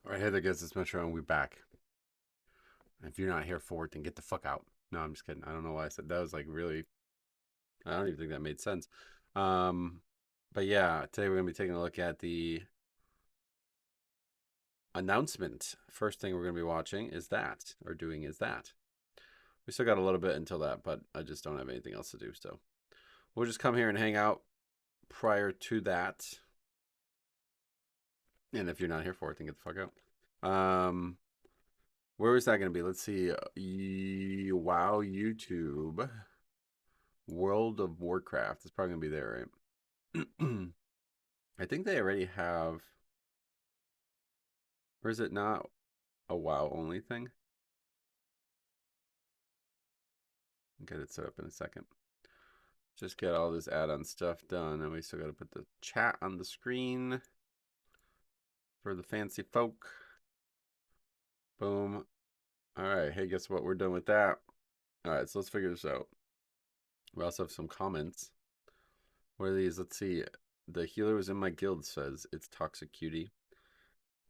All right, hey there, guys. It's Metro, and we're back. If you're not here for it, then get the fuck out. No, I'm just kidding. I don't know why I said that. Was like really. I don't even think that made sense. Um, but yeah, today we're gonna be taking a look at the announcement. First thing we're gonna be watching is that, or doing is that. We still got a little bit until that, but I just don't have anything else to do. So we'll just come here and hang out prior to that. And if you're not here for it, then get the fuck out. Where is that going to be? Let's see. Wow, YouTube. World of Warcraft. It's probably going to be there, right? I think they already have. Or is it not a WoW only thing? I'll get it set up in a second. Just get all this add-on stuff done. And we still got to put the chat on the screen for the fancy folk. Boom. All right. Hey, guess what? We're done with that. All right. So let's figure this out. We also have some comments. What are these? Let's see. The healer was in my guild says it's Toxic Cutie.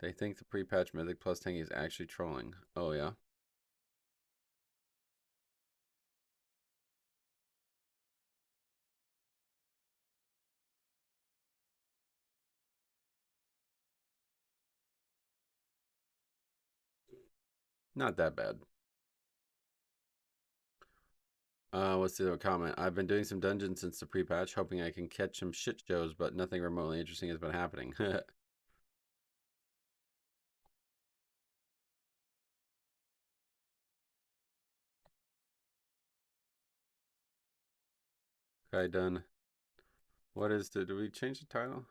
They think the pre-patch Mythic Plus Tangy is actually trolling. Oh, yeah? Not that bad. What's the other comment? I've been doing some dungeons since the pre-patch, hoping I can catch some shit shows, but nothing remotely interesting has been happening. Okay, done. What is the... Do we change the title?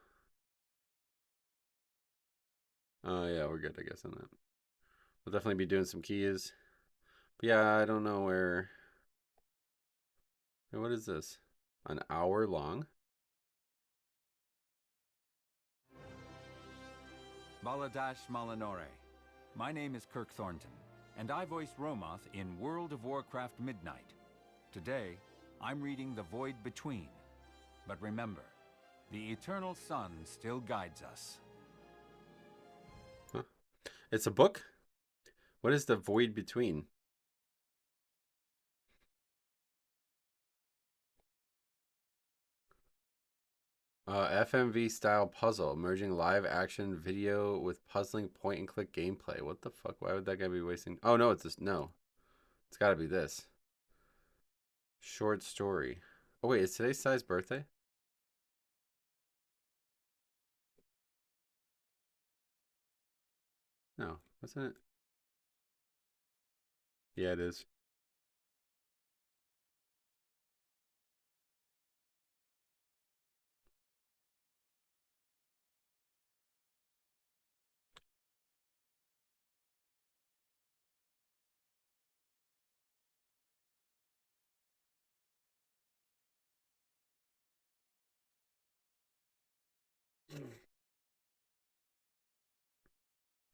Oh, yeah, we're good, I guess, on that. We'll definitely be doing some keys. But yeah, I don't know where... What is this? An hour long? Baladash Malinore. My name is Kirk Thornton, and I voice Romoth in World of Warcraft Midnight. Today, I'm reading The Void Between. But remember, the Eternal Sun still guides us. Huh. It's a book? What is the Void Between? FMV style puzzle, merging live action video with puzzling point and click gameplay. What the fuck? Why would that guy be wasting? Oh no, it's this. No, it's got to be this. Short story. Oh wait, is today Sai's birthday? No, wasn't it? Yeah, it is.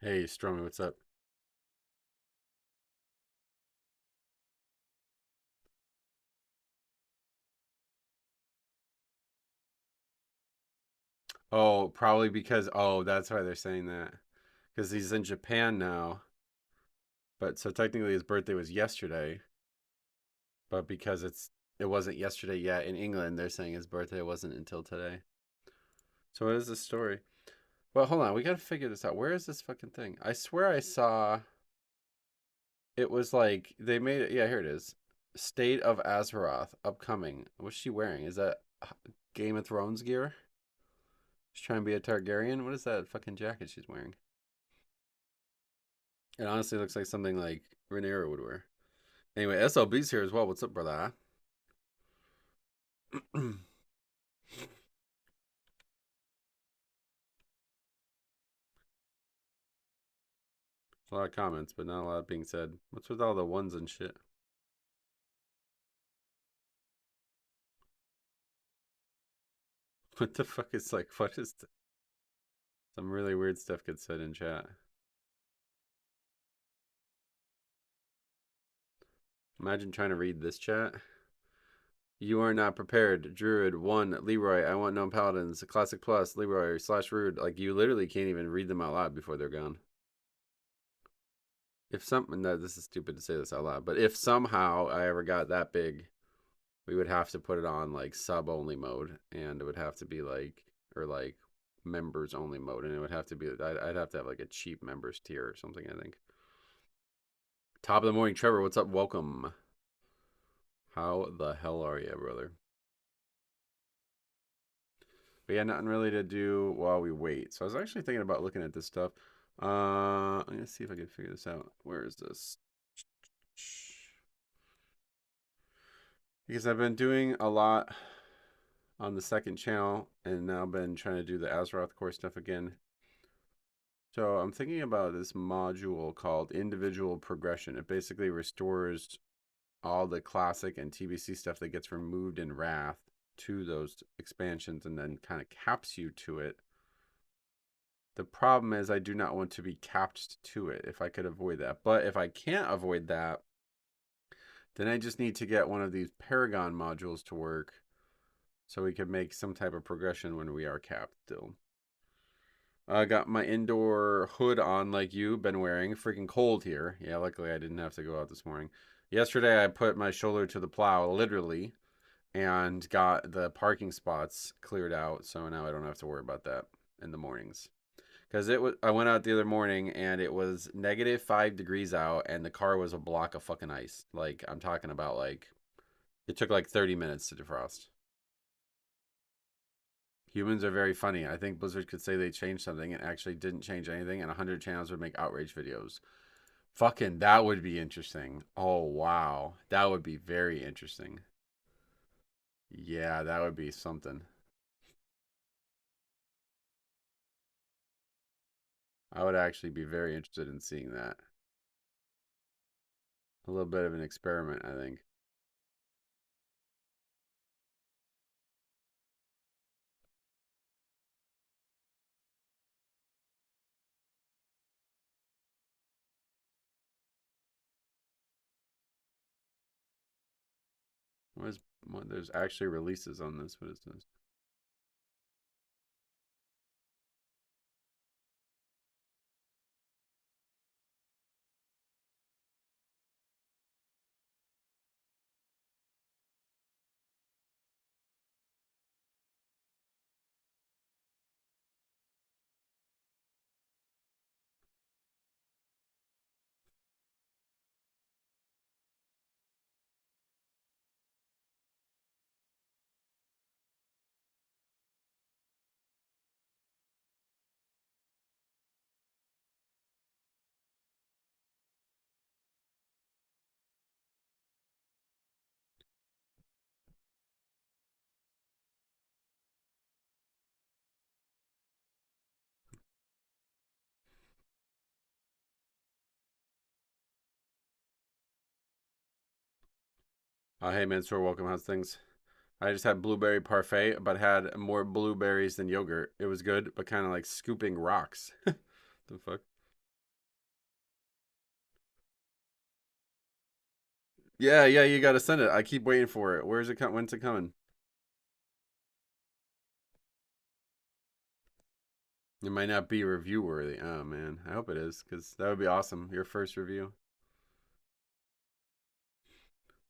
Hey, Stromy, what's up? Oh, probably because that's why they're saying that. Because he's in Japan now. But so technically his birthday was yesterday. But because it wasn't yesterday yet in England, they're saying his birthday wasn't until today. So what is this story? Well, hold on. We gotta figure this out. Where is this fucking thing? I swear I saw. It was like they made it. Yeah, here it is. State of Azeroth upcoming. What's she wearing? Is that Game of Thrones gear? She's trying to be a Targaryen. What is that fucking jacket she's wearing? It honestly looks like something like Rhaenyra would wear. Anyway, SLB's here as well. What's up, brother? A lot of comments, but not a lot being said. What's with all the ones and shit? What the fuck is like, what is some really weird stuff gets said in chat. Imagine trying to read this chat. You are not prepared. Druid 1, Leroy, I want no paladins. Classic plus, Leroy /Rude. Like, you literally can't even read them out loud before they're gone. if something that this is stupid to say this out loud, but if somehow I ever got that big, we would have to put it on like sub only mode, and it would have to be like, or like members only mode, and it would have to be, I'd have to have like a cheap members tier or something, I think. Top of the morning, Trevor. What's up? Welcome. How the hell are you, brother? But yeah, nothing really to do while we wait. So I was actually thinking about looking at this stuff. I'm gonna see if I can figure this out. Where is this? Because I've been doing a lot on the second channel, and now been trying to do the Azeroth core stuff again. So I'm thinking about this module called Individual Progression. It basically restores all the classic and TBC stuff that gets removed in Wrath to those expansions, and then kind of caps you to it. The problem is I do not want to be capped to it if I could avoid that. But if I can't avoid that, then I just need to get one of these Paragon modules to work so we can make some type of progression when we are capped still. I got my indoor hood on like you been wearing. Freaking cold here. Yeah, luckily I didn't have to go out this morning. Yesterday I put my shoulder to the plow, literally, and got the parking spots cleared out, so now I don't have to worry about that in the mornings. Because I went out the other morning and it was -5 degrees out, and the car was a block of fucking ice. Like, I'm talking about, like, it took like 30 minutes to defrost. Humans are very funny. I think Blizzard could say they changed something and actually didn't change anything, and 100 channels would make outrage videos. Fucking, that would be interesting. Oh, wow. That would be very interesting. Yeah, that would be something. I would actually be very interested in seeing that. A little bit of an experiment, I think. What, there's actually releases on this. What is this? Hey, Mansoor, welcome. How's things? I just had blueberry parfait, but had more blueberries than yogurt. It was good, but kind of like scooping rocks. The fuck? Yeah, yeah, you gotta send it. I keep waiting for it. Where's it come? When's it coming? It might not be review worthy. Oh man, I hope it is, because that would be awesome. Your first review.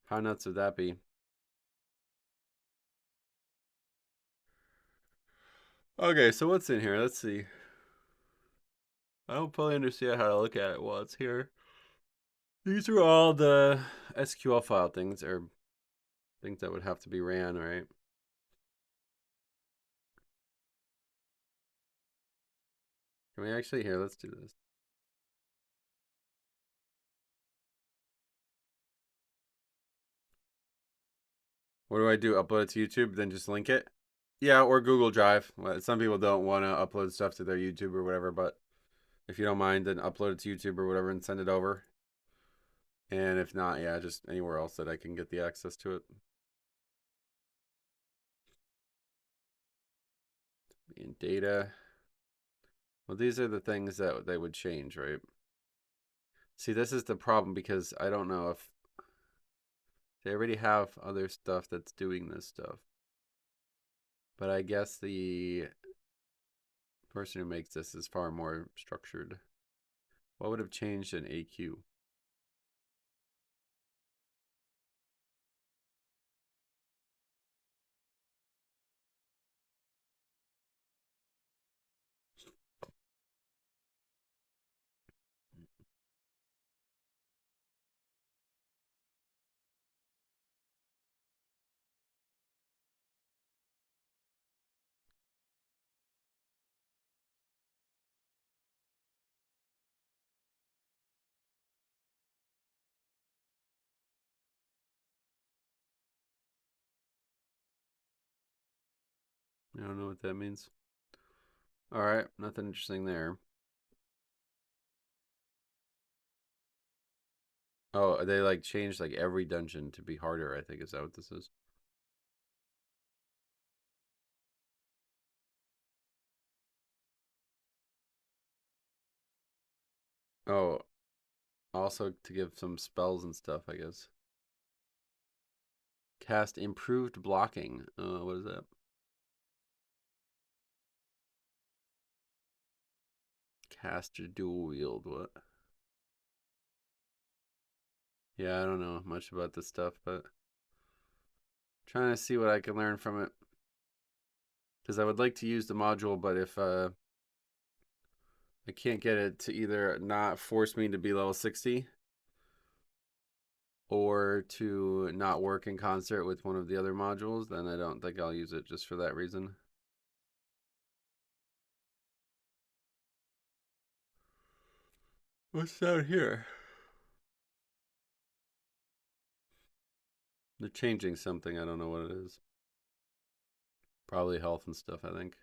How nuts would that be? Okay, so what's in here? Let's see. I don't fully understand how to look at it while it's here. These are all the SQL file things, or things that would have to be ran, right? Can we actually, here, let's do this. What do I do? Upload it to YouTube, then just link it? Yeah, or Google Drive. Some people don't want to upload stuff to their YouTube or whatever, but if you don't mind, then upload it to YouTube or whatever and send it over. And if not, yeah, just anywhere else that I can get the access to it. In data. Well, these are the things that they would change, right? See, this is the problem, because I don't know if they already have other stuff that's doing this stuff. But I guess the person who makes this is far more structured. What would have changed in AQ? I don't know what that means. All right, nothing interesting there. Oh, they like changed like every dungeon to be harder, I think. Is that what this is? Oh, also to give some spells and stuff, I guess. Cast improved blocking. What is that? Caster dual wield. What? Yeah, I don't know much about this stuff, but trying to see what I can learn from it. Because I would like to use the module, but if I can't get it to either not force me to be level 60 or to not work in concert with one of the other modules, then I don't think I'll use it just for that reason. What's down here? They're changing something. I don't know what it is. Probably health and stuff, I think.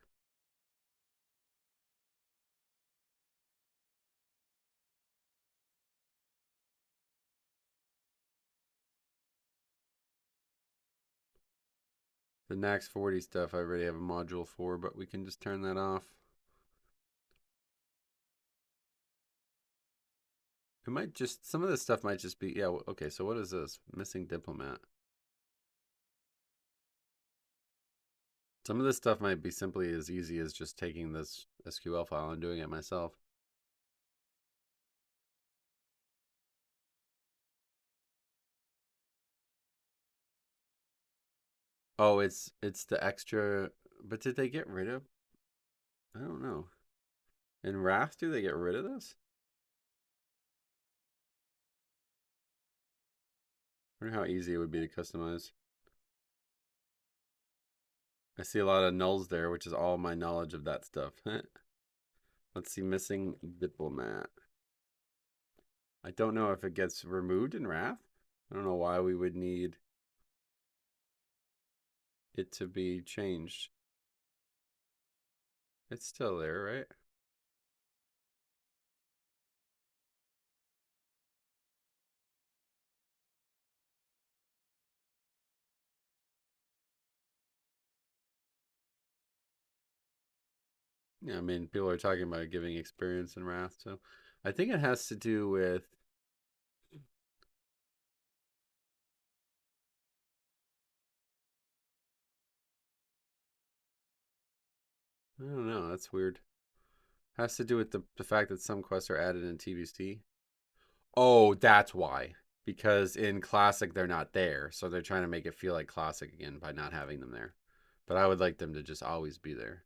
The Nax 40 stuff I already have a module for, but we can just turn that off. It might just, some of this stuff might just be, yeah, okay, so what is this? Missing diplomat. Some of this stuff might be simply as easy as just taking this SQL file and doing it myself. Oh, it's the extra, but did they get rid of? I don't know. In Wrath, do they get rid of this? I wonder how easy it would be to customize. I see a lot of nulls there, which is all my knowledge of that stuff. Let's see, missing diplomat. I don't know if it gets removed in Wrath. I don't know why we would need it to be changed. It's still there, right? Yeah, I mean, people are talking about giving experience in Wrath, so I think it has to do with. I don't know. That's weird. Has to do with the fact that some quests are added in TBC. Oh, that's why. Because in Classic they're not there, so they're trying to make it feel like Classic again by not having them there. But I would like them to just always be there.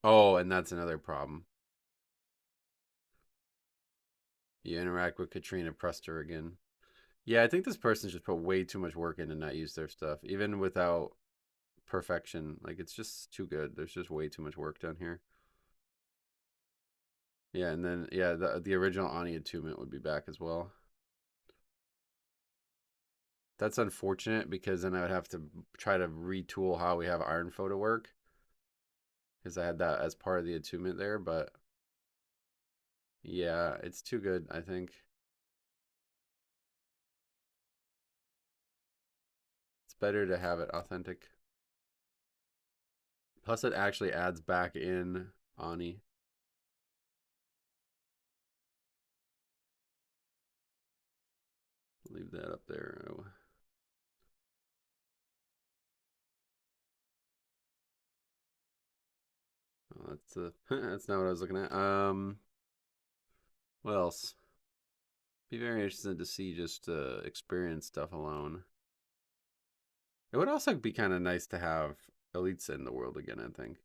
Oh, and that's another problem. You interact with Katrina Prester again. Yeah, I think this person's just put way too much work in and not use their stuff, even without perfection. Like it's just too good. There's just way too much work done here. Yeah, and then yeah, the original Ani attunement would be back as well. That's unfortunate because then I would have to try to retool how we have Iron Photo work because I had that as part of the attunement there. But yeah, it's too good. I think it's better to have it authentic. Plus, it actually adds back in Ani. Leave that up there. Oh, that's that's not what I was looking at. What else? Be very interested to see just experience stuff alone. It would also be kind of nice to have elites in the world again, I think.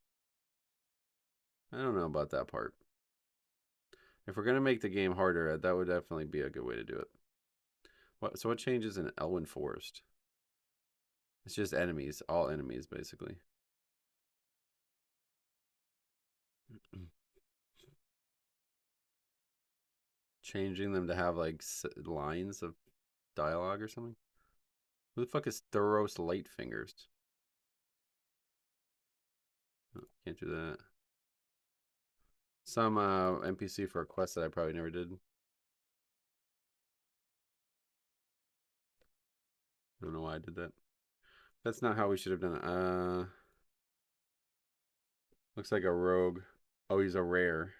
I don't know about that part. If we're going to make the game harder, that would definitely be a good way to do it. So what changes in Elwyn Forest? It's just enemies, all enemies, basically. Changing them to have like lines of dialogue or something? Who the fuck is Thuros Lightfingers? Oh, can't do that. Some NPC for a quest that I probably never did. I don't know why I did that. That's not how we should have done it. Looks like a rogue. Oh, he's a rare.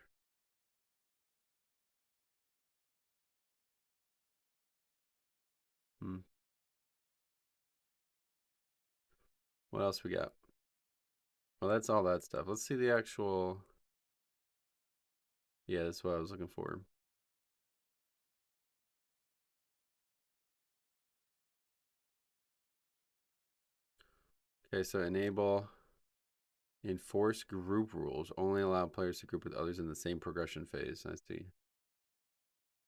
What else we got? Well, that's all that stuff. Let's see the actual... Yeah, that's what I was looking for. Okay, so enable enforce group rules. Only allow players to group with others in the same progression phase. I see.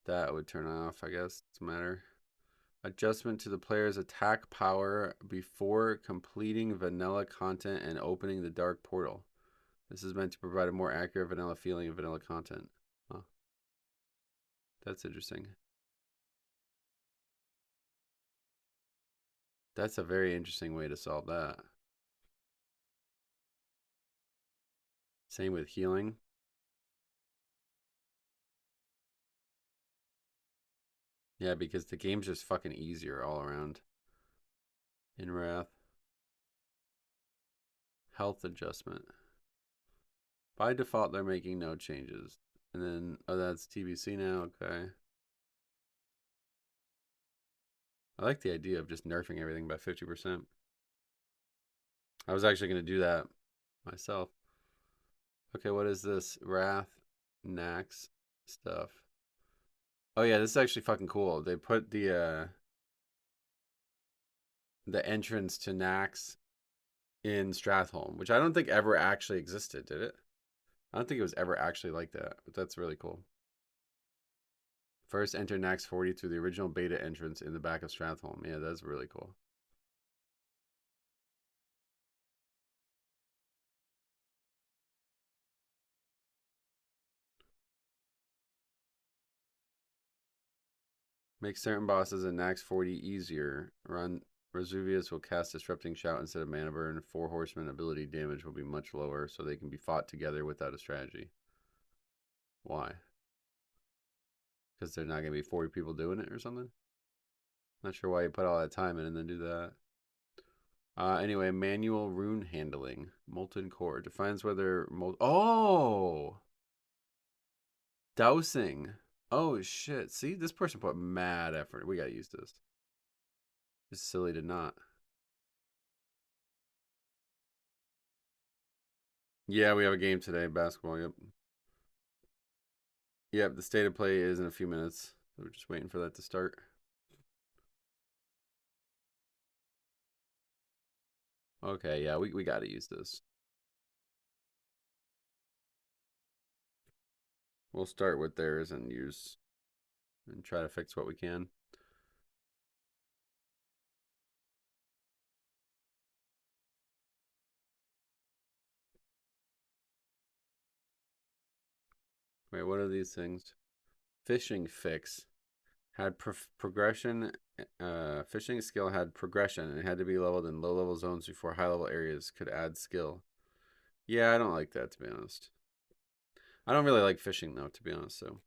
That would turn off, I guess. Doesn't matter. Adjustment to the player's attack power before completing vanilla content and opening the dark portal. This is meant to provide a more accurate vanilla feeling of vanilla content. Huh. That's interesting. That's a very interesting way to solve that. Same with healing. Yeah, because the game's just fucking easier all around. In Wrath. Health adjustment. By default, they're making no changes. And then, oh, that's TBC now. Okay. I like the idea of just nerfing everything by 50%. I was actually going to do that myself. Okay, what is this? Wrath, Nax stuff. Oh yeah, this is actually fucking cool. They put the entrance to Nax in Stratholme, which I don't think ever actually existed, did it? I don't think it was ever actually like that, but that's really cool. First enter Nax 40 through the original beta entrance in the back of Stratholme. Yeah, that's really cool. Make certain bosses in Nax 40 easier. Resuvius will cast Disrupting Shout instead of Mana Burn. 4 Horsemen ability damage will be much lower, so they can be fought together without a strategy. Why? Because they're not going to be 40 people doing it or something? Not sure why you put all that time in and then do that. Anyway, manual rune handling. Molten core. Defines whether... Oh! Dousing. Oh, shit. See? This person put mad effort. We got to use this. It's silly to not. Yeah, we have a game today. Basketball, yep. Yep, the state of play is in a few minutes. We're just waiting for that to start. Okay, yeah, we got to use this. We'll start with theirs and use and try to fix what we can. Wait, what are these things? Fishing fix had progression. Fishing skill had progression and it had to be leveled in low level zones before high level areas could add skill. Yeah, I don't like that, to be honest. I don't really like fishing though, to be honest. So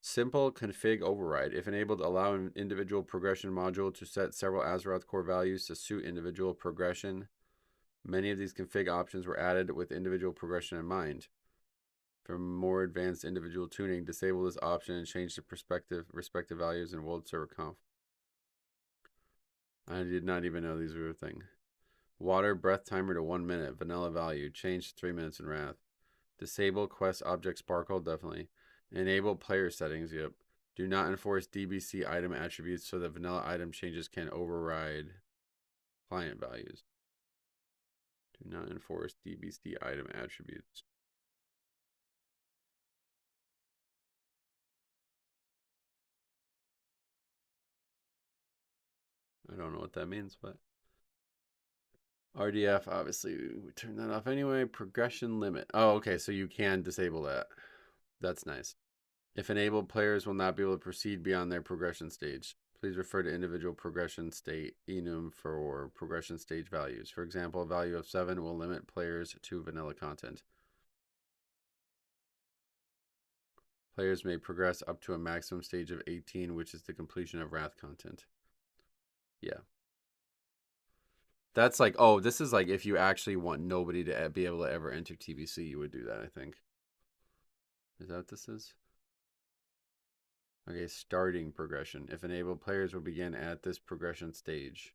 simple config override. If enabled, allow an individual progression module to set several Azeroth core values to suit individual progression. Many of these config options were added with individual progression in mind. For more advanced individual tuning, disable this option and change the respective values in World Server Conf. I did not even know these were a thing. Water breath timer to 1 minute. Vanilla value. Change to 3 minutes in Wrath. Disable quest object sparkle. Definitely. Enable player settings. Yep. Do not enforce DBC item attributes so that vanilla item changes can override client values. Do not enforce DBC item attributes. I don't know what that means, but RDF, obviously, we turn that off anyway. Progression limit. Oh, okay, so you can disable that. That's nice. If enabled, players will not be able to proceed beyond their progression stage. Please refer to individual progression state enum for progression stage values. For example, a value of 7 will limit players to vanilla content. Players may progress up to a maximum stage of 18, which is the completion of Wrath content. Yeah. That's like, oh, this is like if you actually want nobody to be able to ever enter TBC, you would do that, I think. Is that what this is? Okay, starting progression. If enabled, players will begin at this progression stage.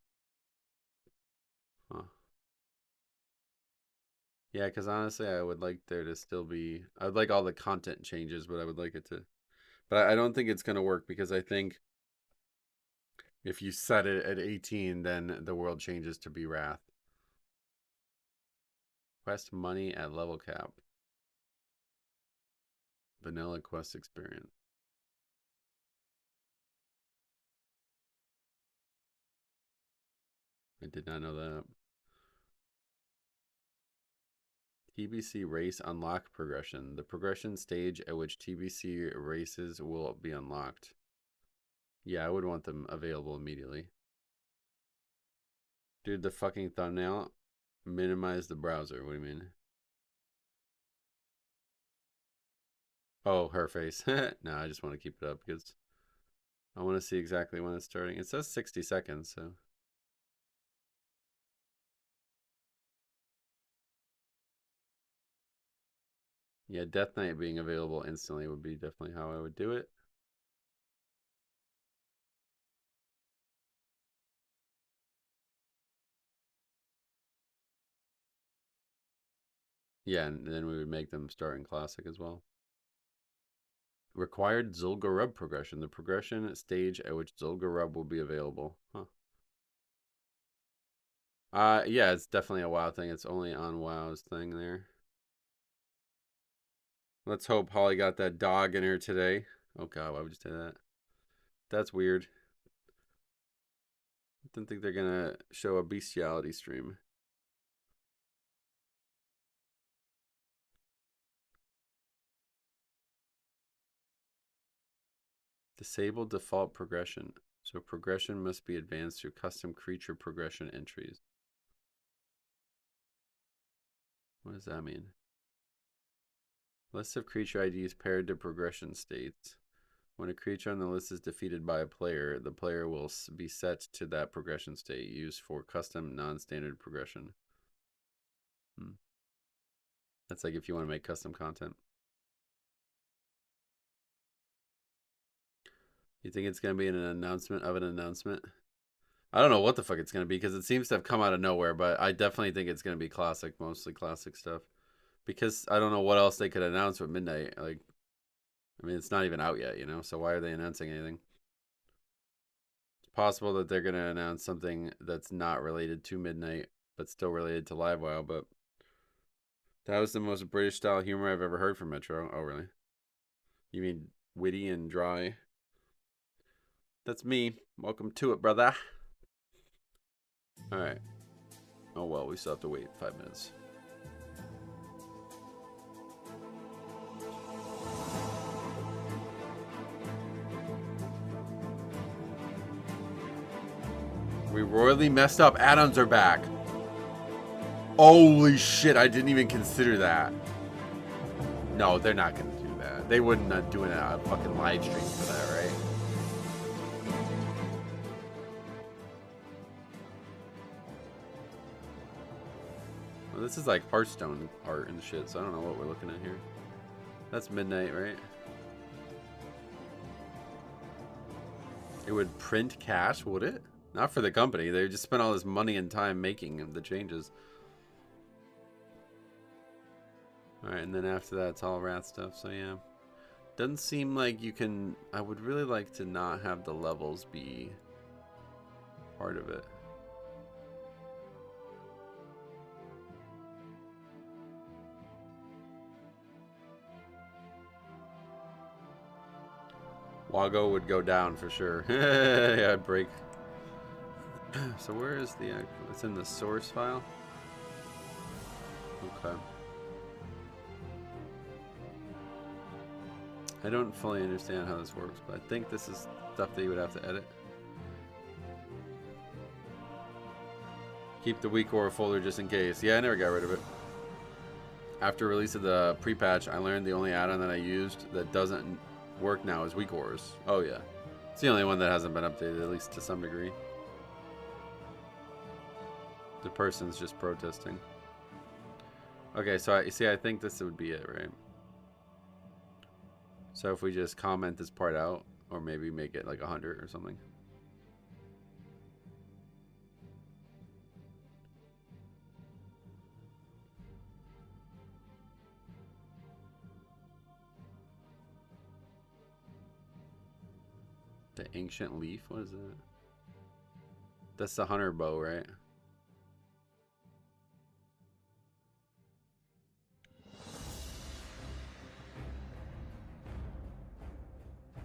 Huh. Yeah, because honestly, I would like there to still be... I would like all the content changes, but I would like it to... But I don't think it's going to work because I think if you set it at 18, then the world changes to be Wrath. Quest money at level cap. Vanilla quest experience. I did not know that. TBC race unlock progression. The progression stage at which TBC races will be unlocked. Yeah, I would want them available immediately. Dude, the fucking thumbnail. Minimize the browser. What do you mean? Oh, her face. No, I just want to keep it up because I want to see exactly when it's starting. It says 60 seconds, so. Yeah, Death Knight being available instantly would be definitely how I would do it. Yeah, and then we would make them start in Classic as well. Required Zul'Gurub progression. The progression stage at which Zul'Gurub will be available. Huh. Yeah, it's definitely a WoW thing. It's only on WoW's thing there. Let's hope Holly got that dog in her today. Oh god, why would you say that? That's weird. I don't think they're gonna show a bestiality stream. Disable default progression. So progression must be advanced through custom creature progression entries. What does that mean? List of creature IDs paired to progression states. When a creature on the list is defeated by a player, the player will be set to that progression state used for custom non-standard progression. That's like if you want to make custom content. You think it's going to be an announcement of an announcement? I don't know what the fuck it's going to be because it seems to have come out of nowhere, but I definitely think it's going to be classic, mostly classic stuff. Because I don't know what else they could announce with Midnight. Like, I mean, it's not even out yet, you know? So why are they announcing anything? It's possible that they're going to announce something that's not related to Midnight, but still related to Live WoW, but that was the most British style humor I've ever heard from Metro. Oh, really? You mean witty and dry? That's me. Welcome to it, brother. Alright. Oh, well, we still have to wait 5 minutes. We royally messed up. Add-ons are back. Holy shit, I didn't even consider that. No, they're not going to do that. They wouldn't be doing a fucking live stream for that, right? Well, this is like Hearthstone art and shit, so I don't know what we're looking at here. That's Midnight, right? It would print cash, would it? Not for the company. They just spent all this money and time making the changes. Alright, and then after that, it's all Wrath stuff, so yeah. Doesn't seem like you can... I would really like to not have the levels be part of it. Wago would go down for sure. Yeah, I'd break. So where is the... It's in the source file? Okay. I don't fully understand how this works, but I think this is stuff that you would have to edit. Keep the weak aura folder just in case. Yeah, I never got rid of it. After release of the pre-patch, I learned the only add-on that I used that doesn't work now is weak auras. Oh yeah. It's the only one that hasn't been updated, at least to some degree. The person's just protesting. Okay, so I think this would be it, right? So if we just comment this part out, or maybe make it like 100 or something. The ancient leaf, what is that? That's the hunter bow, right?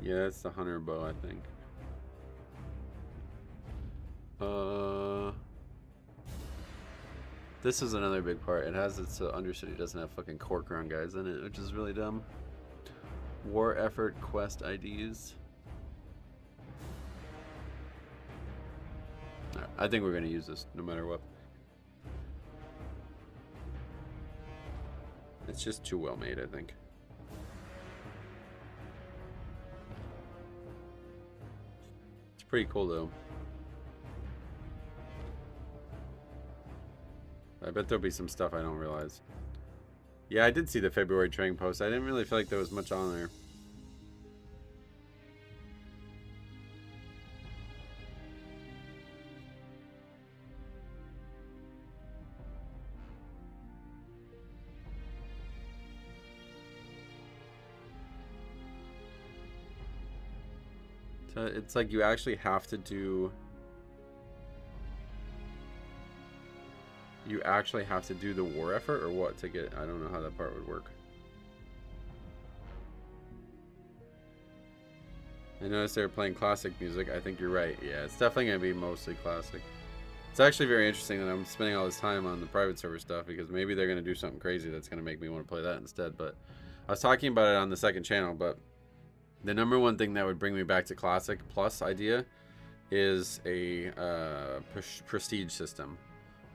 Yeah, that's the hunter bow, I think. This is another big part. It has its Undercity doesn't have fucking cork round guys in it, which is really dumb. War effort quest IDs. Right, I think we're gonna use this no matter what. It's just too well made, I think. It's pretty cool though. I bet there'll be some stuff I don't realize. Yeah, I did see the February trading post. I didn't really feel like there was much on there. So it's like you actually have to do... You actually have to do the war effort or what to get... I don't know how that part would work. I noticed they were playing classic music. I think you're right. Yeah, it's definitely going to be mostly classic. It's actually very interesting that I'm spending all this time on the private server stuff because maybe they're going to do something crazy that's going to make me want to play that instead. But I was talking about it on the second channel, but the number one thing that would bring me back to classic plus idea is a prestige system.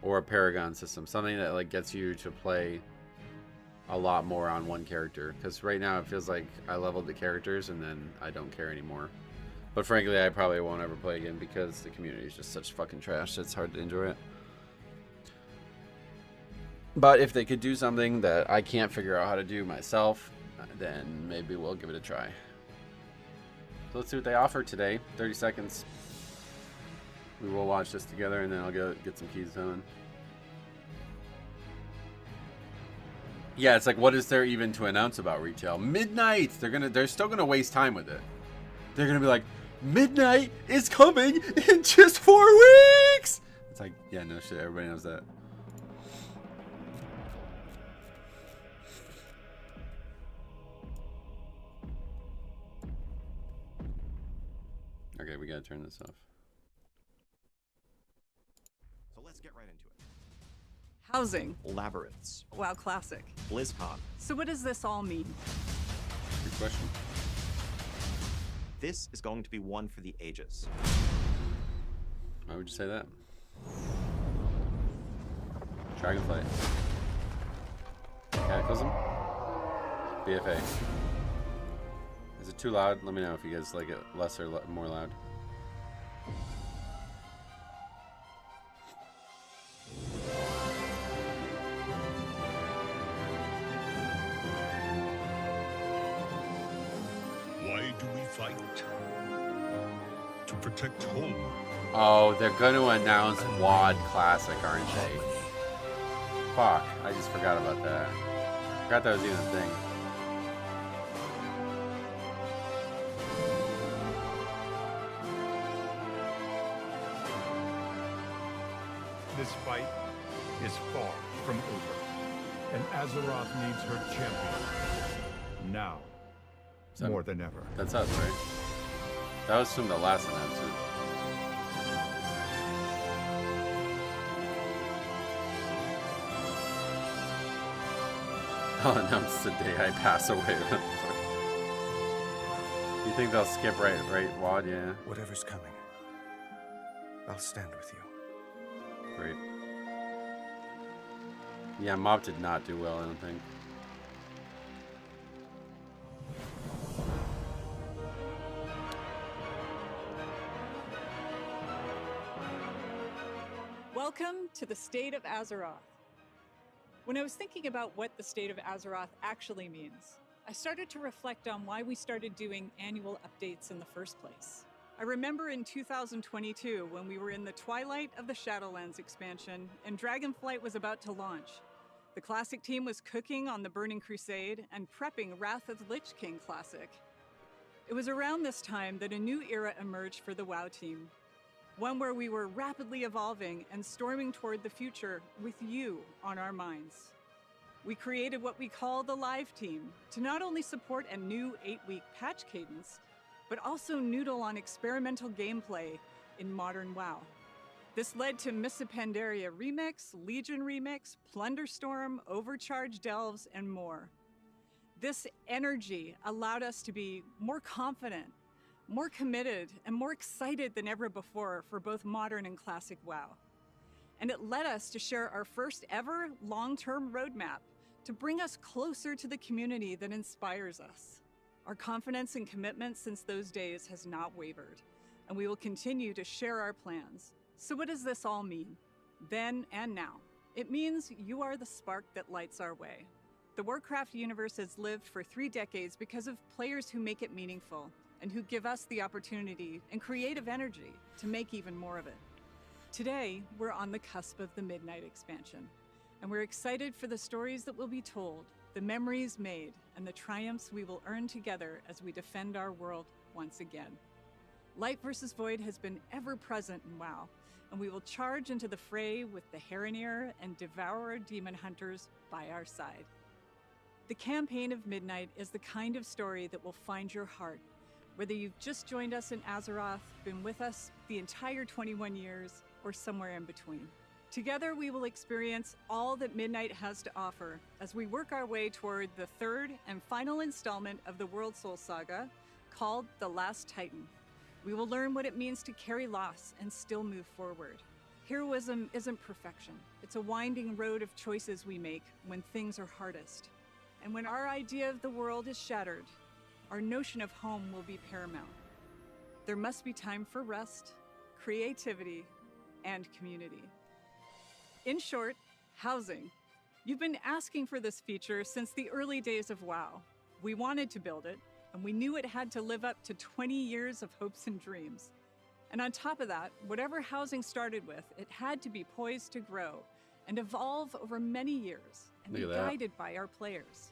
Or a Paragon system, something that like gets you to play a lot more on one character. Because right now it feels like I leveled the characters and then I don't care anymore. But frankly, I probably won't ever play again because the community is just such fucking trash. It's hard to enjoy it. But if they could do something that I can't figure out how to do myself, then maybe we'll give it a try. So let's see what they offer today. 30 seconds. We will watch this together and then I'll get some keys done. Yeah, it's like, what is there even to announce about retail? Midnight! They're still gonna waste time with it. They're gonna be like, midnight is coming in just 4 weeks! It's like, yeah, no shit, everybody knows that. Okay, we gotta turn this off. So let's get right into it. Housing. Labyrinths. Wow, classic. BlizzCon. So what does this all mean? Good question. This is going to be one for the ages. Why would you say that? Dragonflight. Cataclysm. BFA. Is it too loud? Let me know if you guys like it less or more loud. Why do we fight? To protect home. Oh, they're going to announce WoD Classic, aren't they? Fuck, I just forgot about that. Forgot that was even a thing. This fight is far from over, and Azeroth needs her champion. Now, more than ever. That's us, right? That was from the last announcement. I'll announce the day I pass away. You think they'll skip right, WoD? Yeah. Whatever's coming, I'll stand with you. Great. Yeah, Mob did not do well, I don't think. Welcome to the State of Azeroth. When I was thinking about what the State of Azeroth actually means, I started to reflect on why we started doing annual updates in the first place. I remember in 2022 when we were in the twilight of the Shadowlands expansion and Dragonflight was about to launch. The Classic team was cooking on the Burning Crusade and prepping Wrath of the Lich King Classic. It was around this time that a new era emerged for the WoW team. One where we were rapidly evolving and storming toward the future with you on our minds. We created what we call the Live Team to not only support a new 8-week patch cadence, but also noodle on experimental gameplay in modern WoW. This led to Mists of Pandaria Remix, Legion Remix, Plunderstorm, Overcharge Delves, and more. This energy allowed us to be more confident, more committed, and more excited than ever before for both modern and classic WoW. And it led us to share our first ever long-term roadmap to bring us closer to the community that inspires us. Our confidence and commitment since those days has not wavered, and we will continue to share our plans. So what does this all mean? Then and now. It means you are the spark that lights our way. The Warcraft universe has lived for 3 decades because of players who make it meaningful, and who give us the opportunity and creative energy to make even more of it. Today, we're on the cusp of the Midnight expansion, and we're excited for the stories that will be told, the memories made, and the triumphs we will earn together as we defend our world once again. Light versus Void has been ever present in WoW, and we will charge into the fray with the Heronir and Devourer Demon Hunters by our side. The campaign of Midnight is the kind of story that will find your heart, whether you've just joined us in Azeroth, been with us the entire 21 years, or somewhere in between. Together, we will experience all that Midnight has to offer as we work our way toward the 3rd and final installment of the World Soul Saga, called The Last Titan. We will learn what it means to carry loss and still move forward. Heroism isn't perfection. It's a winding road of choices we make when things are hardest. And when our idea of the world is shattered, our notion of home will be paramount. There must be time for rest, creativity, and community. In short, housing. You've been asking for this feature since the early days of WoW. We wanted to build it, and we knew it had to live up to 20 years of hopes and dreams. And on top of that, whatever housing started with, it had to be poised to grow and evolve over many years and be guided by our players.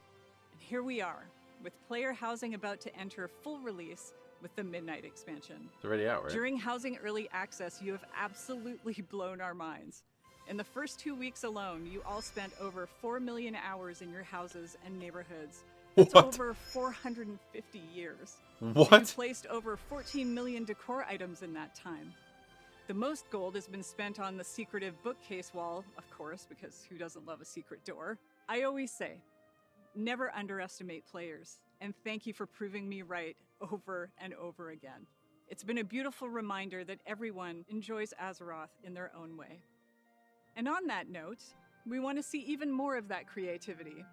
And here we are, with player housing about to enter full release with the Midnight expansion. It's already out, right? During housing early access, you have absolutely blown our minds. In the first 2 weeks alone, you all spent over 4 million hours in your houses and neighborhoods. That's over 450 years. What? You placed over 14 million decor items in that time. The most gold has been spent on the secretive bookcase wall, of course, because who doesn't love a secret door? I always say, never underestimate players, and thank you for proving me right over and over again. It's been a beautiful reminder that everyone enjoys Azeroth in their own way. And on that note, we want to see even more of that creativity.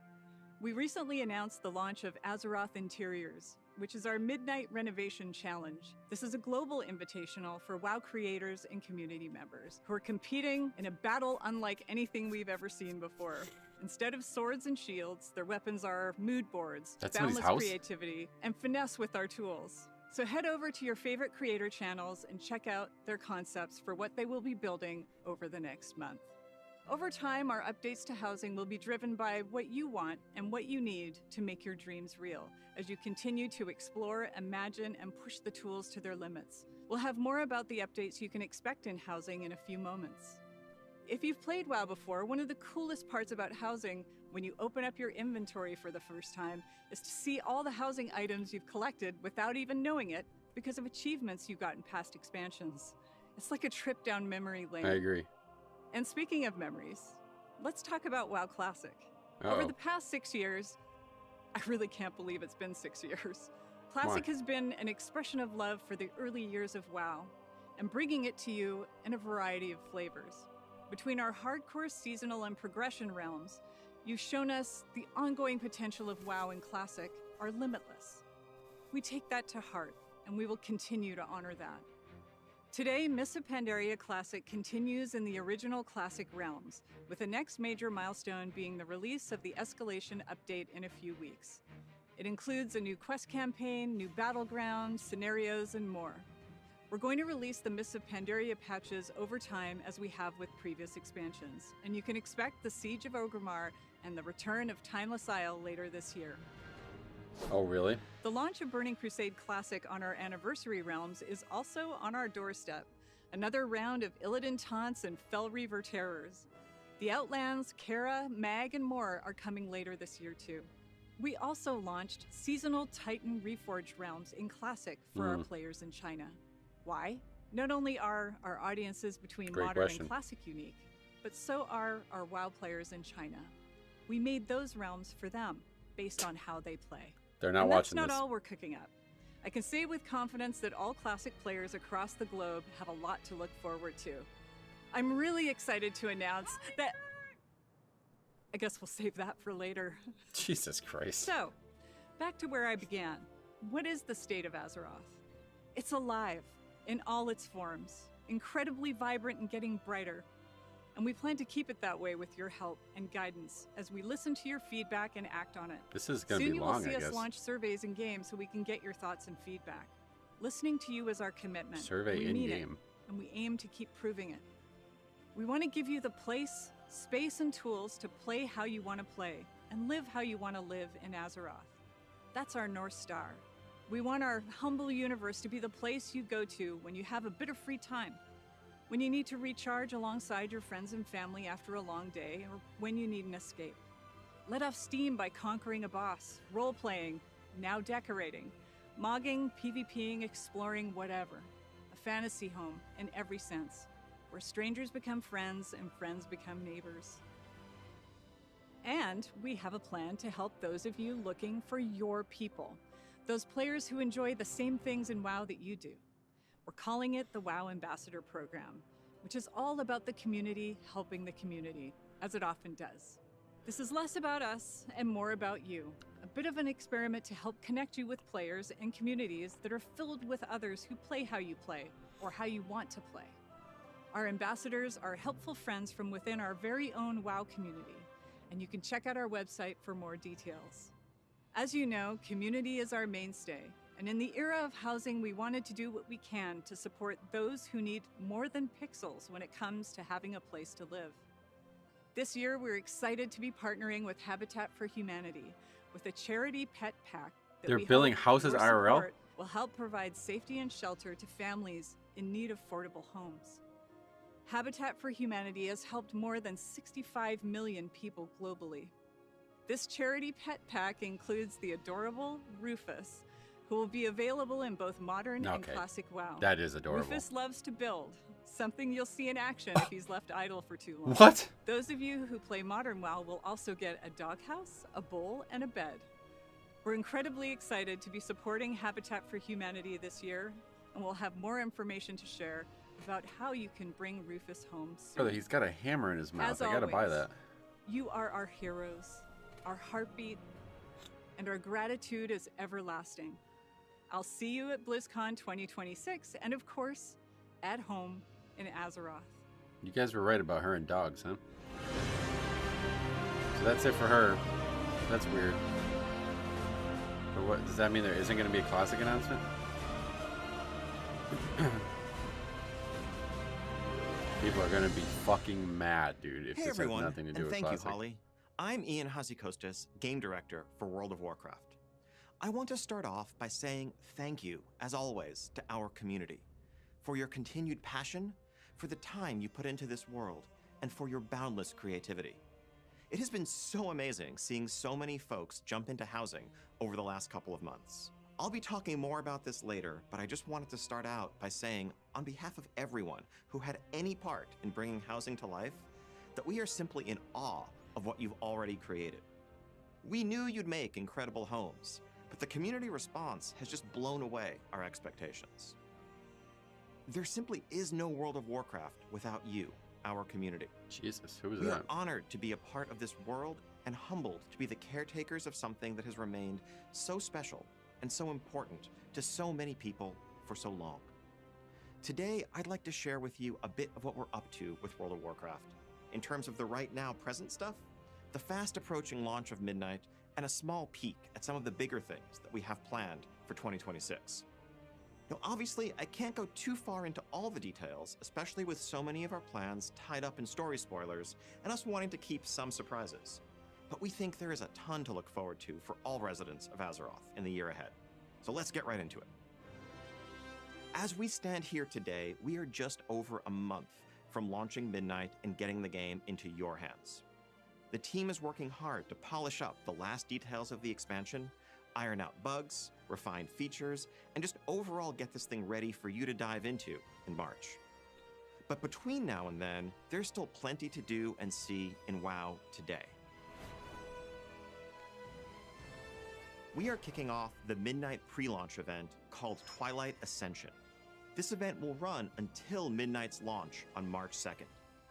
We recently announced the launch of Azeroth Interiors, which is our Midnight Renovation Challenge. This is a global invitational for WoW creators and community members who are competing in a battle unlike anything we've ever seen before. Instead of swords and shields, their weapons are mood boards, boundless creativity, and finesse with our tools. So head over to your favorite creator channels and check out their concepts for what they will be building over the next month. Over time, our updates to housing will be driven by what you want and what you need to make your dreams real, as you continue to explore, imagine, and push the tools to their limits. We'll have more about the updates you can expect in housing in a few moments. If you've played WoW before, one of the coolest parts about housing when you open up your inventory for the first time is to see all the housing items you've collected without even knowing it because of achievements you got in past expansions. It's like a trip down memory lane. I agree. And speaking of memories, let's talk about WoW Classic. Over the past 6 years, I really can't believe it's been 6 years. Classic has been an expression of love for the early years of WoW and bringing it to you in a variety of flavors. Between our hardcore seasonal and progression realms, you've shown us the ongoing potential of WoW and Classic are limitless. We take that to heart, and we will continue to honor that. Today, Mists of Pandaria Classic continues in the original Classic realms, with the next major milestone being the release of the Escalation update in a few weeks. It includes a new quest campaign, new battleground, scenarios, and more. We're going to release the Mists of Pandaria patches over time as we have with previous expansions, and you can expect the Siege of Orgrimmar and the return of Timeless Isle later this year. Oh, really? The launch of Burning Crusade Classic on our anniversary realms is also on our doorstep. Another round of Illidan taunts and Fellreaver terrors. The Outlands, Kara, Mag, and more are coming later this year too. We also launched seasonal Titan Reforged realms in Classic for our players in China. Why? Not only are our audiences between Modern and Classic unique, but so are our WoW players in China. We made those realms for them, based on how they play. They're not and watching that's not this. all we're cooking up. I can say with confidence that all Classic players across the globe have a lot to look forward to. I'm really excited to announce that... I guess we'll save that for later. Jesus Christ. So, back to where I began. What is the state of Azeroth? It's alive, in all its forms, incredibly vibrant and getting brighter. And we plan to keep it that way with your help and guidance as we listen to your feedback and act on it. This is going to be long, I guess. Soon you will see us launch surveys in game so we can get your thoughts and feedback. Listening to you is our commitment. Survey in game. And we aim to keep proving it. We want to give you the place, space, and tools to play how you want to play and live how you want to live in Azeroth. That's our North Star. We want our humble universe to be the place you go to when you have a bit of free time, when you need to recharge alongside your friends and family after a long day, or when you need an escape. Let off steam by conquering a boss, role-playing, now decorating, mogging, PvPing, exploring, whatever. A fantasy home in every sense, where strangers become friends and friends become neighbors. And we have a plan to help those of you looking for your people, those players who enjoy the same things in WoW that you do. We're calling it the WoW Ambassador Program, which is all about the community helping the community, as it often does. This is less about us and more about you, a bit of an experiment to help connect you with players and communities that are filled with others who play how you play, or how you want to play. Our ambassadors are helpful friends from within our very own WoW community, and you can check out our website for more details. As you know, community is our mainstay, and in the era of housing, we wanted to do what we can to support those who need more than pixels when it comes to having a place to live. This year, we're excited to be partnering with Habitat for Humanity with a charity pet pack that They're we building hope houses your IRL? support will help provide safety and shelter to families in need of affordable homes. Habitat for Humanity has helped more than 65 million people globally. This charity pet pack includes the adorable Rufus, who will be available in both Modern and Classic WoW. That is adorable. Rufus loves to build, something you'll see in action if he's left idle for too long. What? Those of you who play Modern WoW will also get a doghouse, a bowl, and a bed. We're incredibly excited to be supporting Habitat for Humanity this year, and we'll have more information to share about how you can bring Rufus home soon. Brother, he's got a hammer in his mouth. As I gotta buy always, that. You are our heroes, our heartbeat, and our gratitude is everlasting. I'll see you at BlizzCon 2026, and of course, at home in Azeroth. You guys were right about her and dogs, huh? So that's it for her. That's weird. But what does that mean? There isn't going to be a Classic announcement? People are going to be fucking mad, dude, if Hey this everyone, has nothing to do and with thank Classic. you, Holly. I'm Ian Hazzikostas, Game Director for World of Warcraft. I want to start off by saying thank you, as always, to our community, for your continued passion, for the time you put into this world, and for your boundless creativity. It has been so amazing seeing so many folks jump into housing over the last couple of months. I'll be talking more about this later, but I just wanted to start out by saying, on behalf of everyone who had any part in bringing housing to life, that we are simply in awe of what you've already created. We knew you'd make incredible homes, but the community response has just blown away our expectations. There simply is no World of Warcraft without you, our community. Jesus, who was We that? are honored to be a part of this world and humbled to be the caretakers of something that has remained so special and so important to so many people for so long. Today, I'd like to share with you a bit of what we're up to with World of Warcraft. In terms of the right now present stuff, the fast approaching launch of Midnight, and a small peek at some of the bigger things that we have planned for 2026. Now, obviously, I can't go too far into all the details, especially with so many of our plans tied up in story spoilers and us wanting to keep some surprises. But we think there is a ton to look forward to for all residents of Azeroth in the year ahead. So let's get right into it. As we stand here today, we are just over a month from launching Midnight and getting the game into your hands. The team is working hard to polish up the last details of the expansion, iron out bugs, refine features, and just overall get this thing ready for you to dive into in March. But between now and then, there's still plenty to do and see in WoW today. We are kicking off the Midnight pre-launch event called Twilight Ascension. This event will run until Midnight's launch on March 2nd.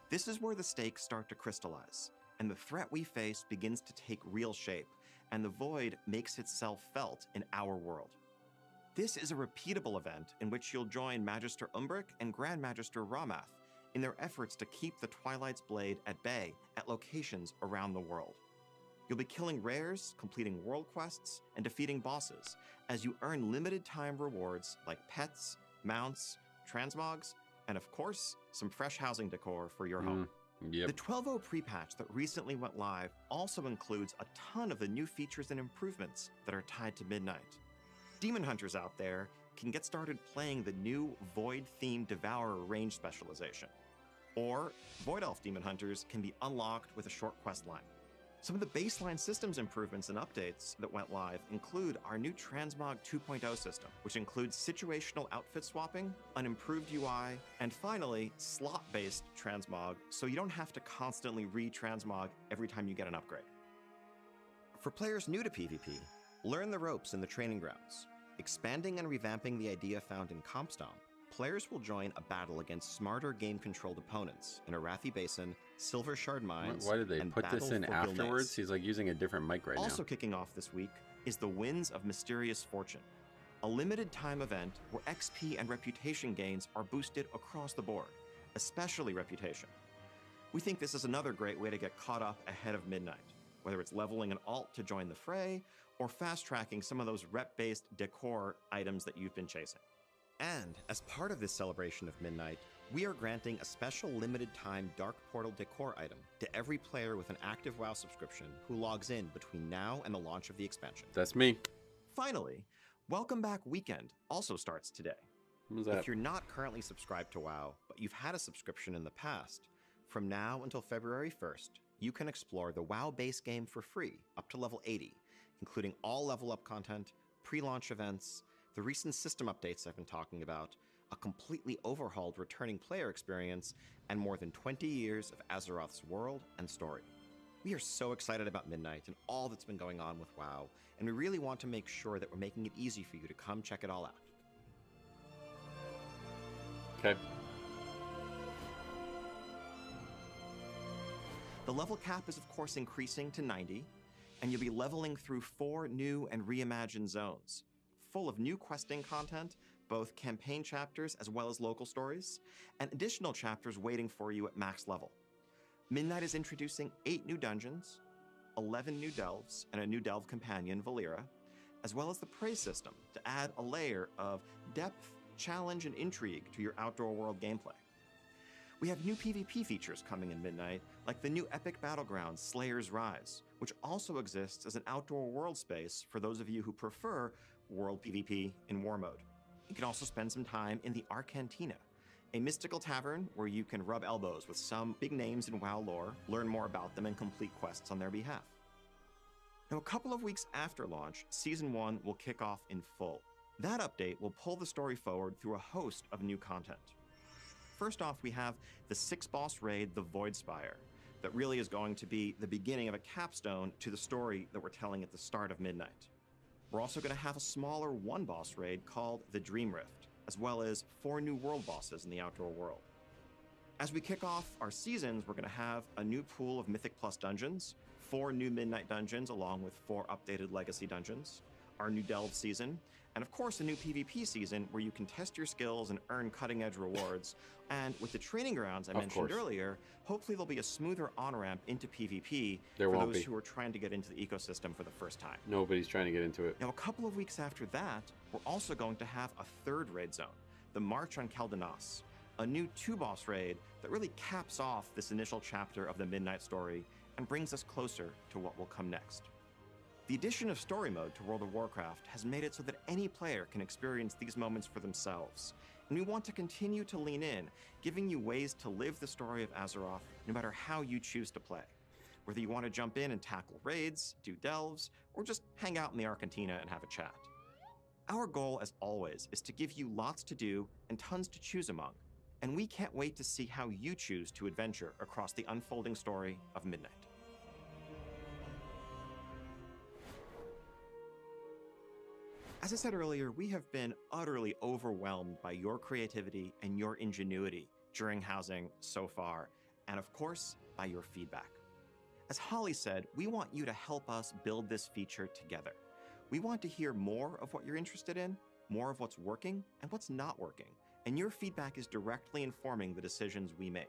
This is where the stakes start to crystallize, and the threat we face begins to take real shape, and the void makes itself felt in our world. This is a repeatable event in which you'll join Magister Umbric and Grand Magister Ramath in their efforts to keep the Twilight's Blade at bay at locations around the world. You'll be killing rares, completing world quests, and defeating bosses as you earn limited time rewards like pets, mounts, transmogs, and of course, some fresh housing decor for your home. Yep. The 12.0 pre-patch that recently went live also includes a ton of the new features and improvements that are tied to Midnight. Demon Hunters out there can get started playing the new Void-themed Devourer range specialization. Or Void Elf Demon Hunters can be unlocked with a short quest line. Some of the baseline systems improvements and updates that went live include our new Transmog 2.0 system, which includes situational outfit swapping, an improved UI, and finally, slot-based transmog, so you don't have to constantly re-transmog every time you get an upgrade. For players new to PvP, learn the ropes in the training grounds. Expanding and revamping the idea found in CompStomp, players will join a battle against smarter game-controlled opponents in Arathi Basin, Silver Shard Mines, Why did they and put this Battle in for afterwards? Gilneas. He's like using a different mic right Also now. kicking off this week is the Winds of Mysterious Fortune, a limited time event where XP and reputation gains are boosted across the board, especially reputation. We think this is another great way to get caught up ahead of Midnight, whether it's leveling an alt to join the fray or fast-tracking some of those rep-based decor items that you've been chasing. And as part of this celebration of Midnight, we are granting a special limited-time Dark Portal decor item to every player with an active WoW subscription who logs in between now and the launch of the expansion. That's me. Finally, Welcome Back Weekend also starts today. What was that? If you're not currently subscribed to WoW, but you've had a subscription in the past, from now until February 1st, you can explore the WoW base game for free up to level 80, including all level up content, pre-launch events, the recent system updates I've been talking about, a completely overhauled returning player experience, and more than 20 years of Azeroth's world and story. We are so excited about Midnight and all that's been going on with WoW, and we really want to make sure that we're making it easy for you to come check it all out. Okay. The level cap is of course increasing to 90, and you'll be leveling through 4 new and reimagined zones, full of new questing content, both campaign chapters as well as local stories, and additional chapters waiting for you at max level. Midnight is introducing 8 new dungeons, 11 new delves, and a new delve companion, Valera, as well as the praise system to add a layer of depth, challenge, and intrigue to your outdoor world gameplay. We have new PvP features coming in Midnight, like the new epic battleground Slayer's Rise, which also exists as an outdoor world space for those of you who prefer world PvP in war mode. You can also spend some time in the Arcantina, a mystical tavern where you can rub elbows with some big names in WoW lore, learn more about them, and complete quests on their behalf. Now, a couple of weeks after launch, Season 1 will kick off in full. That update will pull the story forward through a host of new content. First off, we have the 6-boss raid, the Void Spire, that really is going to be the beginning of a capstone to the story that we're telling at the start of Midnight. We're also going to have a smaller 1-boss raid called the Dream Rift, as well as 4 new world bosses in the outdoor world. As we kick off our seasons, we're going to have a new pool of Mythic Plus dungeons, 4 new Midnight dungeons along with 4 updated Legacy dungeons, our new Delve season, and of course a new PvP season where you can test your skills and earn cutting-edge rewards. And with the training grounds I mentioned earlier, hopefully there'll be a smoother on-ramp into PvP for those who are trying to get into the ecosystem for the first time. Nobody's trying to get into it. Now, a couple of weeks after that, we're also going to have a 3rd raid zone, the March on Keldanos, a new 2-boss raid that really caps off this initial chapter of the Midnight story and brings us closer to what will come next. The addition of story mode to World of Warcraft has made it so that any player can experience these moments for themselves, and we want to continue to lean in, giving you ways to live the story of Azeroth no matter how you choose to play. Whether you want to jump in and tackle raids, do delves, or just hang out in the Arcantina and have a chat. Our goal, as always, is to give you lots to do and tons to choose among, and we can't wait to see how you choose to adventure across the unfolding story of Midnight. As I said earlier, we have been utterly overwhelmed by your creativity and your ingenuity during housing so far, and of course, by your feedback. As Holly said, we want you to help us build this feature together. We want to hear more of what you're interested in, more of what's working and what's not working, and your feedback is directly informing the decisions we make.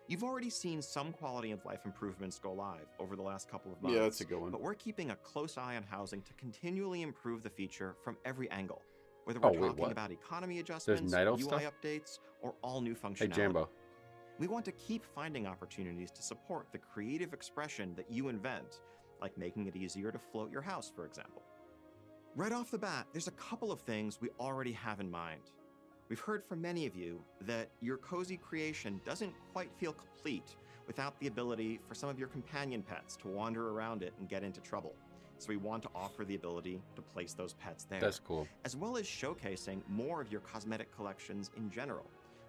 You've already seen some quality of life improvements go live over the last couple of months. Yeah, that's a good one. But we're keeping a close eye on housing to continually improve the feature from every angle, whether we're talking about economy adjustments, UI updates, or all new functionality. Hey, Jambo. We want to keep finding opportunities to support the creative expression that you invent, like making it easier to float your house, for example. Right off the bat, there's a couple of things we already have in mind. We've heard from many of you that your cozy creation doesn't quite feel complete without the ability for some of your companion pets to wander around it and get into trouble. So we want to offer the ability to place those pets there. That's cool. As well as showcasing more of your cosmetic collections in general.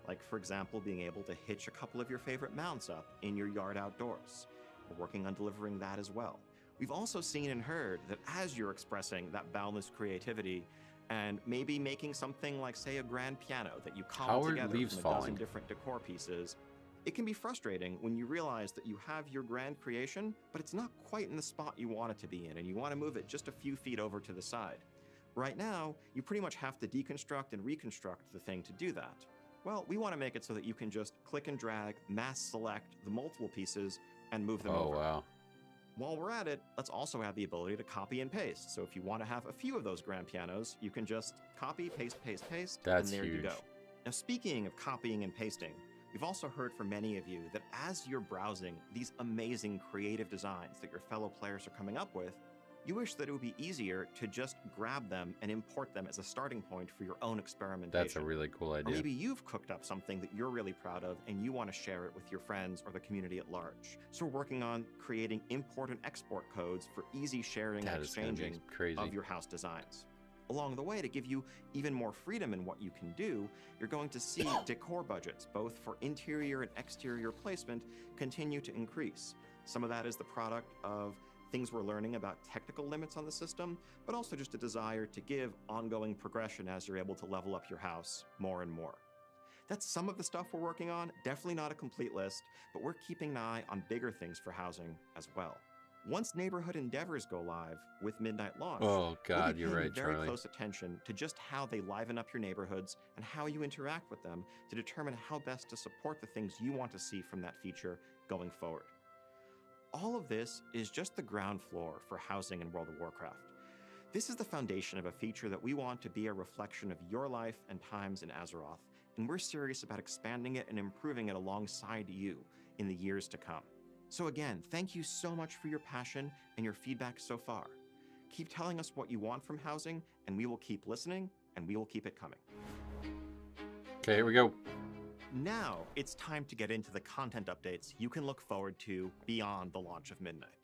Like, for example, being able to hitch a couple of your favorite mounts up in your yard outdoors. We're working on delivering that as well. We've also seen and heard that as you're expressing that boundless creativity, and maybe making something like, say, a grand piano that you cobble together from a dozen different decor pieces, it can be frustrating when you realize that you have your grand creation, but it's not quite in the spot you want it to be in, and you want to move it just a few feet over to the side. Right now, you pretty much have to deconstruct and reconstruct the thing to do that. Well, we want to make it so that you can just click and drag, mass select the multiple pieces, and move them over. Oh, wow. While we're at it, let's also have the ability to copy and paste. So if you want to have a few of those grand pianos, you can just copy, paste, paste, paste, and there you go. Now, speaking of copying and pasting, we've also heard from many of you that as you're browsing these amazing creative designs that your fellow players are coming up with, you wish that it would be easier to just grab them and import them as a starting point for your own experimentation. That's a really cool idea. Or maybe you've cooked up something that you're really proud of and you want to share it with your friends or the community at large. So we're working on creating import and export codes for easy sharing and exchanging of your house designs. Along the way, to give you even more freedom in what you can do, you're going to see decor budgets, both for interior and exterior placement, continue to increase. Some of that is the product of things we're learning about technical limits on the system, but also just a desire to give ongoing progression as you're able to level up your house more and more. That's some of the stuff we're working on, definitely not a complete list, but we're keeping an eye on bigger things for housing as well. Once neighborhood endeavors go live with Midnight launch, oh God, we'll be you're paying right, very Charlie. close attention to just how they liven up your neighborhoods and how you interact with them to determine how best to support the things you want to see from that feature going forward. All of this is just the ground floor for housing in World of Warcraft. This is the foundation of a feature that we want to be a reflection of your life and times in Azeroth, and we're serious about expanding it and improving it alongside you in the years to come. So again, thank you so much for your passion and your feedback so far. Keep telling us what you want from housing, and we will keep listening, and we will keep it coming. Okay, here we go. Now it's time to get into the content updates you can look forward to beyond the launch of Midnight.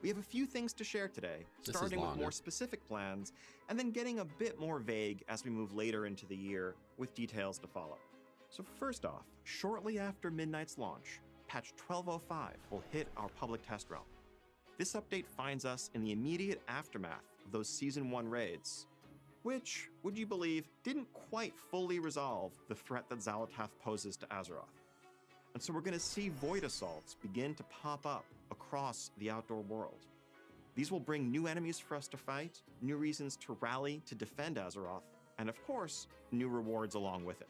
We have a few things to share today, starting with more specific plans, and then getting a bit more vague as we move later into the year with details to follow. So first off, shortly after Midnight's launch, patch 1205 will hit our public test realm. This update finds us in the immediate aftermath of those Season 1 raids, which, would you believe, didn't quite fully resolve the threat that Xal'atath poses to Azeroth. And so we're going to see void assaults begin to pop up across the outdoor world. These will bring new enemies for us to fight, new reasons to rally to defend Azeroth, and of course, new rewards along with it.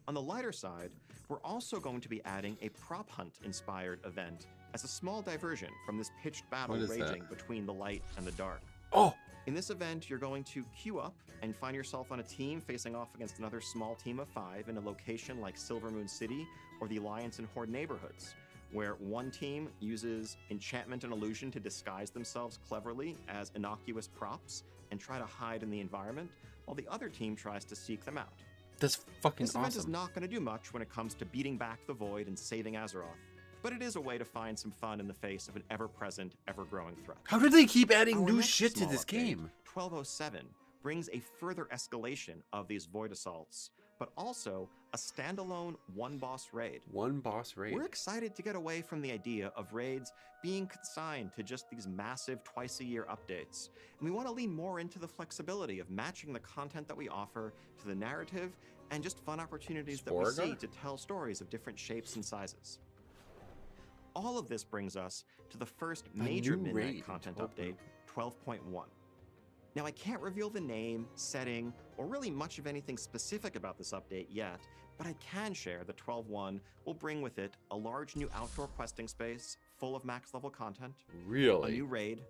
On the lighter side, we're also going to be adding a prop hunt-inspired event as a small diversion from this pitched battle raging between the light and the dark. Oh! In this event, you're going to queue up and find yourself on a team facing off against another small team of 5 in a location like Silvermoon City or the Alliance and Horde neighborhoods, where one team uses enchantment and illusion to disguise themselves cleverly as innocuous props and try to hide in the environment, while the other team tries to seek them out. That's fucking This event is not going to do much when it comes to beating back the Void and saving Azeroth, but it is a way to find some fun in the face of an ever-present, ever-growing threat. How do they keep adding Our new next shit to small this update, game? 1207 brings a further escalation of these Void assaults, but also a standalone one-boss raid. One boss raid. We're excited to get away from the idea of raids being consigned to just these massive twice-a-year updates, and we want to lean more into the flexibility of matching the content that we offer to the narrative and just fun opportunities that we see to tell stories of different shapes and sizes. All of this brings us to the first major Midnight content update, 12.1. Now, I can't reveal the name, setting, or really much of anything specific about this update yet, but I can share that 12.1 will bring with it a large new outdoor questing space full of max level content, Really? a new raid,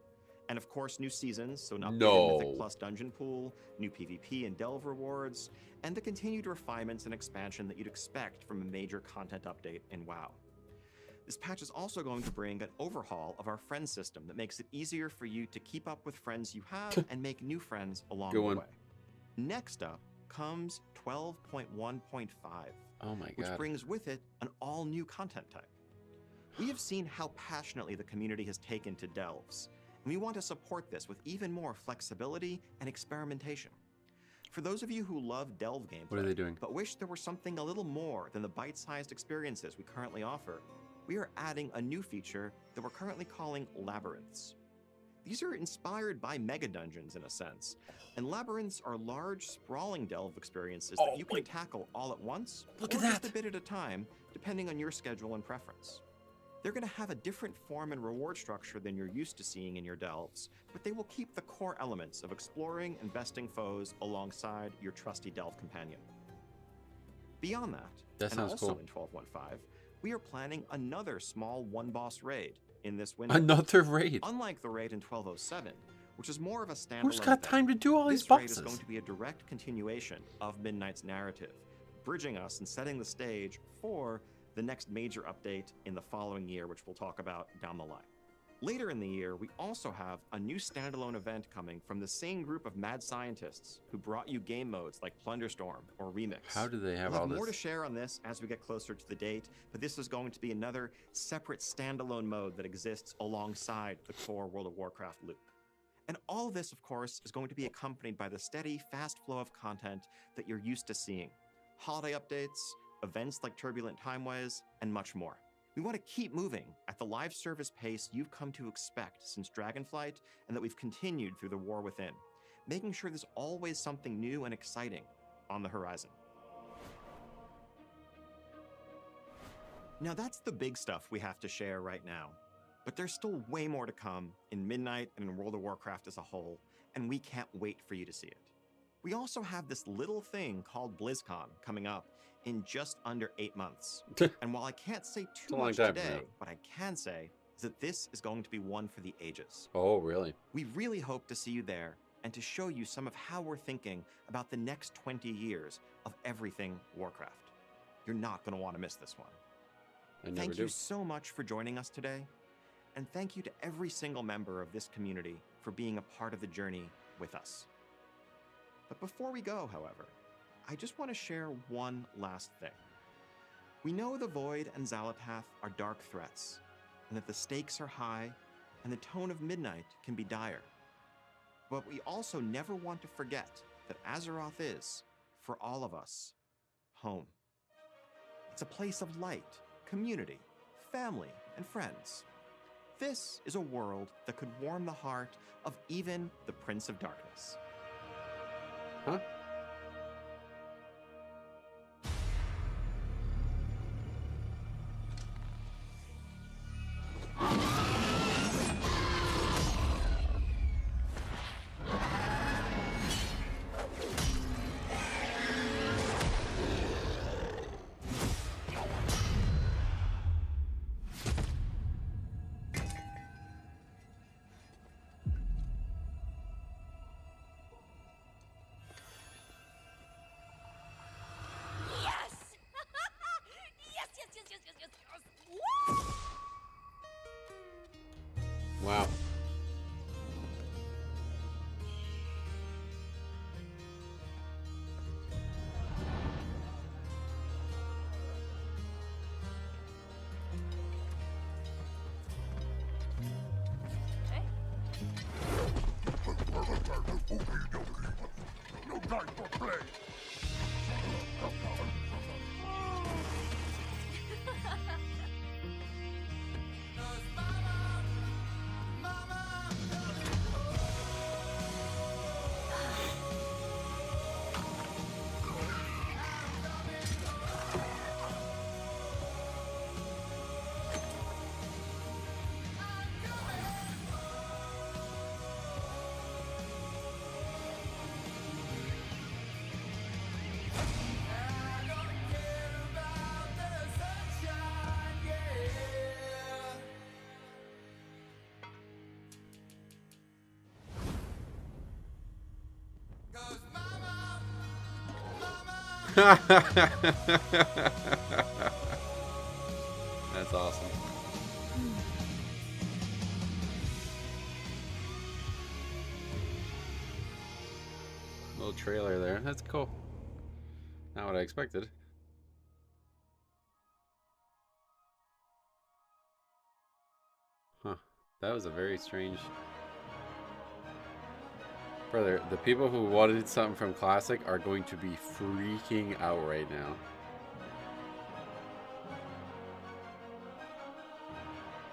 and of course new seasons, so an updated Mythic Plus dungeon pool, new PvP and Delve rewards, and the continued refinements and expansion that you'd expect from a major content update in WoW. This patch is also going to bring an overhaul of our friend system that makes it easier for you to keep up with friends you have and make new friends along the way. Next up comes 12.1.5, Oh my which god. brings with it an all-new content type. We have seen how passionately the community has taken to delves, and we want to support this with even more flexibility and experimentation. For those of you who love delve gameplay, What are they doing? but wish there was something a little more than the bite-sized experiences we currently offer, we are adding a new feature that we're currently calling labyrinths. These are inspired by mega dungeons in a sense, and labyrinths are large, sprawling delve experiences that you can tackle all at once or just a bit at a time, depending on your schedule and preference. They're going to have a different form and reward structure than you're used to seeing in your delves, but they will keep the core elements of exploring and besting foes alongside your trusty delve companion. Beyond that, and also in 12.1.5, we are planning another small one-boss raid in this window. Another raid? Unlike the raid in 1207, which is more of a standalone Who's got time to do all these this bosses? raid is going to be a direct continuation of Midnight's narrative, bridging us and setting the stage for the next major update in the following year, which we'll talk about down the line. Later in the year, we also have a new standalone event coming from the same group of mad scientists who brought you game modes like Plunderstorm or Remix. How do they have we'll all this? More to share on this as we get closer to the date, but this is going to be another separate standalone mode that exists alongside the core World of Warcraft loop. And all of this, of course, is going to be accompanied by the steady, fast flow of content that you're used to seeing. Holiday updates, events like Turbulent Timeways, and much more. We want to keep moving at the live service pace you've come to expect since Dragonflight and that we've continued through the War Within, making sure there's always something new and exciting on the horizon. Now that's the big stuff we have to share right now, but there's still way more to come in Midnight and in World of Warcraft as a whole, and we can't wait for you to see it. We also have this little thing called BlizzCon coming up in just under 8 months. And while I can't say too much today, what I can say is that this is going to be one for the ages. Oh, really? We really hope to see you there and to show you some of how we're thinking about the next 20 years of everything Warcraft. You're not going to want to miss this one. Thank you so much for joining us today, and thank you to every single member of this community for being a part of the journey with us. But before we go, however, I just want to share one last thing. We know the Void and Xalatath are dark threats, and that the stakes are high, and the tone of Midnight can be dire. But we also never want to forget that Azeroth is, for all of us, home. It's a place of light, community, family, and friends. This is a world that could warm the heart of even the Prince of Darkness. Huh? time for play. That's awesome. Little trailer there. That's cool. Not what I expected. Huh. That was a very strange... Brother, the people who wanted something from Classic are going to be freaking out right now.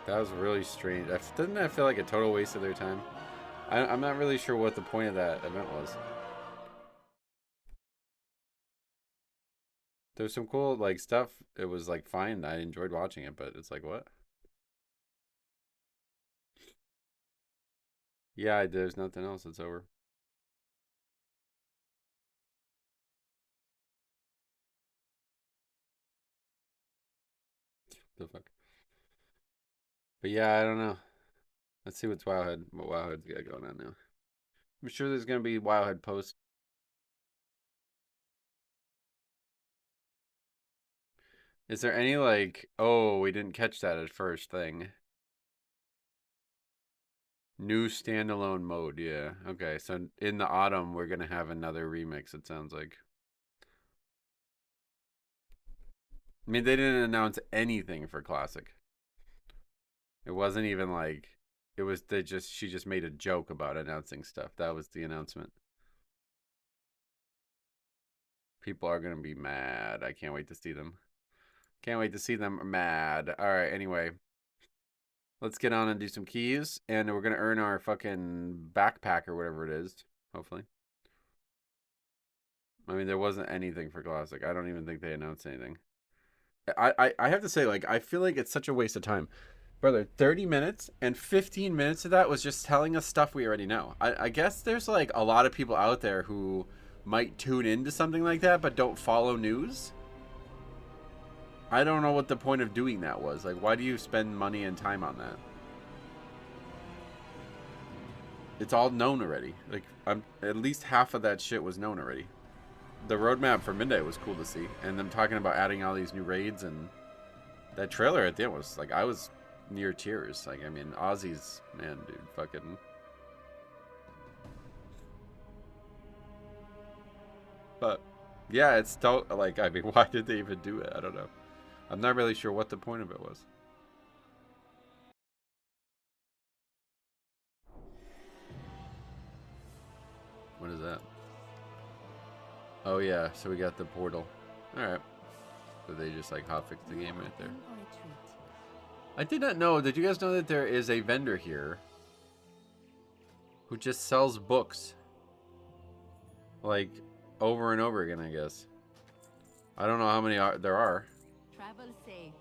That was really strange. Doesn't that feel like a total waste of their time? I'm not really sure what the point of that event was. There's some cool like stuff. It was like fine. I enjoyed watching it, but it's like what? Yeah, there's nothing else. It's over. The fuck. But yeah, I don't know. Let's see what Wildhead's got going on now. I'm sure there's gonna be Wildhead posts. Is there any like, oh, we didn't catch that at first thing? New standalone mode, yeah. Okay, so in the autumn we're gonna have another remix, it sounds like. I mean, they didn't announce anything for Classic. It wasn't even like it was she just made a joke about announcing stuff. That was the announcement. People are gonna be mad. I can't wait to see them. Can't wait to see them mad. Alright, anyway. Let's get on and do some keys. And we're gonna earn our fucking backpack or whatever it is. Hopefully. I mean, there wasn't anything for Classic. I don't even think they announced anything. I have to say, like, I feel like it's such a waste of time. Brother, 30 minutes and 15 minutes of that was just telling us stuff we already know. I guess there's, like, a lot of people out there who might tune into something like that but don't follow news. I don't know what the point of doing that was. Like, why do you spend money and time on that? It's all known already. Like, at least half of that shit was known already. The roadmap for Midnight was cool to see. And them talking about adding all these new raids, and that trailer at the end was, like, I was near tears. Like, I mean, Ozzy's, man, dude, fucking... But, yeah, it's still, like, I mean, why did they even do it? I don't know. I'm not really sure what the point of it was. What is that? Oh yeah, so we got the portal. Alright. So they just like hotfix the game right there. I did not know. Did you guys know that there is a vendor here who just sells books? Like, over and over again, I guess. I don't know how many there are. Travel safe.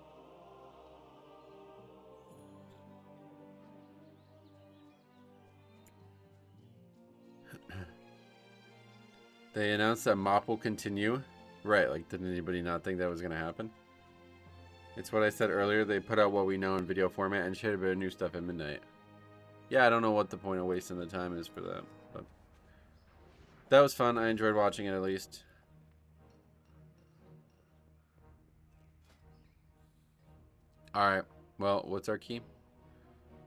They announced that MOP will continue. Right, like, didn't anybody not think that was going to happen? It's what I said earlier. They put out what we know in video format and shared a bit of new stuff at midnight. Yeah, I don't know what the point of wasting the time is for that. But that was fun. I enjoyed watching it at least. Alright, well, what's our key?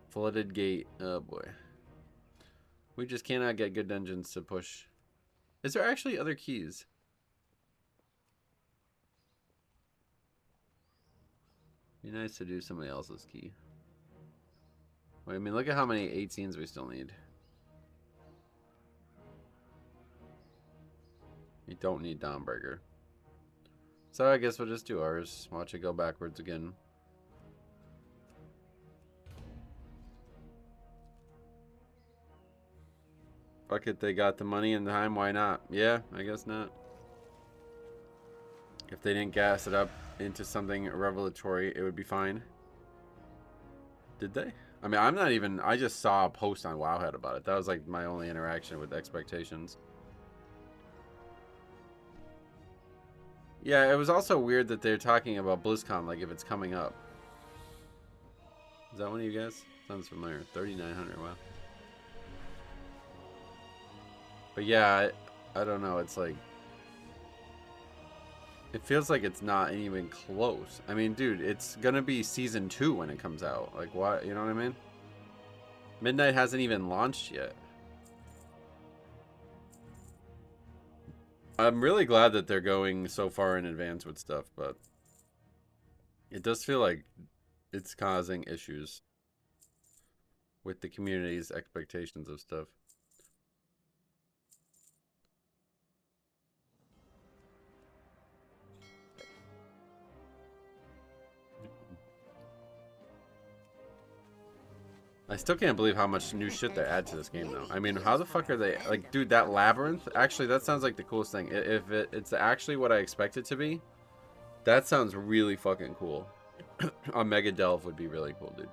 Flooded gate. Oh boy. We just cannot get good dungeons to push. Is there actually other keys? Be nice to do somebody else's key. Wait, I mean, look at how many 18s we still need. You don't need Dawnbreaker. So I guess we'll just do ours. Watch it go backwards again. Fuck it, they got the money and the time, why not? Yeah, I guess not. If they didn't gas it up into something revelatory, it would be fine. Did they? I mean, I'm not even... I just saw a post on Wowhead about it. That was like my only interaction with expectations. Yeah, it was also weird that they're talking about BlizzCon, like if it's coming up. Is that one of you guys? Sounds familiar. 3,900, wow. But yeah, I don't know, it's like... It feels like it's not even close. I mean, dude, it's gonna be Season 2 when it comes out. Like, what? You know what I mean? Midnight hasn't even launched yet. I'm really glad that they're going so far in advance with stuff, but... It does feel like it's causing issues with the community's expectations of stuff. I still can't believe how much new shit they add to this game, though. I mean, how the fuck are they... Like, dude, that labyrinth... Actually, that sounds like the coolest thing. If it's actually what I expect it to be, that sounds really fucking cool. A Mega Delve would be really cool, dude.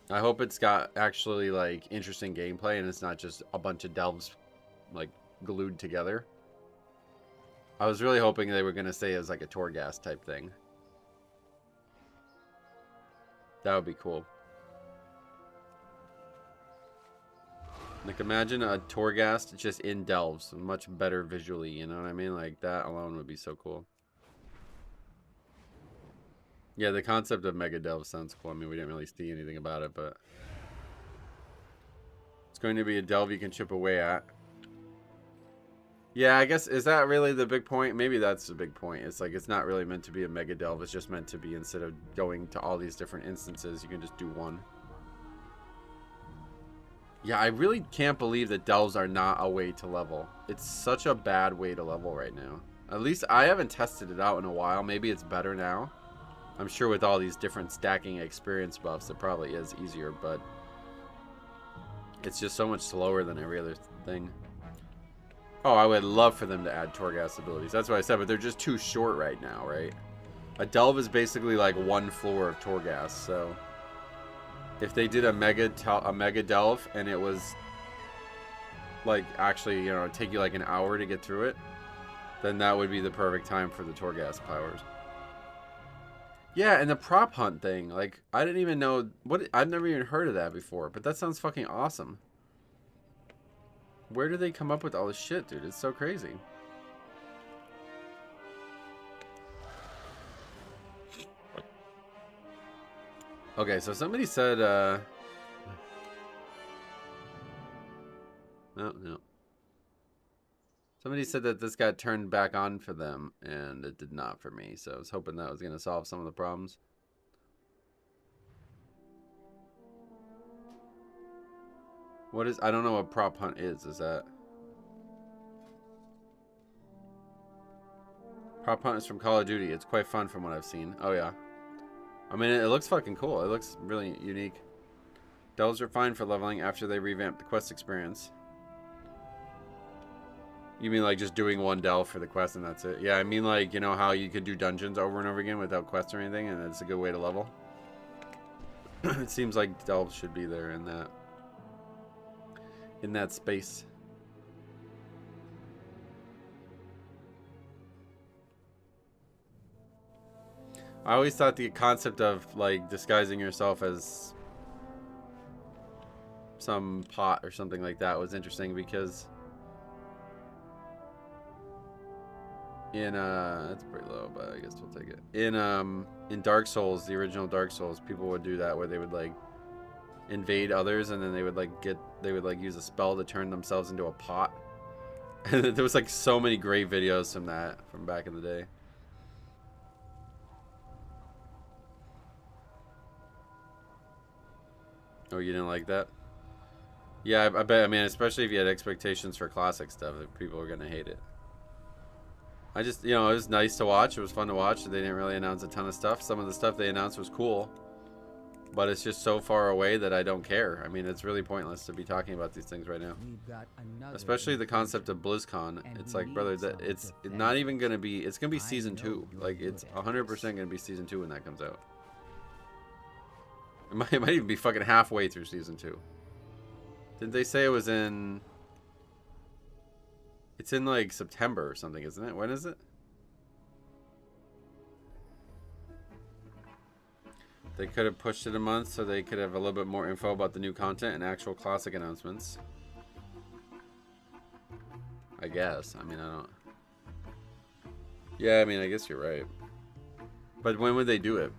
I hope it's got actually, like, interesting gameplay and it's not just a bunch of delves, like, glued together. I was really hoping they were going to say it was like a Torghast type thing. That would be cool. Like, imagine a Torghast just in delves. Much better visually, you know what I mean? Like, that alone would be so cool. Yeah, the concept of Mega Delve sounds cool. I mean, we didn't really see anything about it, but... It's going to be a delve you can chip away at. Yeah, I guess, is that really the big point? Maybe that's the big point. It's like, it's not really meant to be a Mega Delve. It's just meant to be, instead of going to all these different instances, you can just do one. Yeah, I really can't believe that delves are not a way to level. It's such a bad way to level right now. At least I haven't tested it out in a while. Maybe it's better now. I'm sure with all these different stacking experience buffs, it probably is easier, but it's just so much slower than every other thing. Oh, I would love for them to add Torghast abilities. That's what I said, but they're just too short right now, right? A delve is basically like one floor of Torghast, so if they did a mega delve and it was like actually, you know, take you like an hour to get through it, then that would be the perfect time for the Torghast powers. Yeah, and the prop hunt thing, like, I didn't even know what... I've never even heard of that before, but that sounds fucking awesome. Where do they come up with all this shit, dude? It's so crazy. Okay, so somebody said, no. Somebody said that this got turned back on for them, and it did not for me. So I was hoping that was going to solve some of the problems. What is... I don't know what prop hunt is. Is that... Prop hunt is from Call of Duty. It's quite fun from what I've seen. Oh, yeah. I mean, it looks fucking cool. It looks really unique. Delves are fine for leveling after they revamp the quest experience. You mean like just doing one delve for the quest and that's it? Yeah, I mean like, you know how you could do dungeons over and over again without quests or anything, and it's a good way to level? It seems like delves should be there in that space. I always thought the concept of like disguising yourself as some pot or something like that was interesting, because in that's pretty low, but I guess we'll take it. In Dark Souls, the original Dark Souls, people would do that where they would like invade others, and then they would like use a spell to turn themselves into a pot. And there was like so many great videos from that from back in the day. Oh, you didn't like that? Yeah, I bet. I mean, especially if you had expectations for classic stuff, people are gonna hate it. I just, you know, it was nice to watch. It was fun to watch. They didn't really announce a ton of stuff. Some of the stuff they announced was cool, but it's just so far away that I don't care. I mean, it's really pointless to be talking about these things right now. Especially the concept of BlizzCon. It's like, brother, that it's not even gonna be. It's gonna be season 2. Like, it's 100% gonna be season 2 when that comes out. It might even be fucking halfway through season 2. Didn't they say it was in... It's in like September or something, isn't it? When is it? They could have pushed it a month so they could have a little bit more info about the new content and actual classic announcements. I guess. I mean, I don't... Yeah, I mean, I guess you're right. But when would they do it?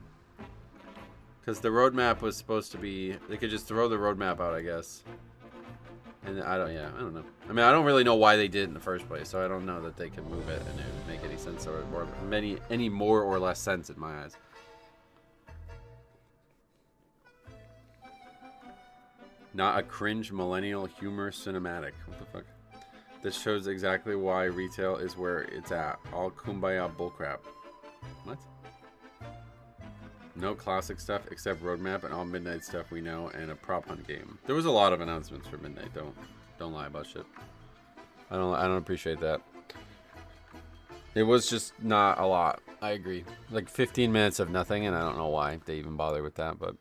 Because the roadmap was supposed to be... They could just throw the roadmap out, I guess. And I don't know. I mean, I don't really know why they did it in the first place, so I don't know that they can move it and it would make any sense or any more or less sense in my eyes. Not a cringe millennial humor cinematic. What the fuck? This shows exactly why retail is where it's at. All kumbaya bullcrap. What? No classic stuff except roadmap and all midnight stuff we know and a prop hunt game. There was a lot of announcements for midnight. Don't lie about shit. I don't appreciate that. It was just not a lot. I agree. Like 15 minutes of nothing, and I don't know why they even bother with that, but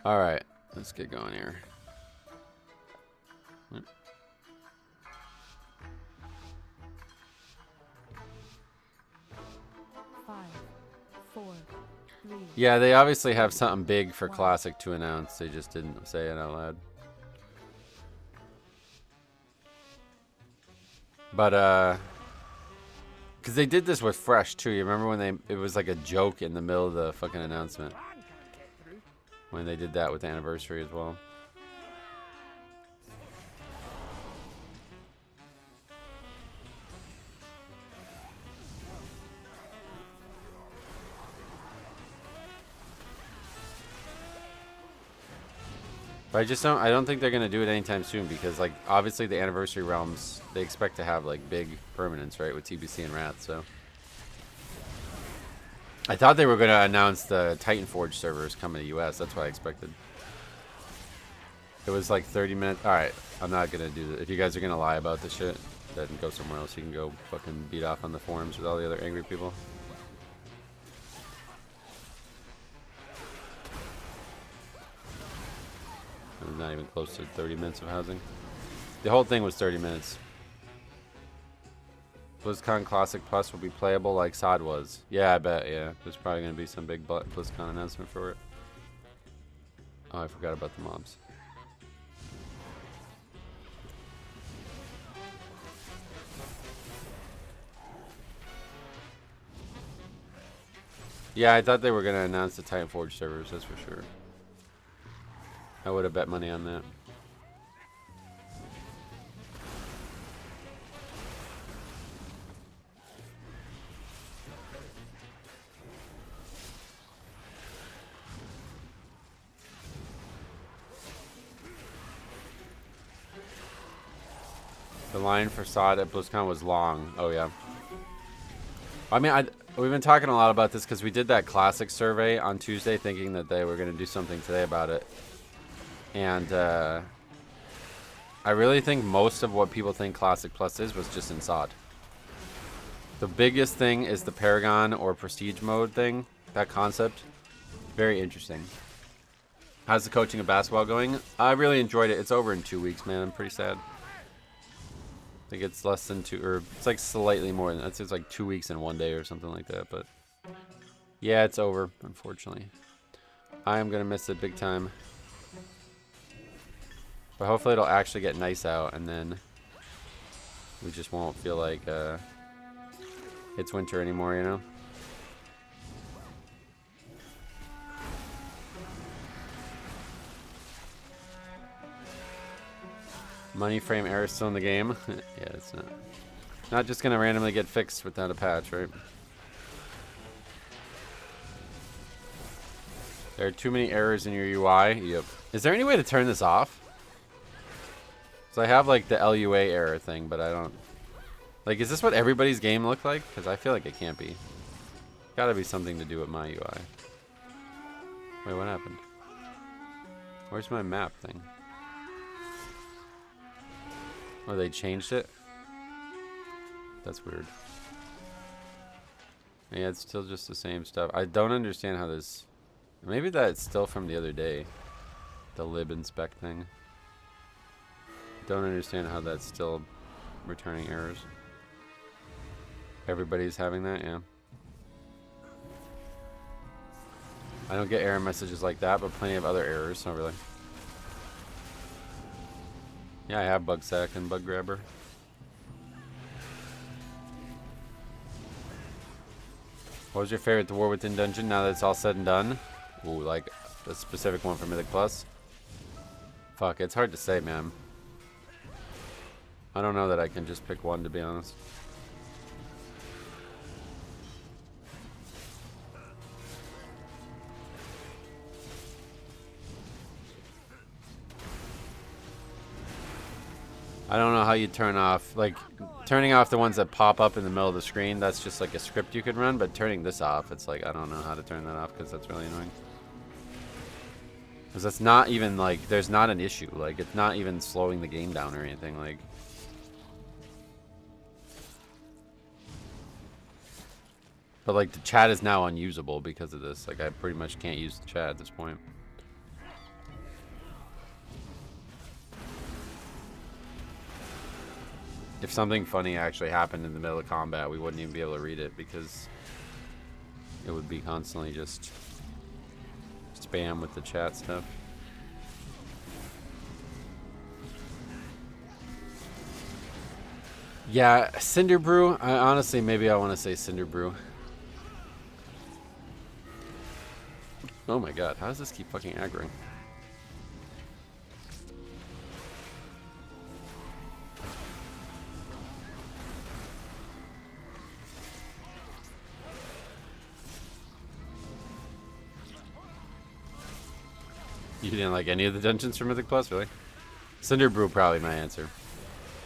all right, let's get going here. Yeah, they obviously have something big for Classic to announce. They just didn't say it out loud. But, because they did this with Fresh, too. You remember when it was like a joke in the middle of the fucking announcement? When they did that with the anniversary as well. But I don't think they're going to do it anytime soon because, like, obviously the anniversary realms, they expect to have, like, big permanents, right, with TBC and Wrath, so. I thought they were going to announce the Titan Forge servers coming to US. That's what I expected. It was, like, 30 minutes. All right, I'm not going to do that. If you guys are going to lie about this shit, then go somewhere else. You can go fucking beat off on the forums with all the other angry people. It was not even close to 30 minutes of housing. The whole thing was 30 minutes. BlizzCon Classic Plus will be playable like SOD was. Yeah, I bet, yeah. There's probably going to be some big BlizzCon announcement for it. Oh, I forgot about the mobs. Yeah, I thought they were going to announce the Titan Forge servers, that's for sure. I would have bet money on that. The line for SOD at BlizzCon was long. Oh, yeah. I mean, we've been talking a lot about this because we did that classic survey on Tuesday thinking that they were going to do something today about it. And I really think most of what people think Classic Plus is was just in SOD. The biggest thing is the Paragon or Prestige mode thing. That concept. Very interesting. How's the coaching of basketball going? I really enjoyed it. It's over in 2 weeks, man. I'm pretty sad. I think it's less than 2, or it's like slightly more than that. It's like 2 weeks and 1 day or something like that. But yeah, it's over, unfortunately. I am going to miss it big time. But hopefully it'll actually get nice out, and then we just won't feel like it's winter anymore, you know? Money frame error is still in the game. Yeah, it's not just gonna randomly get fixed without a patch, right? There are too many errors in your UI. Yep. Is there any way to turn this off? So I have like the LUA error thing, but I don't... Like, is this what everybody's game looked like? Because I feel like it can't be. Gotta be something to do with my UI. Wait, what happened? Where's my map thing? Oh, they changed it? That's weird. Yeah, it's still just the same stuff. I don't understand how this... Maybe that's still from the other day. The lib inspect thing. Don't understand how that's still returning errors. Everybody's having that, yeah. I don't get error messages like that, but plenty of other errors, so really. Yeah, I have bug sack and bug grabber. What was your favorite The War Within dungeon now that it's all said and done? Ooh, like a specific one for Mythic Plus? Fuck, it's hard to say, man. I don't know that I can just pick one, to be honest. I don't know how you turn off, like, turning off the ones that pop up in the middle of the screen, that's just like a script you could run, but turning this off, it's like, I don't know how to turn that off because that's really annoying. Because that's not even, like, there's not an issue, like, it's not even slowing the game down or anything, like. But, like, the chat is now unusable because of this, like, I pretty much can't use the chat at this point. If something funny actually happened in the middle of combat, we wouldn't even be able to read it because it would be constantly just spam with the chat stuff. Yeah, Cinder Brew. Honestly, maybe I want to say Cinder Brew. Oh my god, how does this keep fucking aggroing? You didn't like any of the dungeons from Mythic Plus, really? Cinder Brew probably my answer.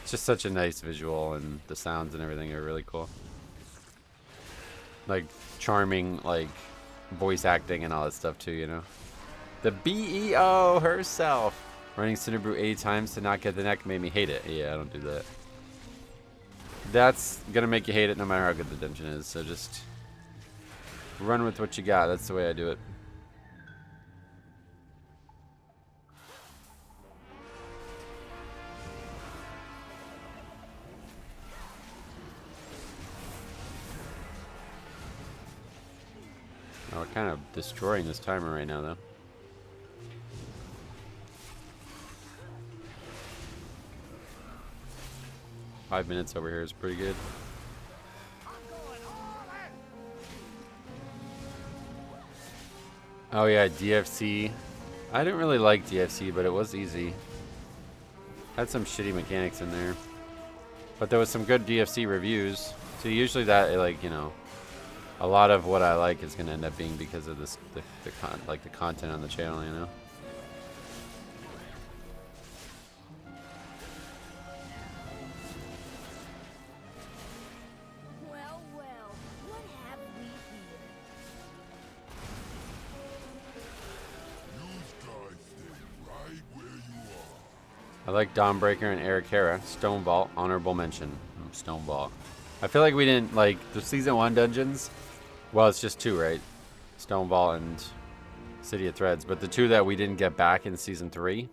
It's just such a nice visual, and the sounds and everything are really cool. Like charming, like voice acting and all that stuff too, you know. The BEO herself. Running Cinder Brew 80 times to not get the neck made me hate it. Yeah, I don't do that. That's gonna make you hate it no matter how good the dungeon is. So just run with what you got. That's the way I do it. Oh, we're kind of destroying this timer right now, though. Five minutes over here is pretty good. Oh yeah, DFC. I didn't really like DFC, but it was easy. Had some shitty mechanics in there. But there was some good DFC reviews. So usually that, like, you know, a lot of what I like is going to end up being because of this, the content on the channel, you know? Well, what have we here? You guys stay right where you are. I like Dawnbreaker and Eric Hera. Stoneball, honorable mention. Stoneball. I feel like we didn't, like, the Season 1 dungeons. Well, it's just two, right? Stoneball and City of Threads. But the two that we didn't get back in Season 3,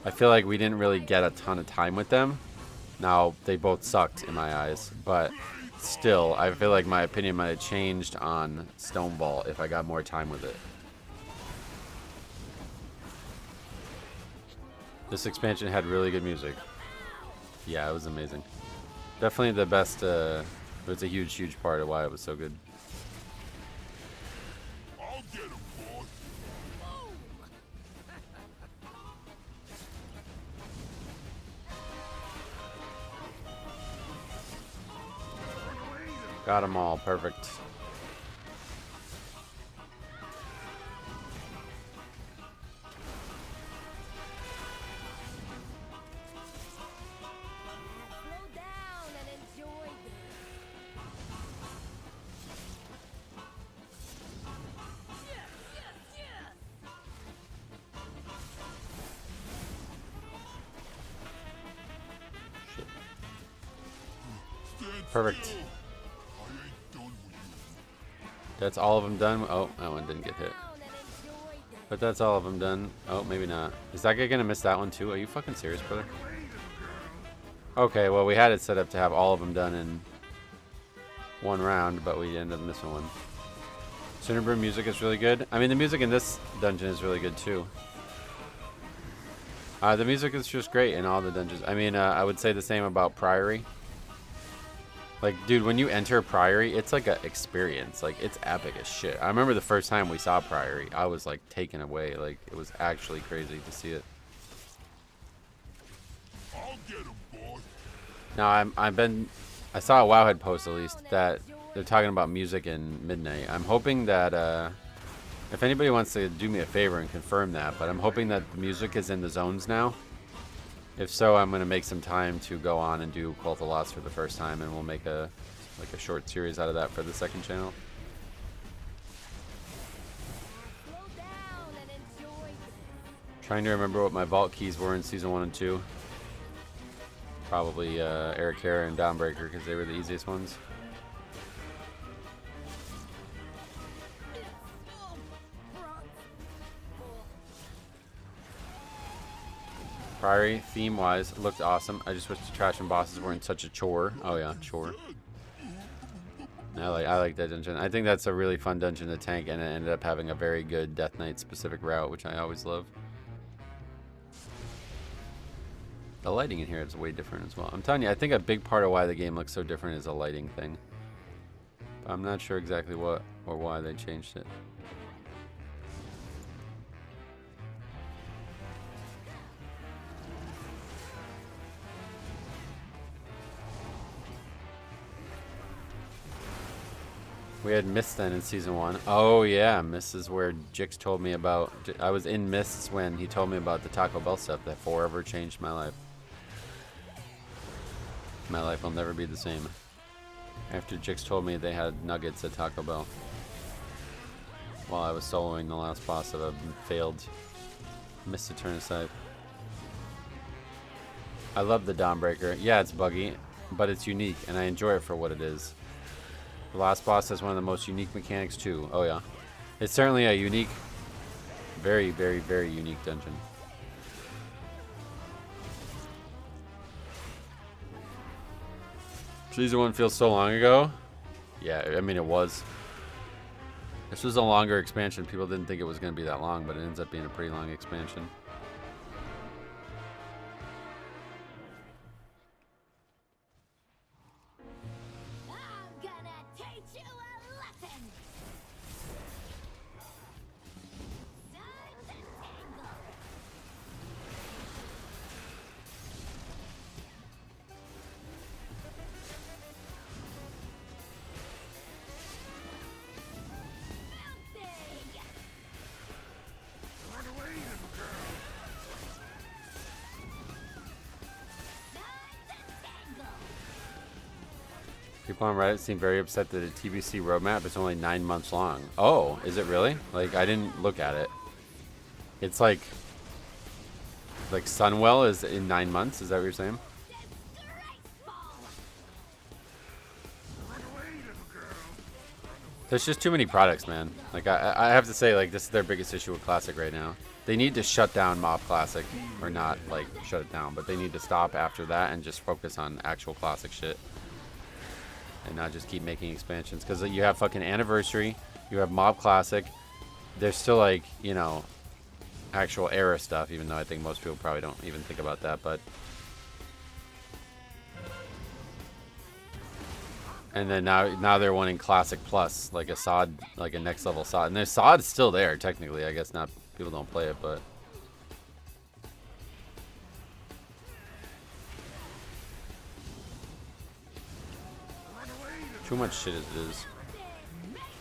I feel like we didn't really get a ton of time with them. Now, they both sucked in my eyes. But still, I feel like my opinion might have changed on Stoneball if I got more time with it. This expansion had really good music. Yeah, it was amazing. Definitely the best, it was a huge, huge part of why it was so good. I'll get him, boss. Got them all, perfect. Perfect. still. I ain't done with you. That's all of them done. Oh, that one didn't get hit. But that's all of them done. Oh, maybe not. Is that guy gonna miss that one too? Are you fucking serious, brother? Okay, well, we had it set up to have all of them done in one round, but we ended up missing one. Cinderbrew music is really good. I mean, the music in this dungeon is really good too. The music is just great in all the dungeons. I mean, I would say the same about Priory. Like, dude, when you enter Priory, it's like an experience. Like, it's epic as shit. I remember the first time we saw Priory, I was like taken away. Like, it was actually crazy to see it. I'll get him, boss. Now, I saw a Wowhead post at least that they're talking about music in Midnight. I'm hoping that, if anybody wants to do me a favor and confirm that, but I'm hoping that the music is in the zones now. If so, I'm going to make some time to go on and do Cult of the Lost for the first time, and we'll make a short series out of that for the second channel. Trying to remember what my vault keys were in Season 1 and 2. Probably Eric Hare and Dawnbreaker, because they were the easiest ones. Priory, theme-wise, looked awesome. I just wish the trash and bosses weren't such a chore. Oh yeah, chore. I like that dungeon. I think that's a really fun dungeon to tank, and it ended up having a very good Death Knight specific route, which I always love. The lighting in here is way different as well. I'm telling you, I think a big part of why the game looks so different is a lighting thing. But I'm not sure exactly what or why they changed it. We had Mist then in Season 1. Oh yeah, Mist is where Jix told me about. I was in Mists when he told me about the Taco Bell stuff that forever changed my life. My life will never be the same. After Jix told me they had nuggets at Taco Bell. While I was soloing the last boss of a failed Mist to turn aside. I love the Dawnbreaker. Yeah, it's buggy, but it's unique, and I enjoy it for what it is. The last boss has one of the most unique mechanics too. Oh yeah. It's certainly a unique, very, very, very unique dungeon. Season 1 feels so long ago. Yeah, I mean it was. This was a longer expansion. People didn't think it was going to be that long, but it ends up being a pretty long expansion. People on Reddit seem very upset that the TBC roadmap is only 9 months long. Oh, is it really? Like, I didn't look at it. It's like Sunwell is in 9 months? Is that what you're saying? There's just too many products, man. Like, I have to say, like, this is their biggest issue with Classic right now. They need to shut down Mob Classic. Or not, like, shut it down. But they need to stop after that and just focus on actual Classic shit. And not just keep making expansions. Because you have fucking Anniversary. You have Mob Classic. There's still, like, you know, actual era stuff. Even though I think most people probably don't even think about that. But... And then now they're wanting Classic Plus. Like a SOD, like a next level SOD. And their SOD is still there, technically. I guess not. People don't play it, but... Too much shit as it is.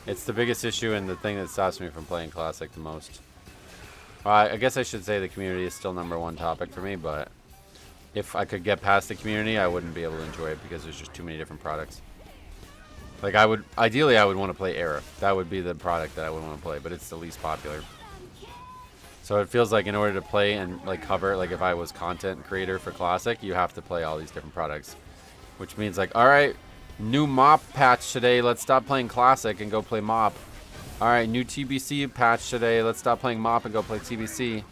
It's the biggest issue and the thing that stops me from playing Classic the most. Well, I guess I should say the community is still #1 topic for me, but if I could get past the community, I wouldn't be able to enjoy it because there's just too many different products. Like, ideally I would want to play Era. That would be the product that I would want to play, but it's the least popular. So it feels like in order to play and like cover, like if I was content creator for Classic, you have to play all these different products. Which means like, alright, New mop patch today. Let's stop playing classic and go play mop. All right, new TBC patch today. Let's stop playing mop and go play TBC.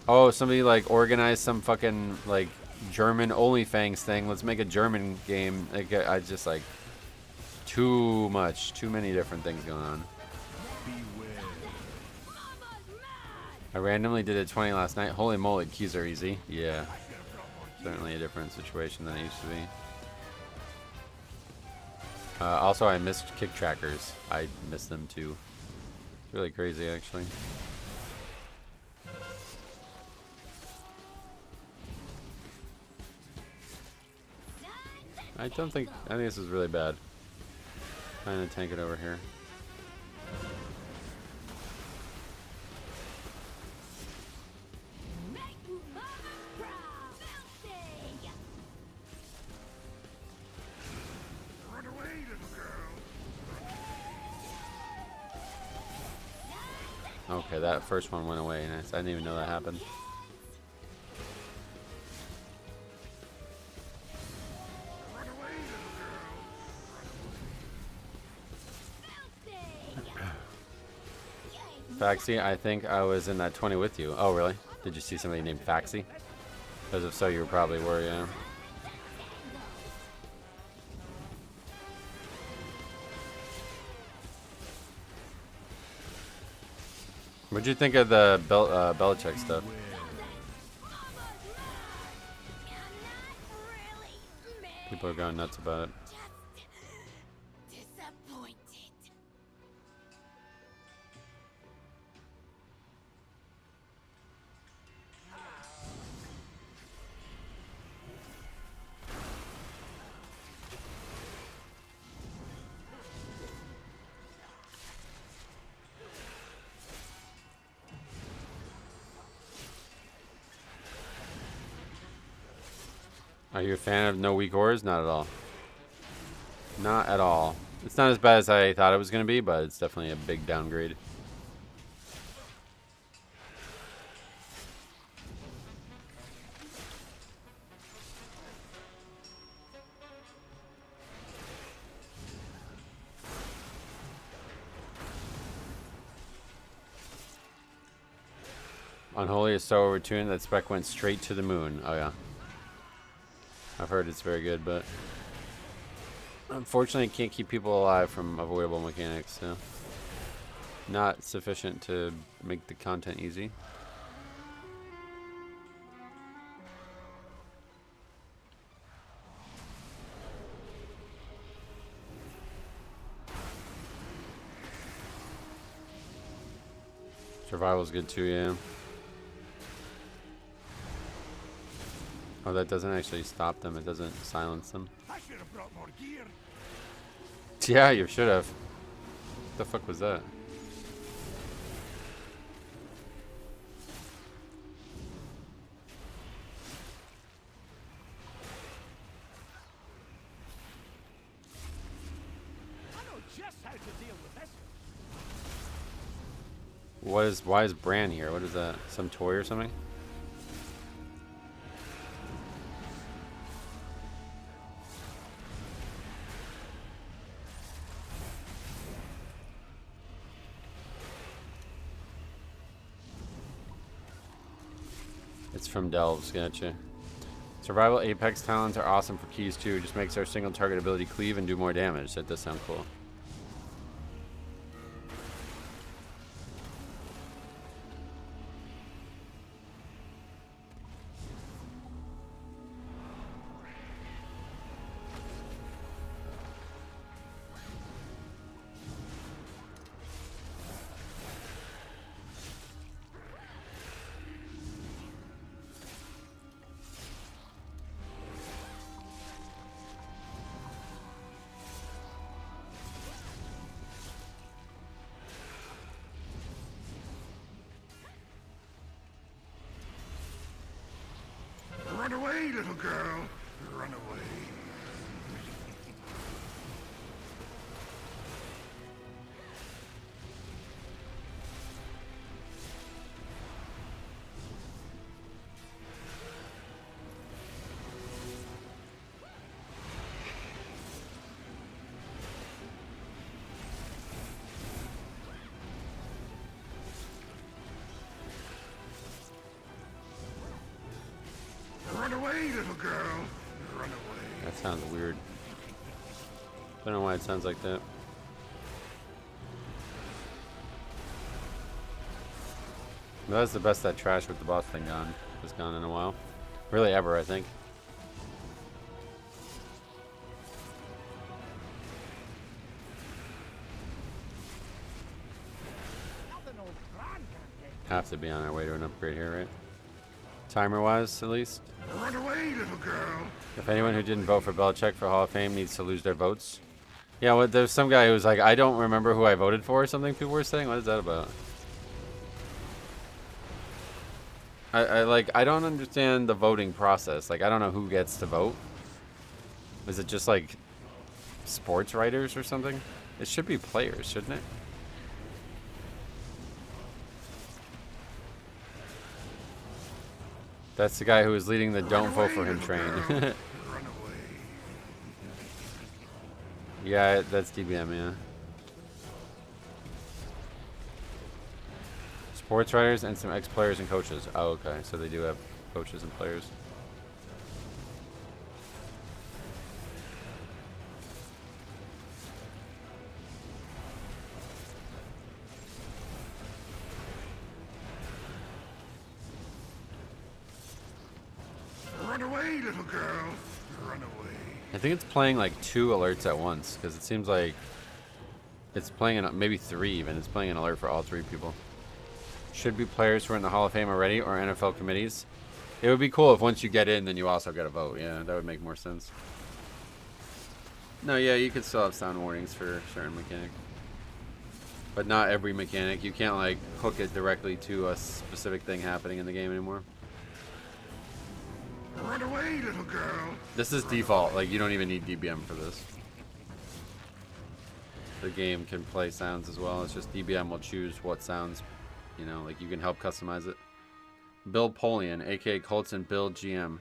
Oh, somebody like organized some fucking like German OnlyFans thing. Let's make a German game. Like, I just like too many different things going on. I randomly did a 20 last night. Holy moly, keys are easy. Yeah, certainly a different situation than it used to be. Also, I missed kick trackers. I missed them too. It's really crazy, actually. I think this is really bad. Trying to tank it over here. Okay, that first one went away. Nice. I didn't even know that happened. Faxi, I think I was in that 20 with you. Oh, really? Did you see somebody named Faxi? Because if so, you probably were, yeah. What'd you think of the Belichick stuff? People are going nuts about it. Are you a fan of no weak ores? Not at all. Not at all. It's not as bad as I thought it was going to be, but it's definitely a big downgrade. Unholy is so overtuned that spec went straight to the moon. Oh yeah. I've heard it's very good, but unfortunately it can't keep people alive from avoidable mechanics, so not sufficient to make the content easy. Survival's good too, yeah. Oh, that doesn't actually stop them. It doesn't silence them. I should have brought more gear. Yeah, you should have. What the fuck was that? I know just how to deal with this. Why is Bran here? What is that? Some toy or something? It's from Delves, gotcha. Survival Apex talents are awesome for keys too. Just makes our single target ability cleave and do more damage. That does sound cool. Run away, little girl. Run away. away, little girl. Run away. That sounds weird. I don't know why it sounds like that. But that's the best that trash with the boss thing has gone in a while. Really ever, I think. Have to be on our way to an upgrade here, right? Timer-wise, at least. Run away, little girl. If anyone who didn't vote for Belichick for Hall of Fame needs to lose their votes. Yeah, well, there's some guy who was like, I don't remember who I voted for or something people were saying. What is that about? I don't understand the voting process. Like, I don't know who gets to vote. Is it just like sports writers or something? It should be players, shouldn't it? That's the guy who was leading the "Don't vote for him" train. Run away. Yeah, that's DBM, yeah. Sports writers and some ex-players and coaches. Oh, okay. So they do have coaches and players. Run away, little girl. Run away. I think it's playing like 2 alerts at once because it seems like it's playing maybe 3 even. It's playing an alert for all 3 people. Should be players who are in the Hall of Fame already or NFL committees. It would be cool if once you get in, then you also get a vote. Yeah, that would make more sense. No, yeah, you could still have sound warnings for a certain mechanic. But not every mechanic. You can't like hook it directly to a specific thing happening in the game anymore. Run away, little girl. This is default. Like, you don't even need DBM for this. The game can play sounds as well. It's just DBM will choose what sounds, you know, like you can help customize it. Bill Polian, aka Colton Bill GM.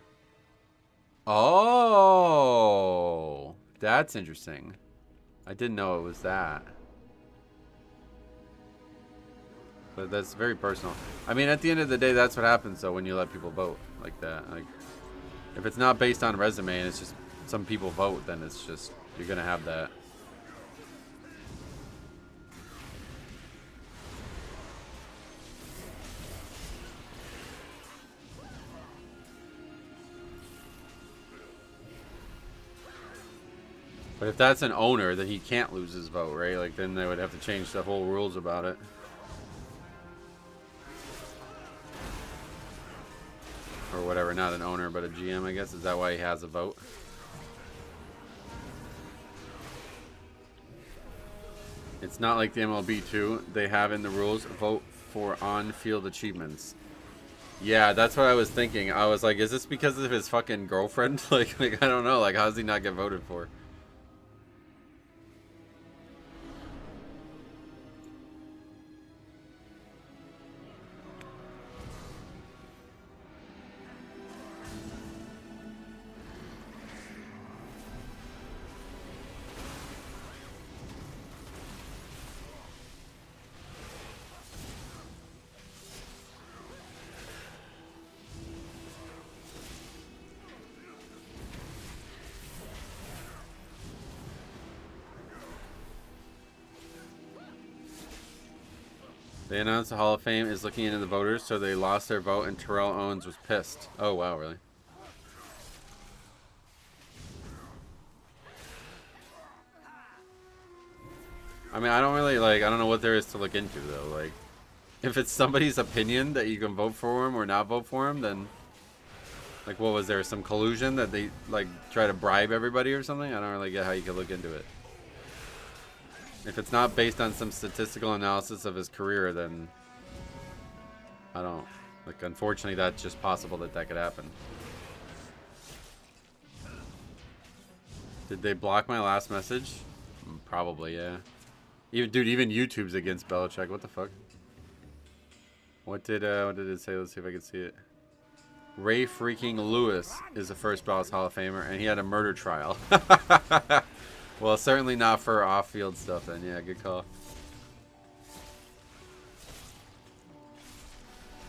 Oh, that's interesting. I didn't know it was that. But that's very personal. I mean, at the end of the day, that's what happens though when you let people vote like that. Like, if it's not based on resume and it's just some people vote, then it's just, you're gonna have that. But if that's an owner, then he can't lose his vote, right? Like, then they would have to change the whole rules about it. Or whatever, not an owner, but a GM, I guess. Is that why he has a vote? It's not like the MLB 2. They have in the rules, vote for on-field achievements. Yeah, that's what I was thinking. I was like, is this because of his fucking girlfriend? like I don't know. Like, how does he not get voted for? They announced the Hall of Fame is looking into the voters, so they lost their vote, and Terrell Owens was pissed. Oh, wow, really? I mean, I don't really, like, I don't know what there is to look into, though. Like, if it's somebody's opinion that you can vote for him or not vote for him, then, like, what was there? Some collusion that they, like, try to bribe everybody or something? I don't really get how you could look into it. If it's not based on some statistical analysis of his career, then I don't, like, unfortunately that's just possible that that could happen. Did they block my last message? Probably, yeah. Even YouTube's against Belichick. What the fuck? What did it say? Let's see if I can see it. Ray freaking Lewis is the first ballot Hall of Famer, and he had a murder trial. Well, certainly not for off-field stuff then. Yeah, good call.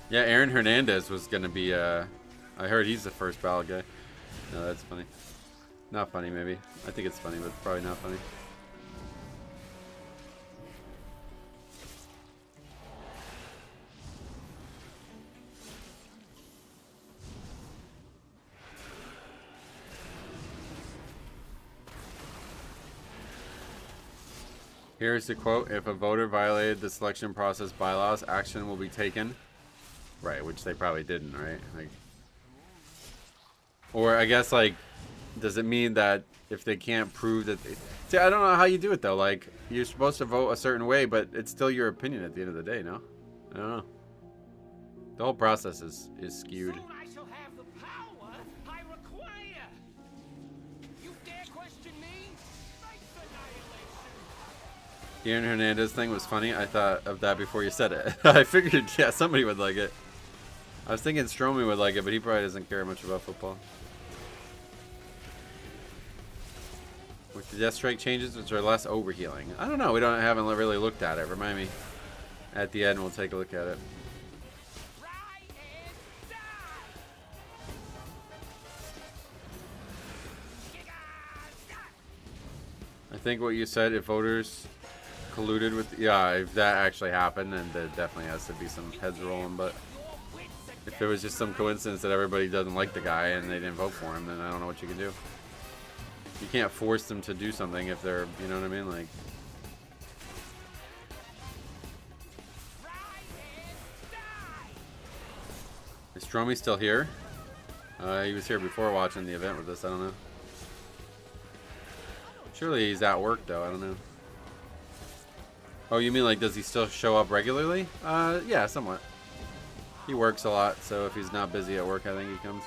Yeah, Aaron Hernandez was going to be, I heard he's the first ballot guy. No, that's funny. Not funny, maybe. I think it's funny, but probably not funny. Here's the quote: if a voter violated the selection process bylaws, action will be taken. Right, which they probably didn't, right? Like, or I guess, like, does it mean that if they can't prove that they... See, I don't know how you do it, though. Like, you're supposed to vote a certain way, but it's still your opinion at the end of the day, no? I don't know. The whole process is skewed. Soon I shall have the power I require. You dare question me? Face annihilation. The Aaron Hernandez thing was funny. I thought of that before you said it. I figured, yeah, somebody would like it. I was thinking Stromey would like it, but he probably doesn't care much about football. With the death strike changes, which are less overhealing. I don't know. We haven't really looked at it. Remind me at the end. We'll take a look at it. I think what you said, if voters colluded with, yeah, if that actually happened, then there definitely has to be some heads rolling. But if there was just some coincidence that everybody doesn't like the guy and they didn't vote for him, then I don't know what you can do. You can't force them to do something if they're, you know what I mean? Like, is Stromey still here? He was here before watching the event with us. I don't know. Surely he's at work, though. I don't know. Oh, you mean like, does he still show up regularly? Yeah, somewhat. He works a lot, so if he's not busy at work, I think he comes.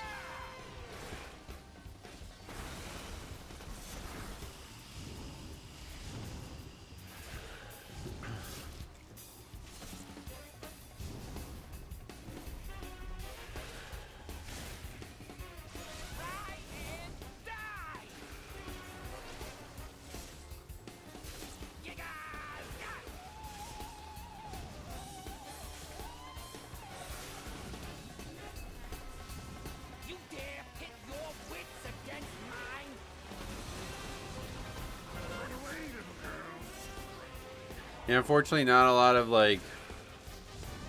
Yeah, unfortunately, not a lot of like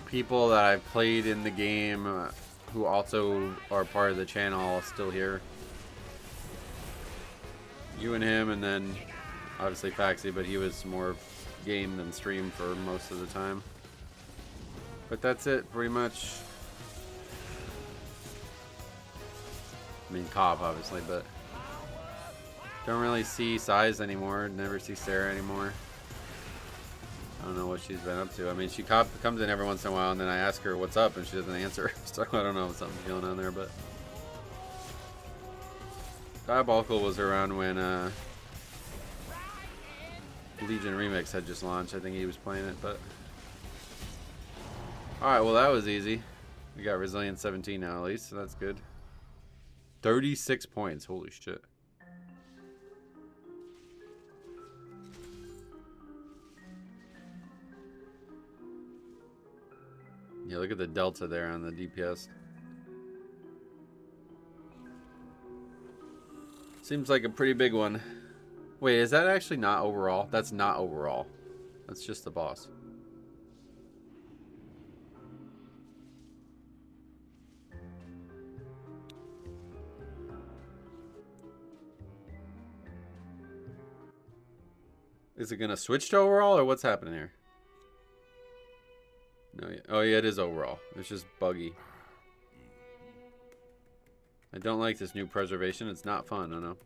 people that I've played in the game who also are part of the channel are still here. You and him, and then obviously Faxi, but he was more game than stream for most of the time. But that's it, pretty much. I mean, Cobb, obviously, but don't really see Size anymore. Never see Sarah anymore. I don't know what she's been up to. I mean, she comes in every once in a while, and then I ask her what's up, and she doesn't answer. So I don't know if something's going on there, but Diabolical was around when Legion Remix had just launched. I think he was playing it, but alright, well that was easy. We got Resilient 17 now at least, so that's good. 36 points, holy shit. Yeah, look at the delta there on the DPS. Seems like a pretty big one. Wait, is that actually not overall? That's not overall. That's just the boss. Is it gonna switch to overall, or what's happening here? No, yeah. Oh yeah, it is overall. It's just buggy. I don't like this new preservation. It's not fun, I know.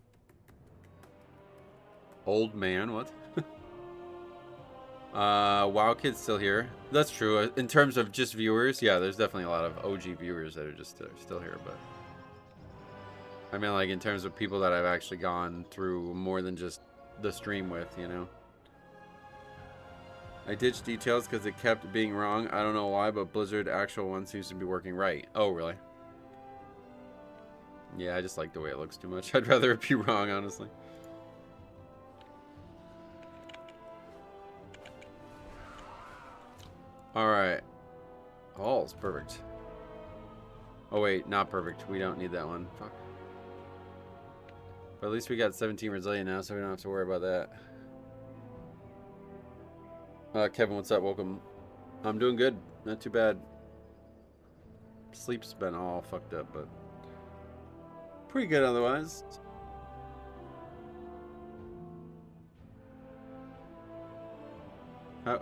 Old man, what? WoW Kid's still here. That's true. In terms of just viewers, yeah, there's definitely a lot of OG viewers that are just still here, but I mean, like, in terms of people that I've actually gone through more than just the stream with, you know. I ditched details because it kept being wrong. I don't know why, but Blizzard actual one seems to be working right. Oh, really? Yeah, I just like the way it looks too much. I'd rather it be wrong, honestly. Alright. Oh, it's perfect. Oh, wait, not perfect. We don't need that one. Fuck. But at least we got 17 resilient now, so we don't have to worry about that. Kevin, what's up? Welcome. I'm doing good. Not too bad. Sleep's been all fucked up, but pretty good otherwise.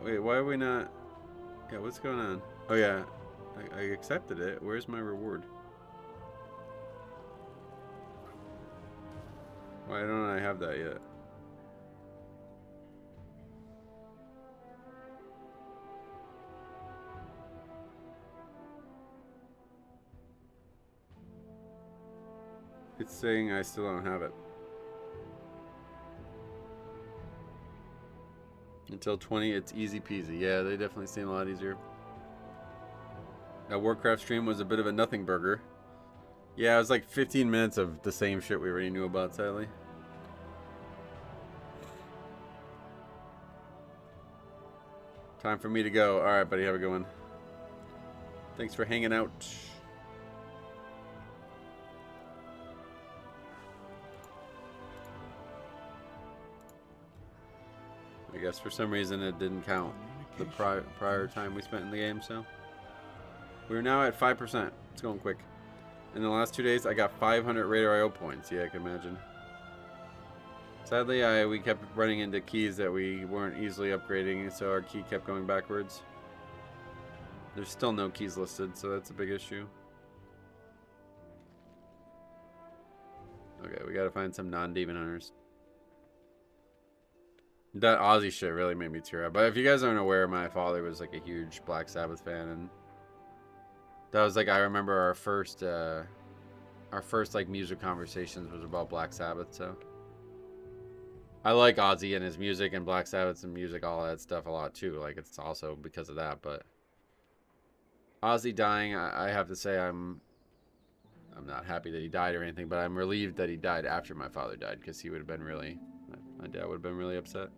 Wait, why are we not... Yeah, what's going on? Oh yeah, I accepted it. Where's my reward? Why don't I have that yet? It's saying I still don't have it. Until 20, it's easy peasy. Yeah, they definitely seem a lot easier. That Warcraft stream was a bit of a nothing burger. Yeah, it was like 15 minutes of the same shit we already knew about, sadly. Time for me to go. Alright, buddy, have a good one. Thanks for hanging out. I guess for some reason it didn't count the prior time we spent in the game, so. We're now at 5%. It's going quick. In the last 2 days, I got 500 Radar IO points. Yeah, I can imagine. Sadly, we kept running into keys that we weren't easily upgrading, so our key kept going backwards. There's still no keys listed, so that's a big issue. Okay, we gotta find some non-demon hunters. That Aussie shit really made me tear up. But if you guys aren't aware, my father was like a huge Black Sabbath fan, and that was like, I remember our first like music conversations was about Black Sabbath. So I like Ozzy and his music and Black Sabbath's and music, all that stuff a lot too. Like it's also because of that. But Ozzy dying, I have to say I'm not happy that he died or anything, but I'm relieved that he died after my father died, because he would have been really, my dad would have been really upset.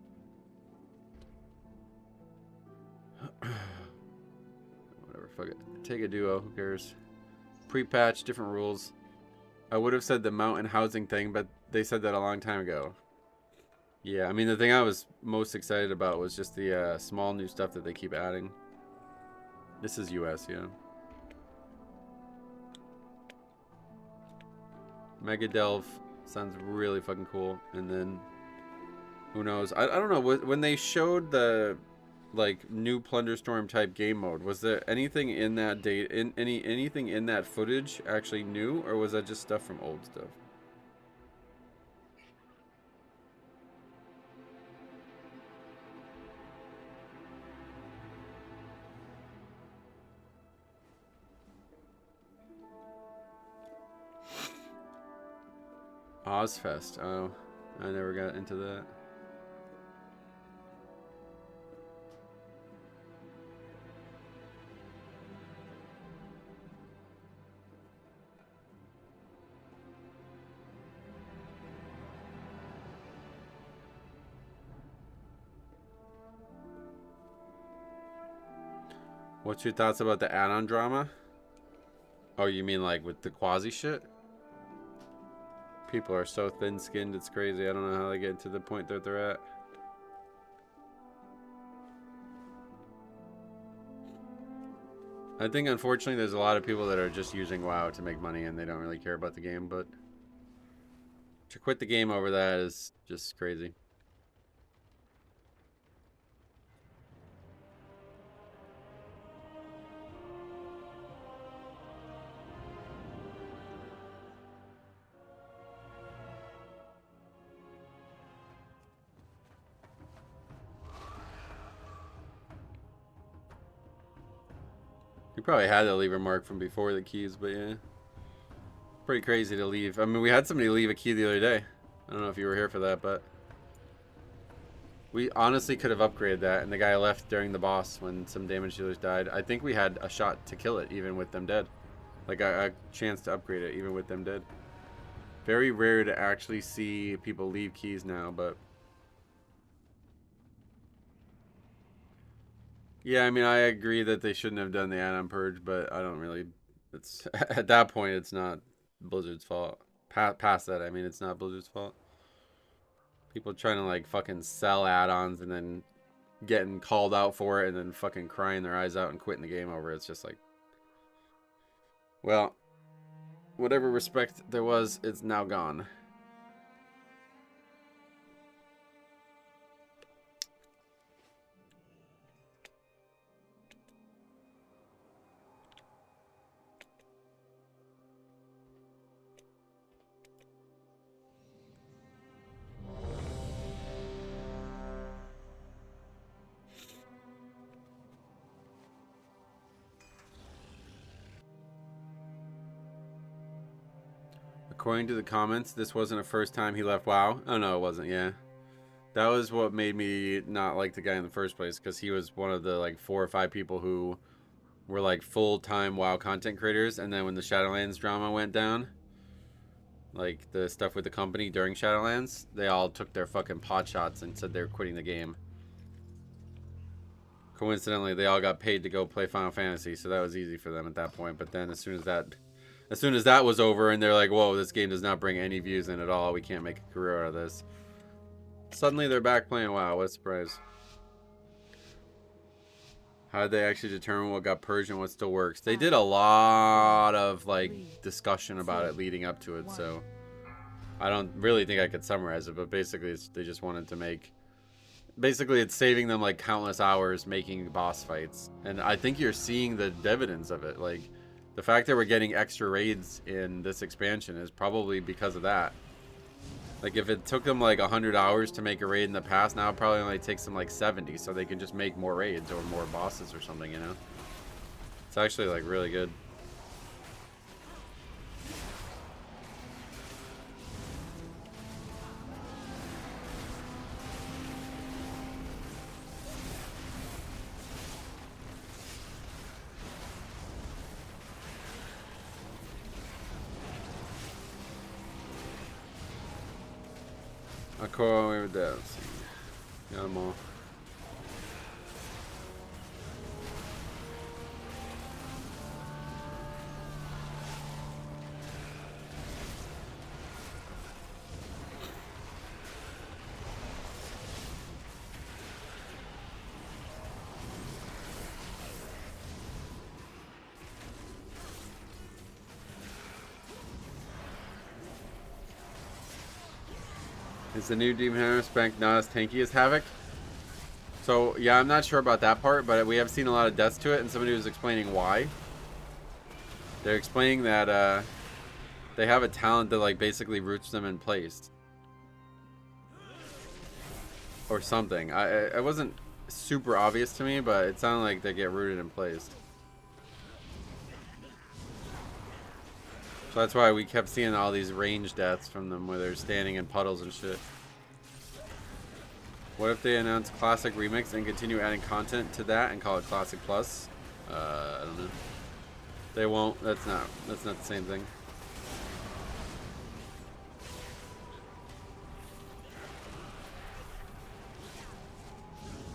Whatever, fuck it. Take a duo, who cares? Pre-patch, different rules. I would have said the mountain housing thing, but they said that a long time ago. Yeah, I mean, the thing I was most excited about was just the small new stuff that they keep adding. This is US, yeah. Mega Delve sounds really fucking cool. And then, who knows? I don't know. When they showed the like new Plunderstorm type game mode, was there anything in that anything in that footage actually new, or was that just stuff from old stuff? Ozfest. Oh, I never got into that. What's your thoughts about the add-on drama? Oh, you mean like with the quasi shit? People are so thin-skinned, it's crazy. I don't know how they get to the point that they're at. I think, unfortunately, there's a lot of people that are just using WoW to make money and they don't really care about the game, but to quit the game over that is just crazy. You probably had to leave a mark from before the keys, but yeah. Pretty crazy to leave. I mean, we had somebody leave a key the other day. I don't know if you were here for that, but we honestly could have upgraded that, and the guy left during the boss when some damage dealers died. I think we had a shot to kill it, even with them dead. Like a chance to upgrade it, even with them dead. Very rare to actually see people leave keys now, but yeah, I mean, I agree that they shouldn't have done the add-on purge, but I don't really, it's at that point it's not Blizzard's fault. past that, I mean, it's not Blizzard's fault. People trying to like fucking sell add-ons and then getting called out for it and then fucking crying their eyes out and quitting the game over it. It's just like, well, whatever respect there was, it's now gone. According to the comments, this wasn't the first time he left WoW. Oh no, it wasn't, yeah. That was what made me not like the guy in the first place, because he was one of the like 4 or 5 people who were like full-time WoW content creators, and then when the Shadowlands drama went down, like the stuff with the company during Shadowlands, they all took their fucking pot shots and said they were quitting the game. Coincidentally, they all got paid to go play Final Fantasy, so that was easy for them at that point. But then as soon as that was over and they're like, whoa, this game does not bring any views in at all, we can't make a career out of this, suddenly they're back playing WoW. What a surprise. How did they actually determine what got purged and what still works? They did a lot of like discussion about it leading up to it, so I don't really think I could summarize it, but basically they just wanted to make, basically it's saving them like countless hours making boss fights, and I think you're seeing the dividends of it. Like the fact that we're getting extra raids in this expansion is probably because of that. Like if it took them like 100 hours to make a raid in the past, now it probably only takes them like 70, so they can just make more raids or more bosses or something, you know? It's actually like really good. I'll call away with that. Let's see. Got them all. Is the new Demon Hunter spec not as tanky as Havoc? So, yeah, I'm not sure about that part, but we have seen a lot of deaths to it, and somebody was explaining why. They're explaining that they have a talent that like basically roots them in place. Or something. It wasn't super obvious to me, but it sounded like they get rooted in place. So that's why we kept seeing all these range deaths from them where they're standing in puddles and shit. What if they announce Classic Remix and continue adding content to that and call it Classic Plus? I don't know. They won't. That's not the same thing.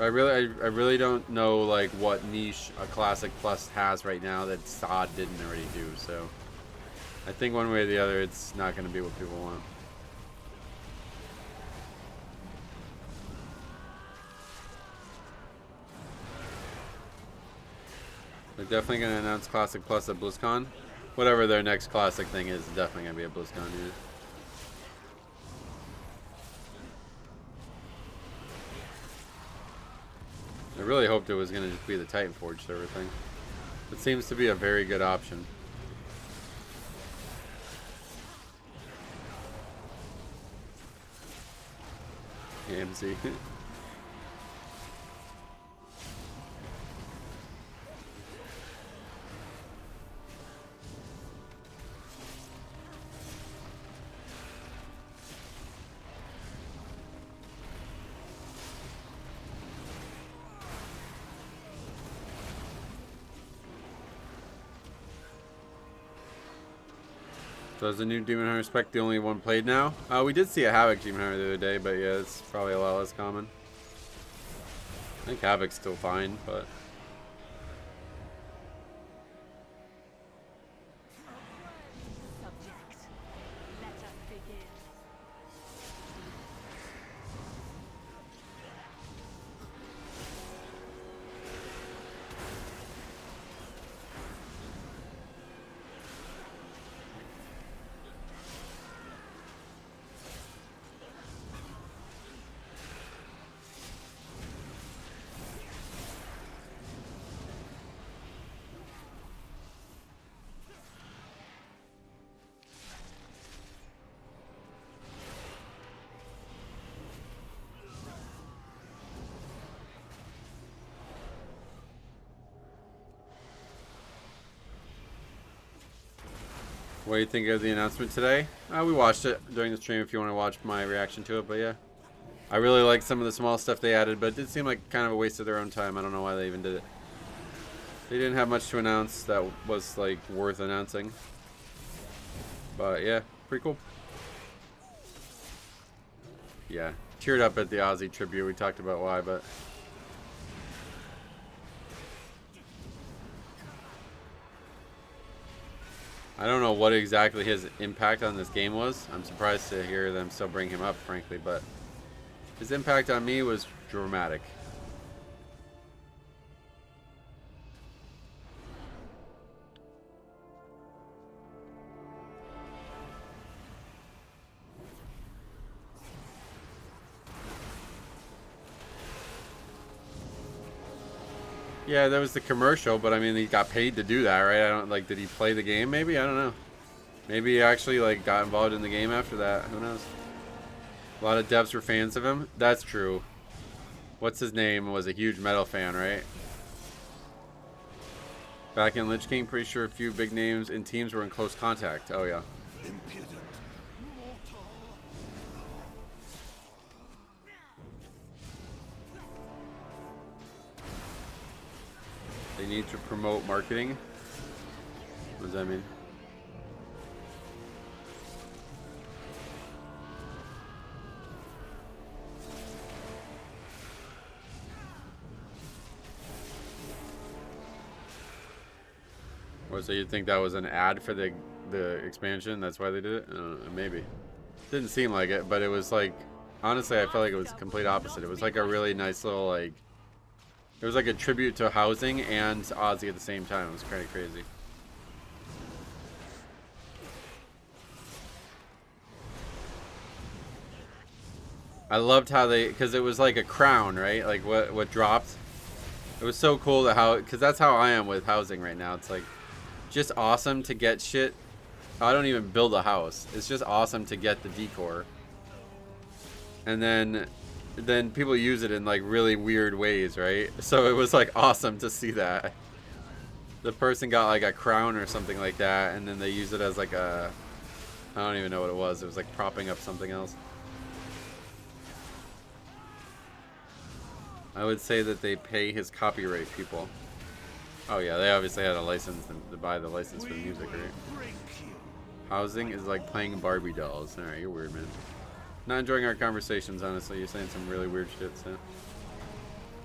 I really don't know like what niche a Classic Plus has right now that SOD didn't already do, so I think one way or the other, it's not going to be what people want. They're definitely going to announce Classic Plus at BlizzCon. Whatever their next Classic thing is definitely going to be at BlizzCon, yeah. I really hoped it was going to just be the Titanforge server thing. It seems to be a very good option. AMC. So is the new Demon Hunter spec the only one played now? We did see a Havoc Demon Hunter the other day, but yeah, it's probably a lot less common. I think Havoc's still fine, but... Subject, let us What do you think of the announcement today? We watched it during the stream if you want to watch my reaction to it, but yeah. I really like some of the small stuff they added, but it did seem like kind of a waste of their own time. I don't know why they even did it. They didn't have much to announce that was like worth announcing. But yeah, pretty cool. Yeah, teared up at the Ozzy tribute. We talked about why, but I don't know what exactly his impact on this game was. I'm surprised to hear them still bring him up, frankly, but his impact on me was dramatic. Yeah, that was the commercial, but I mean, he got paid to do that, right? I don't like. Did he play the game? Maybe, I don't know. Maybe he actually like got involved in the game after that. Who knows? A lot of devs were fans of him. That's true. What's his name? Was a huge metal fan, right? Back in Lich King, pretty sure a few big names in teams were in close contact. Oh yeah. They need to promote marketing. What does that mean? Or so you think that was an ad for the expansion? That's why they did it? I don't know, maybe. Didn't seem like it, but it was like, honestly, I felt like it was the complete opposite. It was like a really nice little like, it was like a tribute to housing and Ozzy at the same time. It was kind of crazy. I loved how they, because it was like a crown, right? Like what dropped. It was so cool that how, because that's how I am with housing right now. It's like just awesome to get shit. I don't even build a house. It's just awesome to get the decor. And then people use it in like really weird ways, right? So it was like awesome to see that. The person got like a crown or something like that, and then they use it as like a, I don't even know what it was. It was like propping up something else. I would say that they pay his copyright people. Oh yeah, they obviously had a license to buy the license for the music, right? Housing is like playing Barbie dolls. Alright, you're weird, man. Not enjoying our conversations, honestly. You're saying some really weird shit, so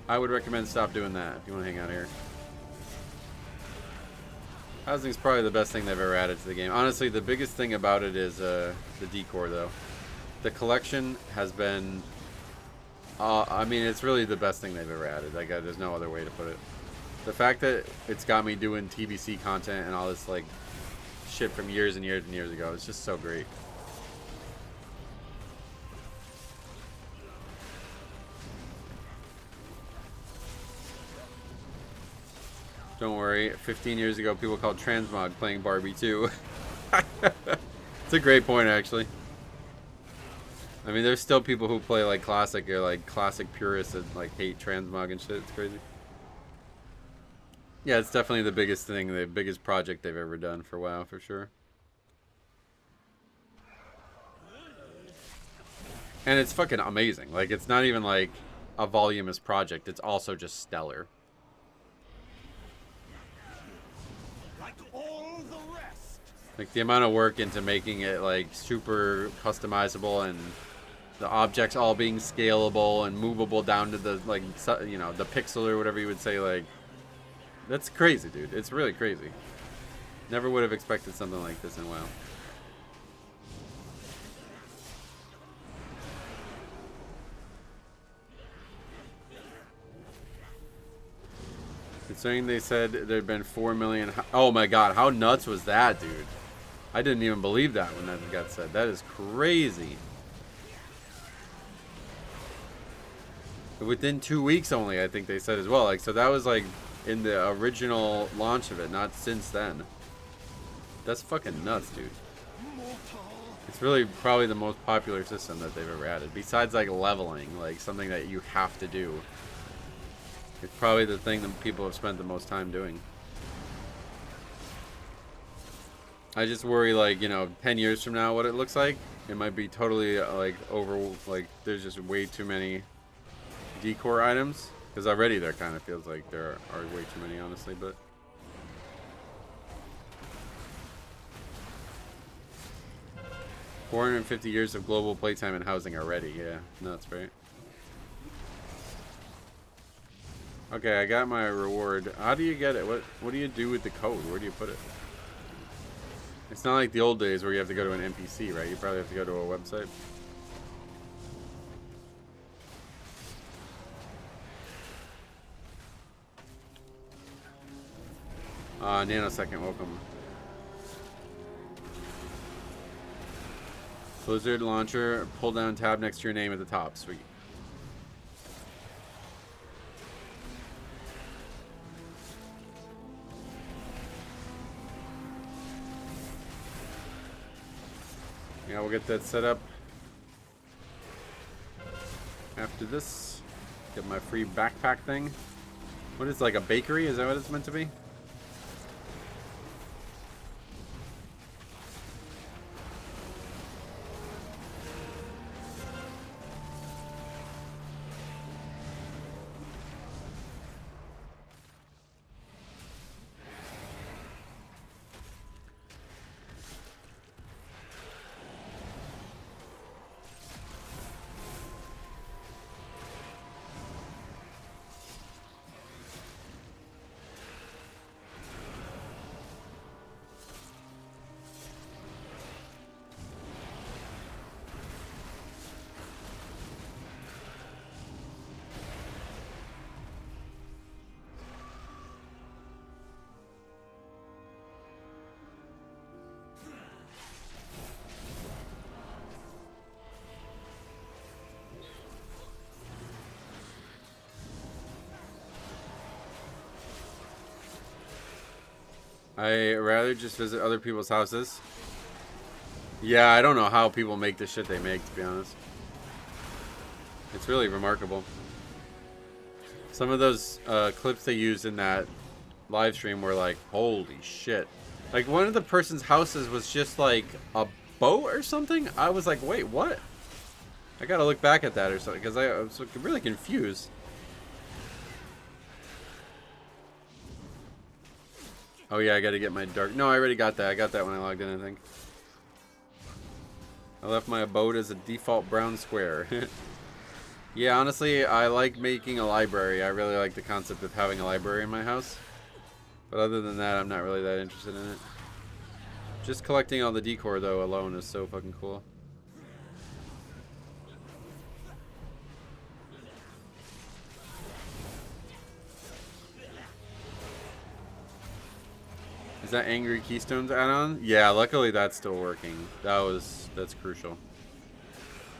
I would recommend stop doing that if you want to hang out here. Housing's probably the best thing they've ever added to the game. Honestly, the biggest thing about it is the decor, though. The collection has been, I mean, it's really the best thing they've ever added. Like, there's no other way to put it. The fact that it's got me doing TBC content and all this, like, shit from years and years and years ago, it's just so great. Don't worry, 15 years ago, people called transmog playing Barbie too. It's a great point, actually. I mean, there's still people who play like classic or like classic purists that like hate transmog and shit. It's crazy. Yeah, it's definitely the biggest thing, the biggest project they've ever done for WoW, for sure. And it's fucking amazing. Like, it's not even like a voluminous project. It's also just stellar. Like the amount of work into making it like super customizable and the objects all being scalable and movable down to the like, you know, the pixel or whatever you would say, like that's crazy, dude. It's really crazy. Never would have expected something like this in WoW. Considering they said there'd been 4 million. Oh my god, how nuts was that, dude? I didn't even believe that when that got said. That is crazy. Within 2 weeks only, I think they said as well. Like, so that was like in the original launch of it, not since then. That's fucking nuts, dude. It's really probably the most popular system that they've ever added. Besides like leveling, like something that you have to do. It's probably the thing that people have spent the most time doing. I just worry, like, you know, 10 years from now, what it looks like. It might be totally, like, like, there's just way too many decor items. Because already there kind of feels like there are way too many, honestly, but... 450 years of global playtime and housing already. Yeah, nuts, right? Okay, I got my reward. How do you get it? What do you do with the code? Where do you put it? It's not like the old days where you have to go to an NPC, right? You probably have to go to a website. Nanosecond, welcome. Blizzard launcher, pull down tab next to your name at the top. Sweet. Yeah, we'll get that set up after this. Get my free backpack thing. What is it, like a bakery? Is that what it's meant to be? I rather just visit other people's houses. Yeah, I don't know how people make the shit they make, to be honest. It's really remarkable. Some of those clips they used in that live stream were like, holy shit. Like, one of the person's houses was just like a boat or something. I was like, wait, what? I gotta look back at that or something, because I was really confused. Oh yeah, I gotta get my dark... No, I already got that. I got that when I logged in, I think. I left my abode as a default brown square. Yeah, honestly, I like making a library. I really like the concept of having a library in my house. But other than that, I'm not really that interested in it. Just collecting all the decor, though, alone is so fucking cool. Is that Angry Keystones add-on? Yeah, luckily that's still working. That's crucial.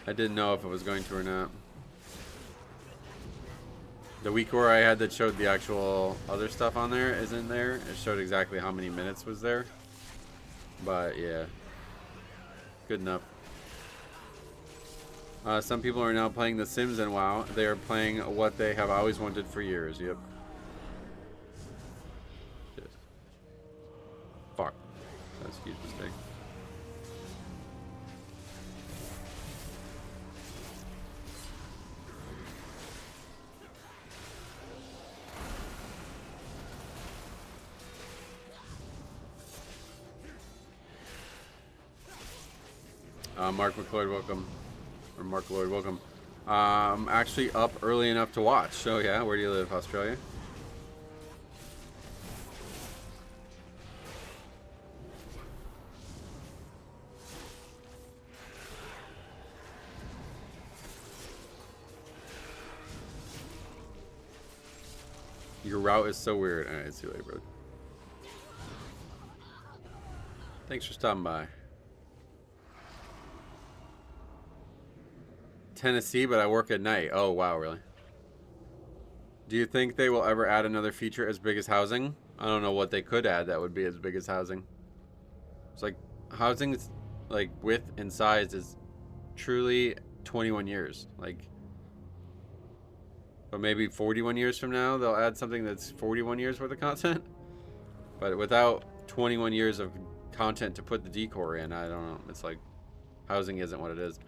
I didn't know if it was going to or not. The week where I had that showed the actual other stuff on there isn't there. It showed exactly how many minutes was there. But yeah, good enough. Some people are now playing The Sims and WoW. They are playing what they have always wanted for years. Yep. Fuck. That's a huge mistake. Mark McLeod, welcome. Or Mark Lloyd, welcome. I'm actually up early enough to watch. So yeah, where do you live? Australia? Your route is so weird. Alright, see you later, bro. Thanks for stopping by. Tennessee, but I work at night. Oh, wow, really? Do you think they will ever add another feature as big as housing? I don't know what they could add that would be as big as housing. It's like, housing's, like, width and size is truly 21 years. Like, but maybe 41 years from now, they'll add something that's 41 years worth of content. But without 21 years of content to put the decor in. I don't know. It's like housing isn't what it is.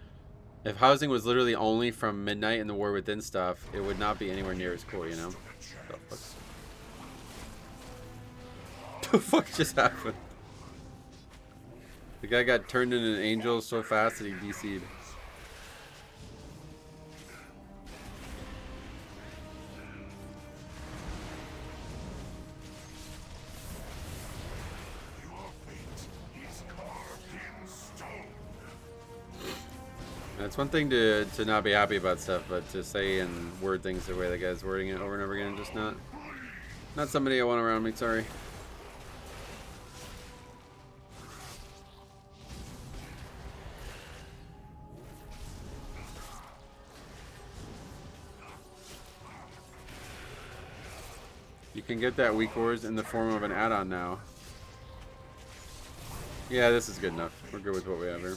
If housing was literally only from Midnight and the War Within stuff, it would not be anywhere near as cool, you know? The fuck just happened? The guy got turned into an angel so fast that he DC'd. It's one thing to not be happy about stuff, but to say and word things the way the guy's wording it over and over again, just not somebody I want around me, sorry. You can get that weak wars in the form of an add-on now. Yeah, this is good enough. We're good with what we have here.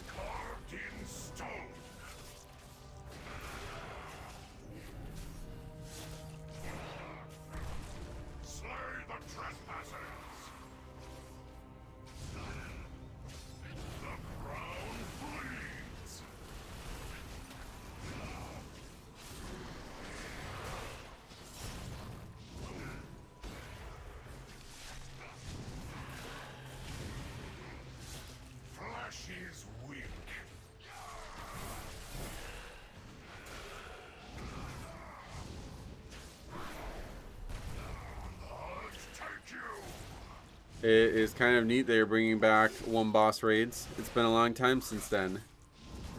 It is kind of neat they're bringing back one boss raids. It's been a long time since then.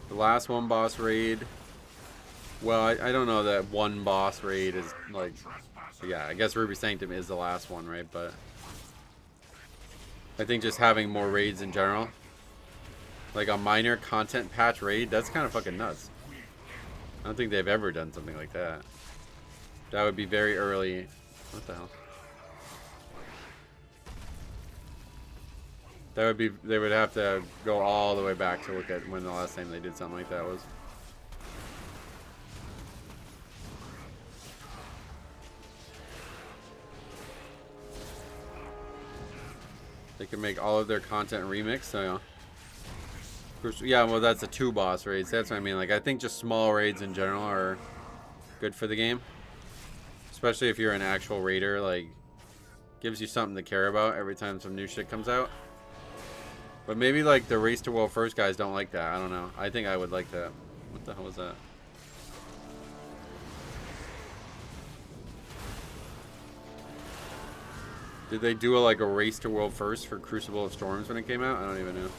The last one boss raid, well, I don't know that one boss raid is like, yeah, I guess Ruby Sanctum is the last one, right? But I think just having more raids in general, like a minor content patch raid, that's kind of fucking nuts. I don't think they've ever done something like that. That would be very early. What the hell? That would be, they would have to go all the way back to look at when the last time they did something like that was. They can make all of their content remix, so yeah, well that's a 2 boss raids. That's what I mean. Like I think just small raids in general are good for the game. Especially if you're an actual raider, like gives you something to care about every time some new shit comes out. But maybe like the Race to World First guys don't like that. I don't know. I think I would like that. What the hell was that? Did they do like a Race to World First for Crucible of Storms when it came out? I don't even know.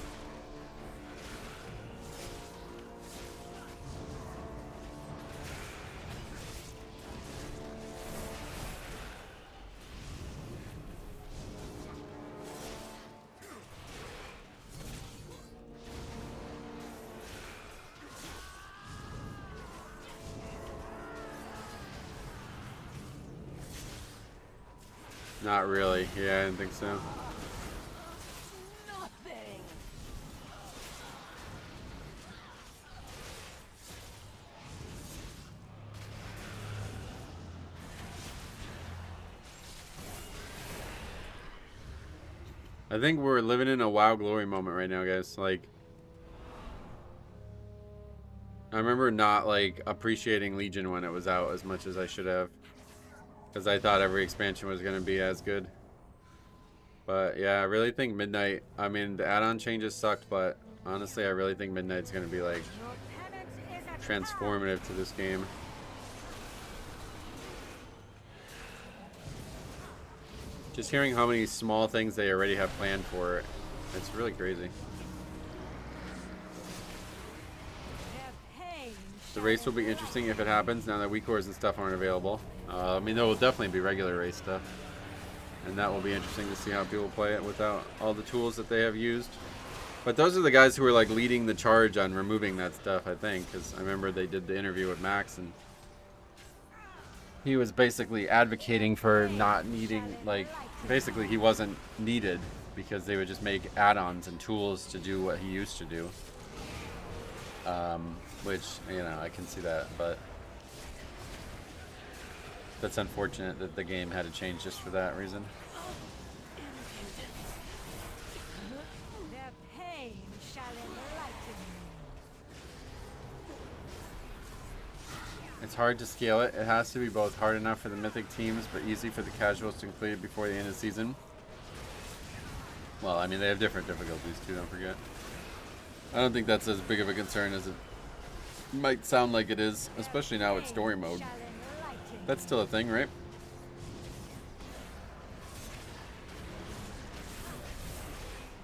Not really. Yeah, I didn't think so. Nothing. I think we're living in a WoW glory moment right now, guys. Like, I remember not like appreciating Legion when it was out as much as I should have. Because I thought every expansion was going to be as good. But yeah, I really think Midnight, I mean, the add-on changes sucked, but honestly, I really think Midnight's going to be like transformative to this game. Just hearing how many small things they already have planned for it, it's really crazy. The race will be interesting if it happens now that weak cores and stuff aren't available. I mean, there will definitely be regular race stuff. And that will be interesting to see how people play it without all the tools that they have used. But those are the guys who are like leading the charge on removing that stuff, I think. Because I remember they did the interview with Max and he was basically advocating for not needing, like, basically he wasn't needed because they would just make add-ons and tools to do what he used to do. Which, you know, I can see that, but that's unfortunate that the game had to change just for that reason. It's hard to scale it. It has to be both hard enough for the Mythic teams, but easy for the casuals to complete it before the end of the season. Well, I mean, they have different difficulties too, don't forget. I don't think that's as big of a concern as it might sound like it is, especially now with story mode. That's still a thing, right?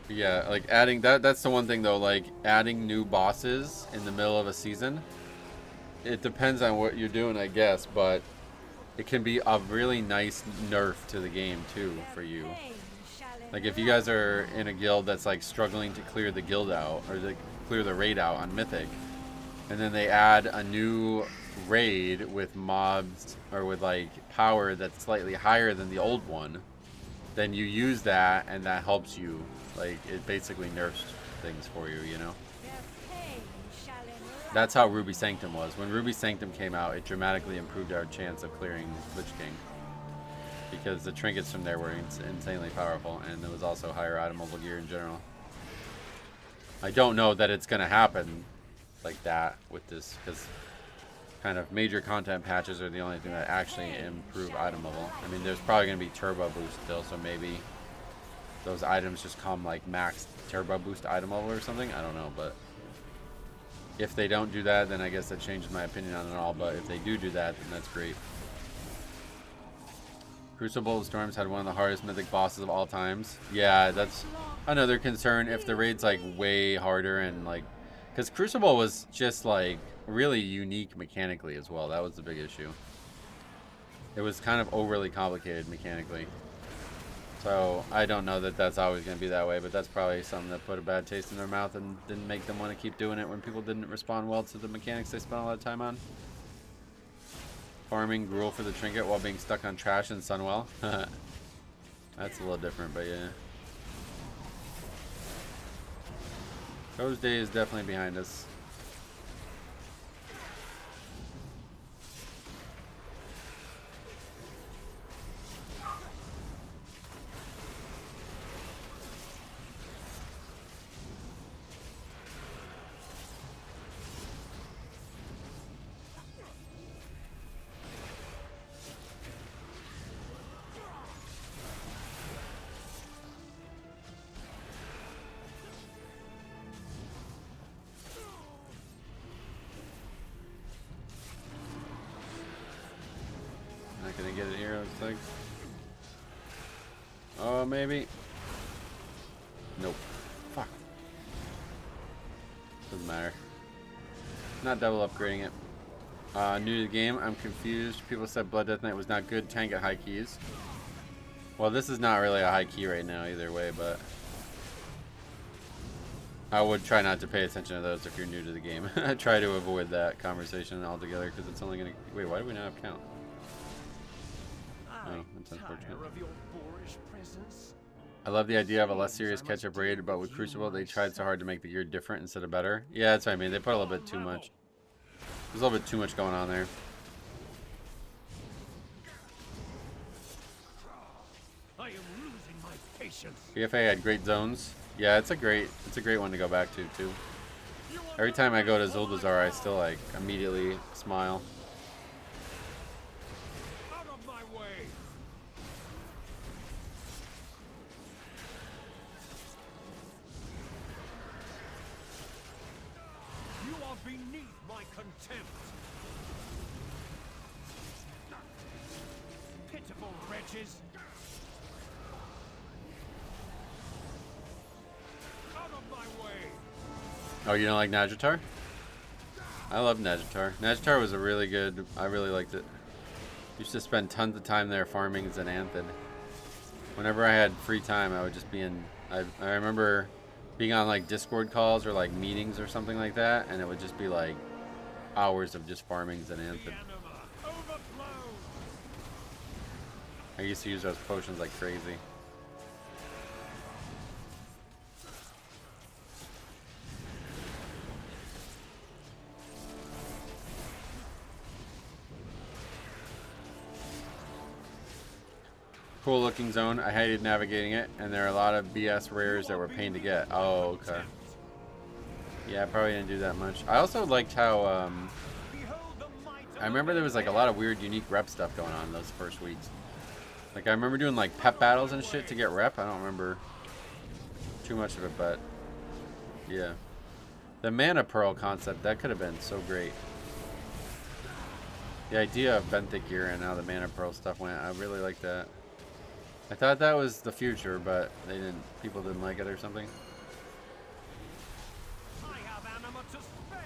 Yeah, like adding that's the one thing though, like adding new bosses in the middle of a season. It depends on what you're doing, I guess, but it can be a really nice nerf to the game too for you. Like if you guys are in a guild that's like struggling to clear the guild out or to clear the raid out on Mythic, and then they add a new raid with mobs or with like power that's slightly higher than the old one, then you use that and that helps you. Like it basically nerfs things for you, you know? That's how Ruby Sanctum was. When Ruby Sanctum came out, it dramatically improved our chance of clearing Lich King. Because the trinkets from there were insanely powerful, and there was also higher itemable gear in general. I don't know that it's going to happen like that with this, because kind of major content patches are the only thing that actually improve item level. I mean, there's probably going to be turbo boost still, so maybe those items just come like max turbo boost item level or something. I don't know, but if they don't do that, then I guess that changes my opinion on it all. But if they do that, then that's great. Crucible of Storms had one of the hardest Mythic bosses of all times. Yeah, that's another concern if the raid's like way harder and like, because Crucible was just like really unique mechanically as well. That was the big issue. It was kind of overly complicated mechanically. So I don't know that that's always going to be that way, but that's probably something that put a bad taste in their mouth and didn't make them want to keep doing it when people didn't respond well to the mechanics they spent a lot of time on. Farming gruel for the trinket while being stuck on trash in Sunwell. That's a little different, but yeah. Those days definitely behind us. Not gonna get it here, looks like. Oh, maybe. Nope. Fuck. Doesn't matter. Not double upgrading it. New to the game, I'm confused. People said Blood Death Knight was not good tank at high keys. Well, this is not really a high key right now either way, but I would try not to pay attention to those if you're new to the game. Try to avoid that conversation altogether because it's only gonna. Wait, why do we not have count? Oh, that's unfortunate. I love the idea of a less serious catch-up raid, but with Crucible, they tried so hard to make the gear different instead of better. Yeah, that's what I mean. They put a little bit too much. There's a little bit too much going on there. I am losing my patience. BFA had great zones. Yeah, it's a great one to go back to too. Every time I go to Zuldazar, I still like immediately smile. Out of my way. You are beneath my contempt. Pitiful wretches. Out of my way. Oh, you don't like Najatar? I love Najatar. Najatar was a really good. I really liked it. Used to spend tons of time there farming Xanthid. Whenever I had free time, I would just be in. I remember being on like Discord calls or like meetings or something like that, and it would just be like hours of just farming Xanthid. I used to use those potions like crazy. Cool looking zone. I hated navigating it, and there are a lot of BS rares that were pain to get. Oh, okay. Yeah, I probably didn't do that much. I also liked how I remember there was like a lot of weird, unique rep stuff going on those first weeks. Like I remember doing like pep battles and shit to get rep. I don't remember too much of it, but yeah. The mana pearl concept, that could have been so great. The idea of Benthic gear and how the mana pearl stuff went, I really like that. I thought that was the future, but people didn't like it or something. I have anima to spare.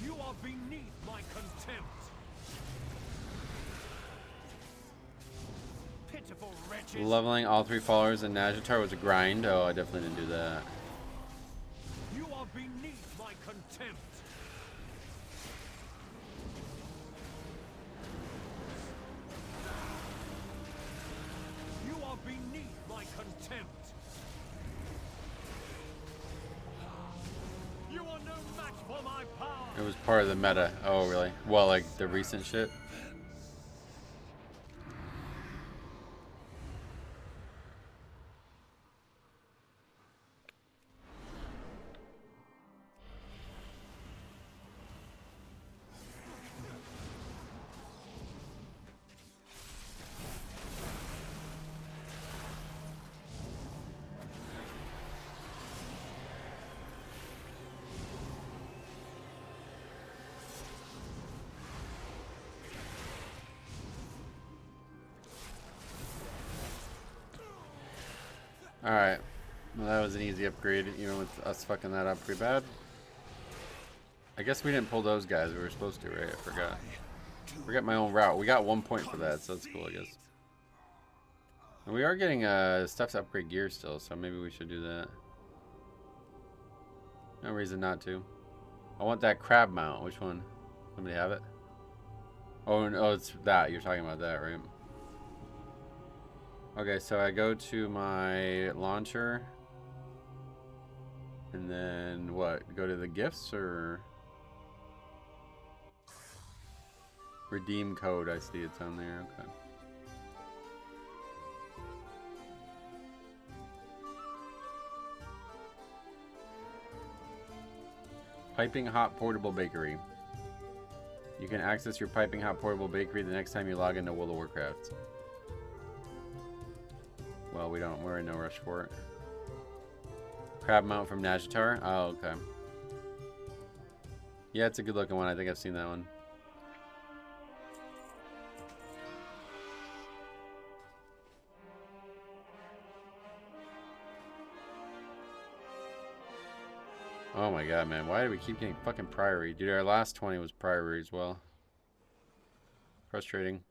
You are beneath my contempt. Pitiful wretches. Leveling all 3 followers in Najatar was a grind. Oh, I definitely didn't do that. You are beneath my contempt. You are beneath my contempt. You are no match for my power. It was part of the meta. Oh, really? Well, like the recent shit. Alright. Well, that was an easy upgrade, even with us fucking that up pretty bad. I guess we didn't pull those guys. We were supposed to, right? I forgot. Forget my own route. We got 1 point for that, so that's cool, I guess. And we are getting stuff to upgrade gear still, so maybe we should do that. No reason not to. I want that crab mount. Which one? Somebody have it? Oh, no, it's that. You're talking about that, right? Okay, so I go to my launcher. And then what? Go to the gifts or redeem code? I see it's on there. Okay. Piping Hot Portable Bakery. You can access your Piping Hot Portable Bakery the next time you log into World of Warcraft. Well, we're in no rush for it. Crab mount from Najatar. Oh, okay. Yeah, it's a good looking one. I think I've seen that one. Oh my god, man. Why do we keep getting fucking priority? Dude, our last 20 was priority as well. Frustrating.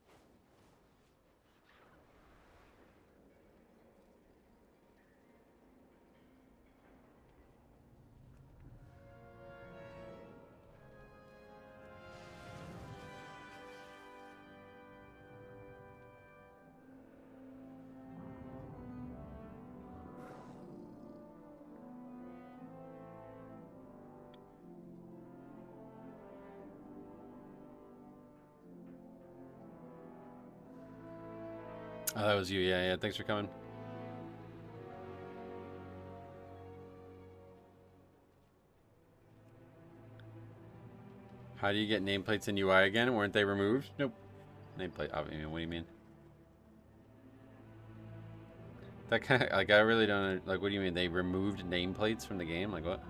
Oh, that was you. Yeah, yeah. Thanks for coming. How do you get nameplates in UI again? Weren't they removed? Nope. Nameplate. I mean, what do you mean? That kind of like I really don't like. What do you mean they removed nameplates from the game? Like what?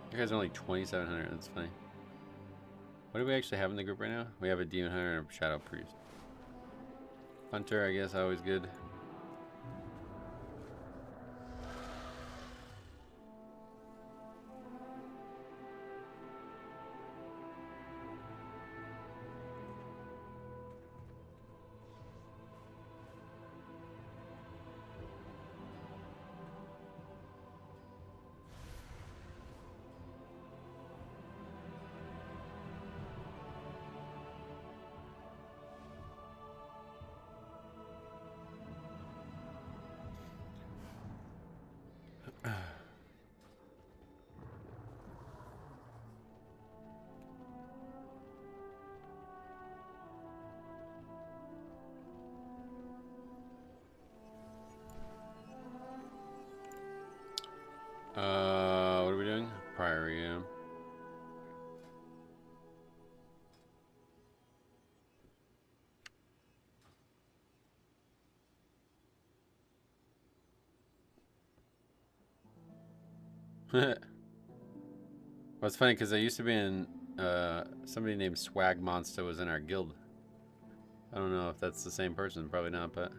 You guys are only 2,700. That's funny. What do we actually have in the group right now? We have a Demon Hunter and a Shadow Priest. Hunter, I guess, always good. Well, it's funny because I used to be in somebody named Swag Monster was in our guild. I don't know if that's the same person, probably not, but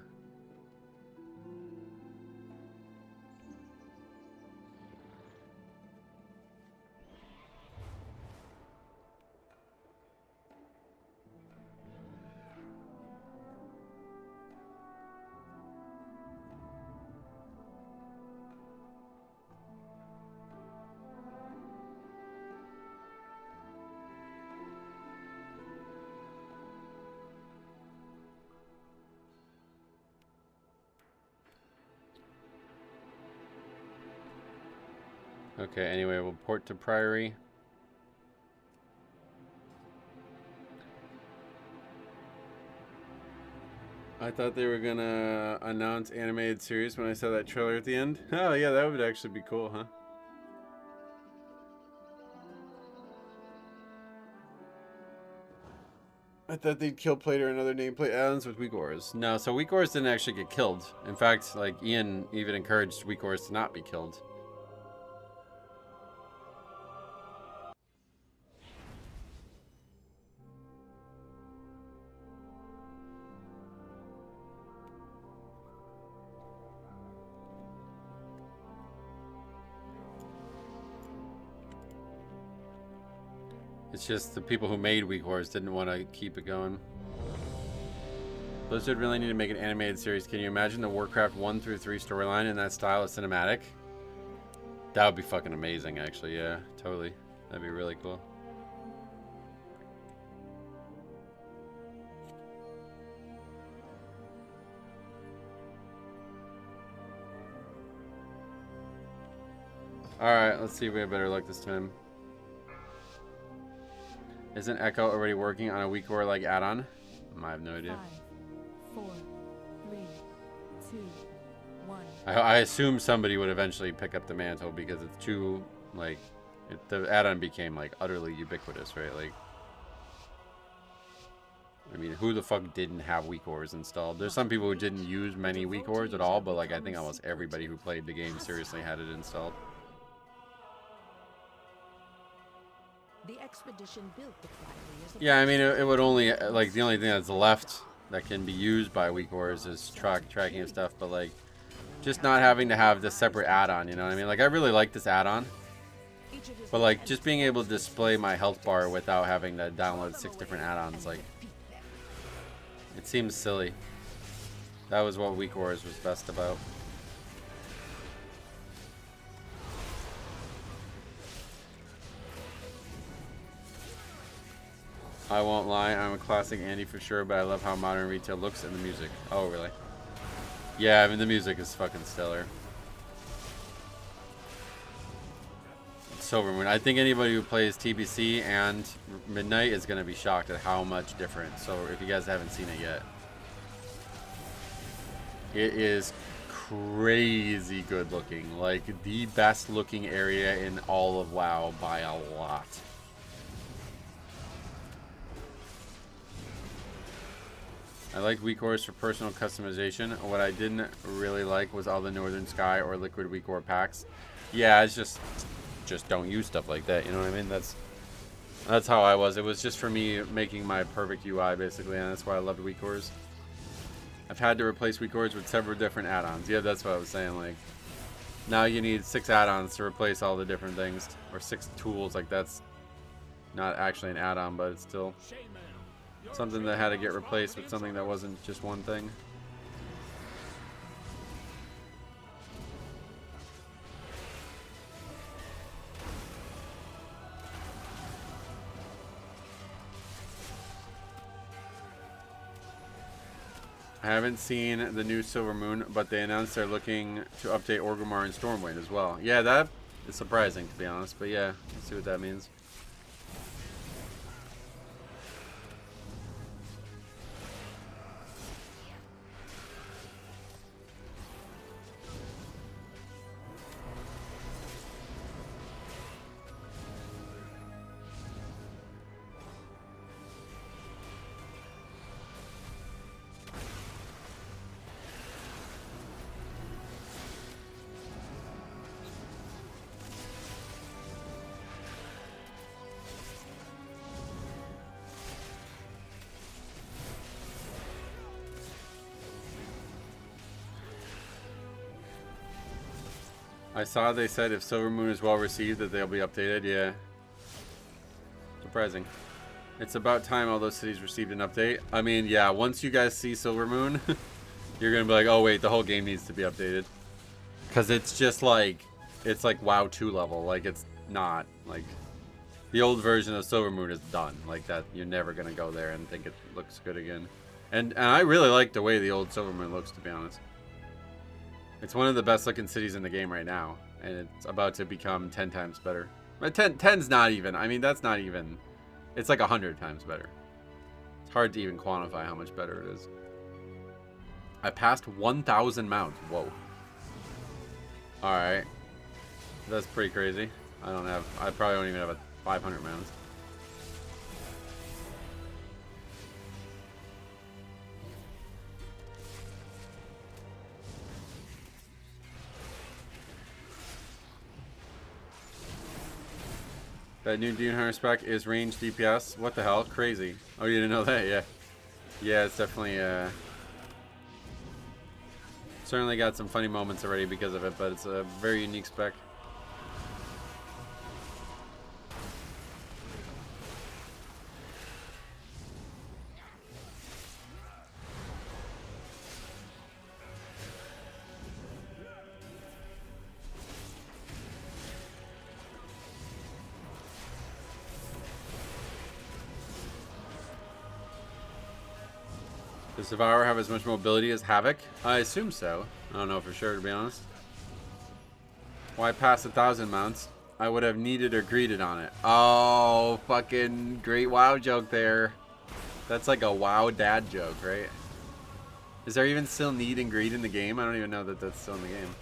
okay, anyway, we'll port to Priory. I thought they were gonna announce animated series when I saw that trailer at the end. Oh yeah, that would actually be cool, huh? I thought they'd kill Plater and other nameplate add-ons with weak ores. No, so weak ores didn't actually get killed. In fact, like Ian even encouraged weak ores to not be killed. It's just the people who made weak ores didn't want to keep it going. Blizzard really need to make an animated series. Can you imagine the Warcraft 1 through 3 storyline in that style of cinematic? That would be fucking amazing, actually. Yeah, totally. That'd be really cool. Alright, let's see if we have better luck this time. Isn't Echo already working on a weak ore like add-on? I have no idea. 5, 4, 3, 2, 1. I assume somebody would eventually pick up the mantle because it's too, like, the add-on became, like, utterly ubiquitous, right? Like, I mean, who the fuck didn't have weak ores installed? There's some people who didn't use many weak ores at all, but, like, I think almost everybody who played the game seriously had it installed. The expedition built the Priory as a Yeah, I mean, it would only, like, the only thing that's left that can be used by weak ores is tracking and stuff, but, like, just not having to have this separate add-on, you know what I mean? Like, I really like this add-on, but, like, just being able to display my health bar without having to download 6 different add-ons, like, it seems silly. That was what weak ores was best about. I won't lie, I'm a classic Andy for sure, but I love how modern retail looks and the music. Oh, really? Yeah, I mean, the music is fucking stellar. Silvermoon. I think anybody who plays TBC and Midnight is going to be shocked at how much different. So if you guys haven't seen it yet, it is crazy good looking. Like, the best looking area in all of WoW by a lot. I like weak ores for personal customization. What I didn't really like was all the Northern Sky or Liquid weak ore packs. Yeah, it's just don't use stuff like that, you know what I mean? That's how I was. It was just for me making my perfect UI, basically, and that's why I loved weak ores. I've had to replace weak ores with several different add-ons. Yeah, that's what I was saying. Like, now you need 6 add-ons to replace all the different things, or 6 tools. Like, that's not actually an add-on, but it's still something that had to get replaced with something that wasn't just one thing. I haven't seen the new Silvermoon, but they announced they're looking to update Orgrimmar and Stormwind as well. Yeah, that is surprising, to be honest, but yeah, let's see what that means. I saw they said if Silver Moon is well received that they'll be updated. Yeah. Surprising. It's about time all those cities received an update. I mean, yeah, once you guys see Silver Moon, you're going to be like, oh wait, the whole game needs to be updated. Because it's just like, it's like WoW 2 level. Like, it's not. Like, the old version of Silver Moon is done. Like that, you're never going to go there and think it looks good again. And I really like the way the old Silver Moon looks, to be honest. It's one of the best looking cities in the game right now. And it's about to become 10 times better. But 10's not even. I mean, that's not even. It's like 100 times better. It's hard to even quantify how much better it is. I passed 1,000 mounts. Whoa. Alright. That's pretty crazy. I probably don't even have a 500 mounts. That new Dune Hunter spec is range DPS. What the hell? Crazy. Oh, you didn't know that? Yeah. Yeah, it's definitely, certainly got some funny moments already because of it, but it's a very unique spec. Does Devour have as much mobility as Havoc? I assume so. I don't know for sure, to be honest. Why pass 1,000 mounts? I would have needed or greeted on it. Oh, fucking great WoW joke there. That's like a WoW dad joke, right? Is there even still need and greed in the game? I don't even know that that's still in the game.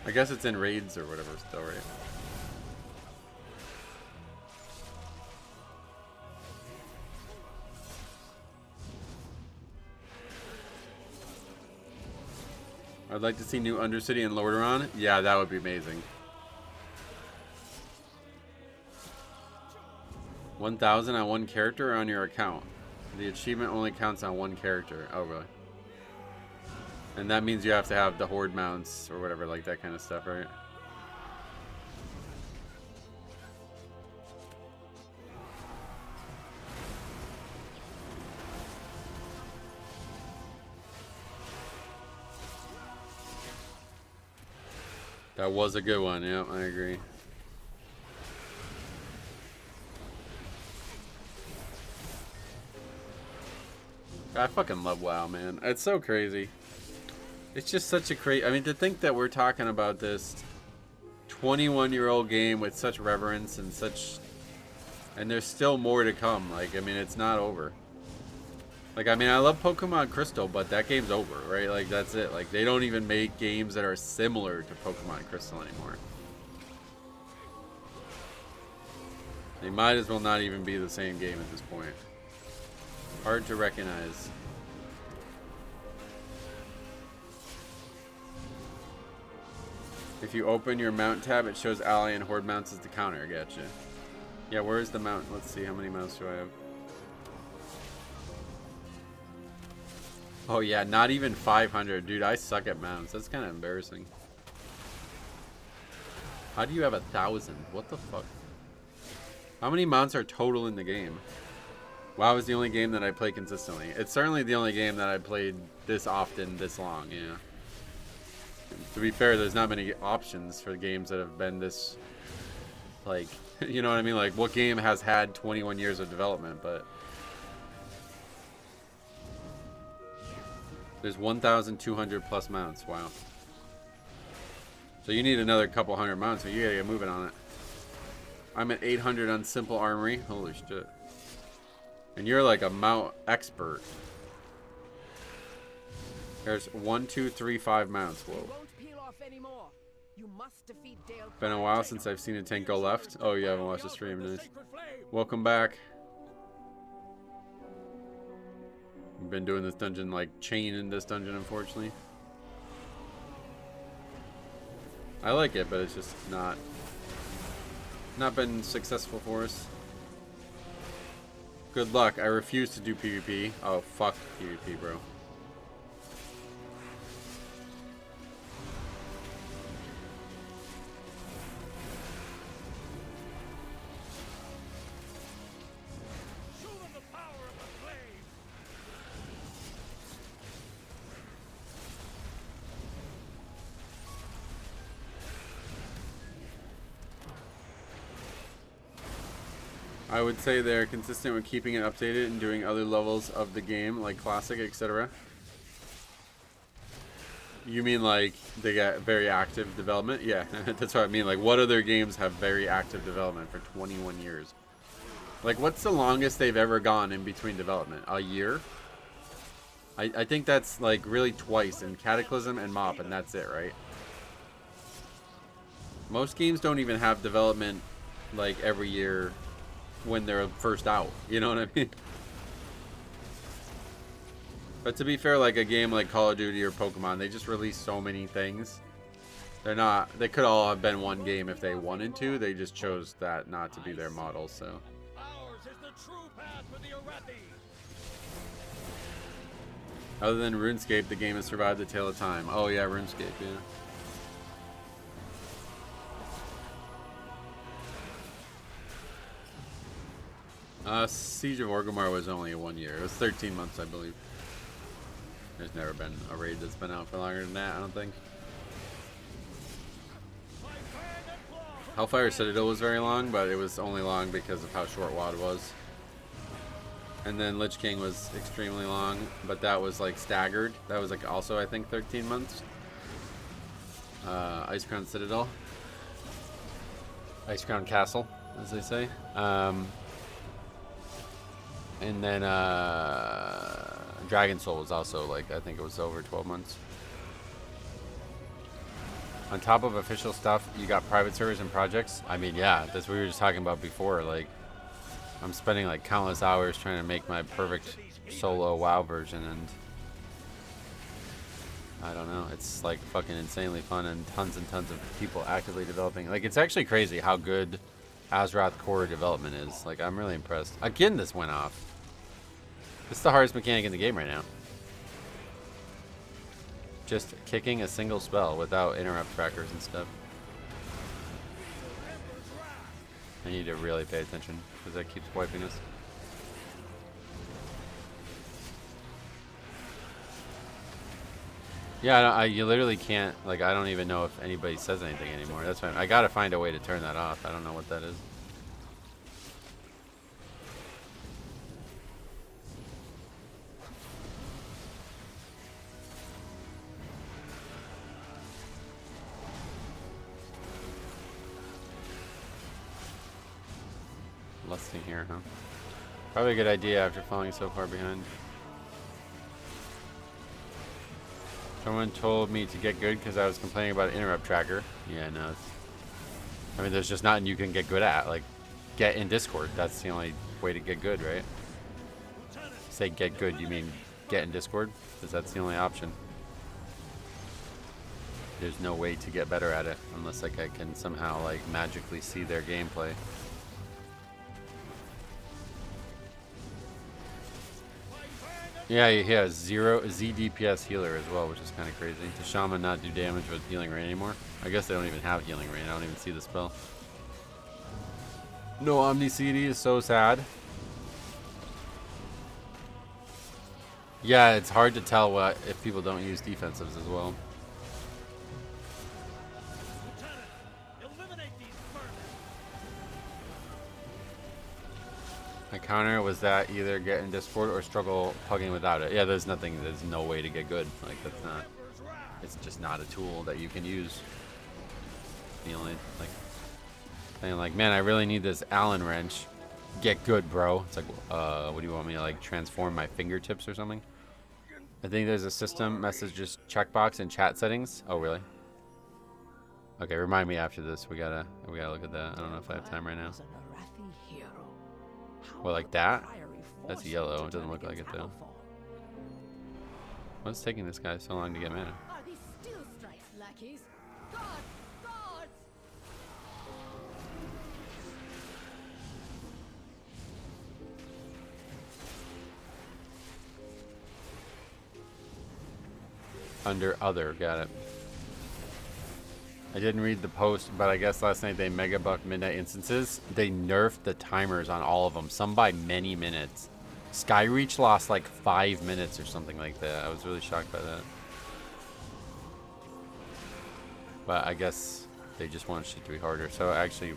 I guess it's in raids or whatever still, right? I'd like to see new Undercity and Lordaeron. Yeah, that would be amazing. 1,000 on one character or on your account? The achievement only counts on one character. Oh, really? And that means you have to have the horde mounts or whatever, like that kind of stuff, right? That was a good one. Yep, I agree. I fucking love WoW, man. It's so crazy. It's just such a crazy... I mean, to think that we're talking about this 21-year-old game with such reverence and such... And there's still more to come. Like, I mean, it's not over. Like, I mean, I love Pokemon Crystal, but that game's over, right? Like, that's it. Like, they don't even make games that are similar to Pokemon Crystal anymore. They might as well not even be the same game at this point. Hard to recognize. If you open your mount tab, it shows ally and horde mounts as the counter. Gotcha. Yeah, where's the mount? Let's see, how many mounts do I have? Oh yeah, not even 500. Dude, I suck at mounts. That's kind of embarrassing. How do you have 1,000? What the fuck? How many mounts are total in the game? WoW is the only game that I play consistently. It's certainly the only game that I played this often, this long, yeah. To be fair, there's not many options for games that have been this, like, you know what I mean? Like, what game has had 21 years of development, but... There's 1,200 plus mounts. Wow. So you need another couple hundred mounts, so you gotta get moving on it. I'm at 800 on Simple Armory. Holy shit. And you're like a mount expert. There's 1, 2, 3, 5 mounts. Whoa. Been a while since I've seen a tank go left. Oh, you haven't watched the stream. Nice. Welcome back. We've been doing this dungeon, like, chain in this dungeon, unfortunately. I like it, but it's just not been successful for us. Good luck. I refuse to do PvP. Oh, fuck PvP, bro. I would say they're consistent with keeping it updated and doing other levels of the game, like Classic, etc. You mean like they got very active development? Yeah, that's what I mean. Like, what other games have very active development for 21 years? Like, what's the longest they've ever gone in between development? A year? I think that's like really twice in Cataclysm and Mop, and that's it, right? Most games don't even have development like every year when they're first out. You know what I mean? But to be fair, like a game like Call of Duty or Pokemon, they just release so many things. They're not, they could all have been one game if they wanted to. They just chose that not to be their model, so. Ours is the true path for the Arathi. Other than RuneScape, the game has survived the tale of time. Oh yeah, RuneScape, yeah. Siege of Orgrimmar was only 1 year. It was 13 months, I believe. There's never been a raid that's been out for longer than that, I don't think. Hellfire Citadel was very long, but it was only long because of how short WoD was. And then Lich King was extremely long, but that was like staggered. That was like also, I think, 13 months. Ice Crown Citadel. Ice Crown Castle, as they say. And then Dragon Soul was also like, I think it was over 12 months. On top of official stuff, you got private servers and projects. I mean, yeah, that's what we were just talking about before. Like, I'm spending like countless hours trying to make my perfect solo WoW version, and I don't know, it's like fucking insanely fun, and tons of people actively developing. Like, it's actually crazy how good Azeroth core development is. Like, I'm really impressed. Again, this went off. This is the hardest mechanic in the game right now. Just kicking a single spell without interrupt trackers and stuff. I need to really pay attention because that keeps wiping us. Yeah, you literally can't, like, I don't even know if anybody says anything anymore. That's why I gotta find a way to turn that off. I don't know what that is. Lusting here, huh? Probably a good idea after falling so far behind. Someone told me to get good because I was complaining about an interrupt tracker. Yeah, no. I mean, there's just nothing you can get good at. Like, get in Discord. That's the only way to get good, right? Say get good, you mean get in Discord? Because that's the only option. There's no way to get better at it unless, like, I can somehow, like, magically see their gameplay. Yeah, he has 0 ZDPS healer as well, which is kind of crazy. Does Shaman not do damage with healing rain anymore? I guess they don't even have healing rain. I don't even see the spell. No Omni CD is so sad. Yeah, it's hard to tell what if people don't use defensives as well. My counter was that either get in Discord or struggle pugging without it. Yeah, there's no way to get good. Like, that's not, it's just not a tool that you can use. The only, like, saying like, man, I really need this Allen wrench. Get good, bro. It's like, what do you want me to, like, transform my fingertips or something? I think there's a system messages checkbox in chat settings. Oh, really? Okay, remind me after this. We gotta look at that. I don't know if I have time right now. Well, like that? That's yellow. It doesn't look like it, though. What's taking this guy so long to get mana? Under other, got it. I didn't read the post, but I guess last night they mega buffed midnight instances. They nerfed the timers on all of them, some by many minutes. Skyreach lost like 5 minutes or something like that. I was really shocked by that. But I guess they just want shit to be harder. So actually,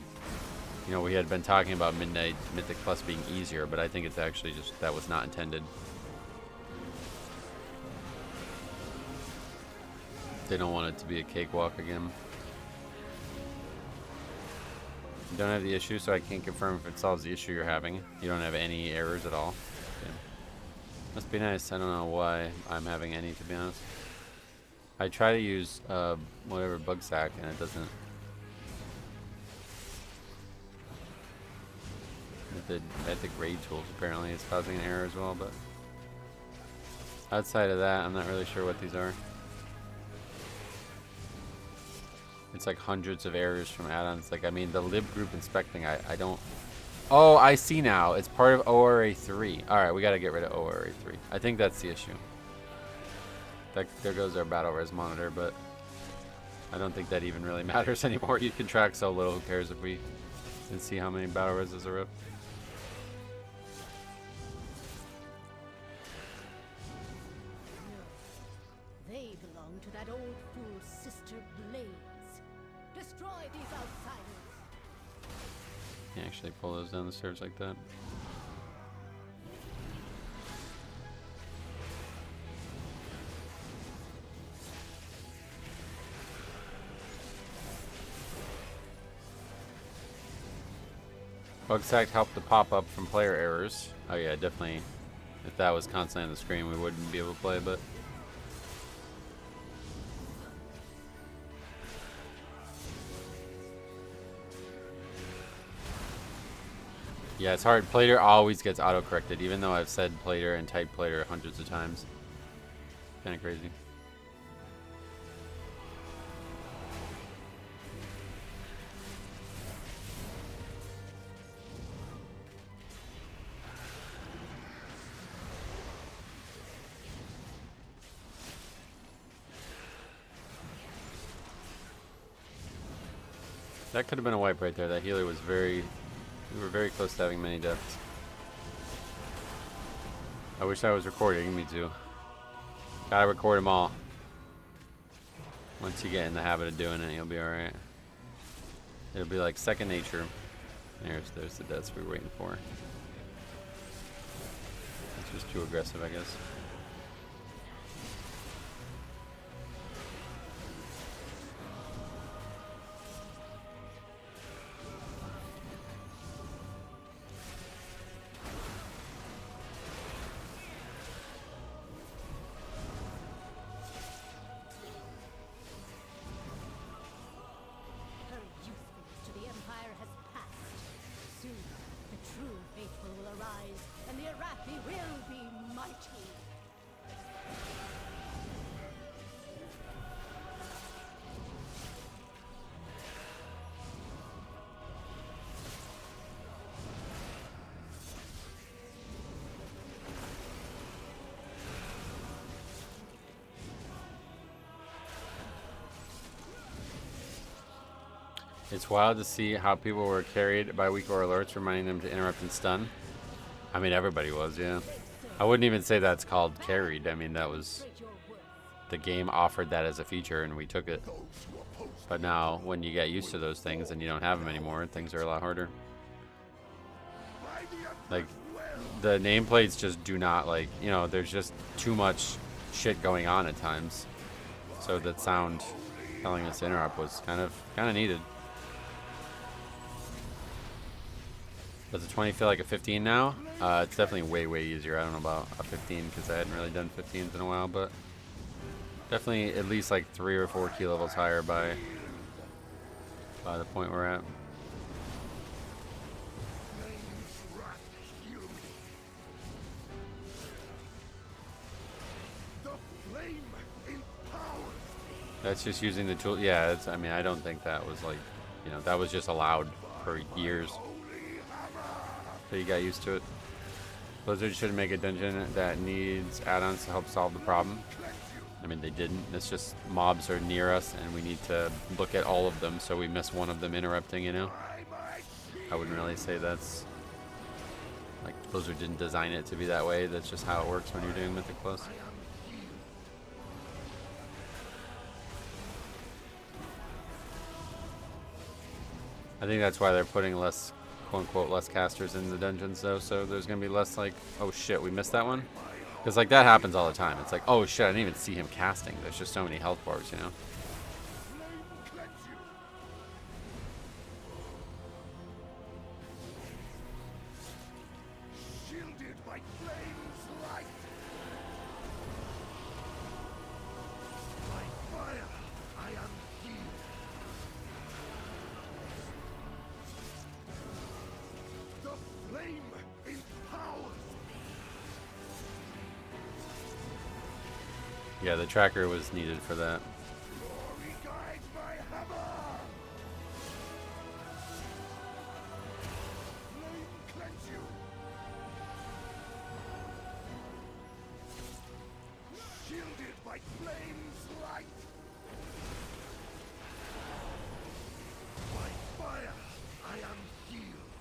You know, we had been talking about Midnight Mythic Plus being easier, but I think it's actually just that was not intended. They don't want it to be a cakewalk again. You don't have the issue, so I can't confirm if it solves the issue you're having. You don't have any errors at all. Okay. Must be nice. I don't know why I'm having any, to be honest. I try to use whatever bug sack, and it doesn't. At the grade tools, apparently it's causing an error as well, but outside of that, I'm not really sure what these are. It's like hundreds of errors from add-ons. Like, I mean, the lib group inspecting, I don't... Oh, I see now. It's part of ORA 3. Alright, we gotta get rid of ORA 3. I think that's the issue. There goes our battle res monitor, but I don't think that even really matters anymore. You can track so little, who cares if we can see how many battle reses are up. They belong to that old fool sister Blaze. Destroy these outsiders. Can't actually pull those down the stairs like that. Bugsack helped to pop up from player errors. Oh yeah, definitely. If that was constantly on the screen, we wouldn't be able to play, but... Yeah, it's hard. Plater always gets auto-corrected, even though I've said Plater and typed Plater hundreds of times. Kinda crazy. That could have been a wipe right there. That healer was very... We were very close to having many deaths. I wish I was recording. Me too. Gotta record them all. Once you get in the habit of doing it, you'll be alright. It'll be like second nature. There's the deaths we were waiting for. It's just too aggressive, I guess. It's wild to see how people were carried by weak aura alerts, reminding them to interrupt and stun. I mean, everybody was, yeah. I wouldn't even say that's called carried. I mean, that was... The game offered that as a feature, and we took it. But now, when you get used to those things and you don't have them anymore, things are a lot harder. Like, the nameplates just do not, like... You know, there's just too much shit going on at times. So that sound telling us to interrupt was kind of needed. Does a 20 feel like a 15 now? It's definitely way easier. I don't know about a 15 because I hadn't really done 15s in a while, but definitely at least like 3 or 4 key levels higher by the point we're at. That's just using the tool. Yeah, it's, I mean, I don't think that was like, you know, that was just allowed for years. So you got used to it. Blizzard should make a dungeon that needs add-ons to help solve the problem. I mean, they didn't. It's just mobs are near us and we need to look at all of them, so we miss one of them interrupting, you know? I wouldn't really say that's... Like, Blizzard didn't design it to be that way. That's just how it works when you're doing Mythic Plus. I think that's why they're putting less, quote unquote, less casters in the dungeons though. So there's gonna be less like, oh shit, we missed that one. Because like that happens all the time. It's like, oh shit, I didn't even see him casting. There's just so many health bars, you know. Shielded by flames light. By fire, I am healed. The flame empowers. Yeah, the tracker was needed for that. Glory guides my hammer. Flame cleanse you. Shielded by flames light. By fire, I am healed.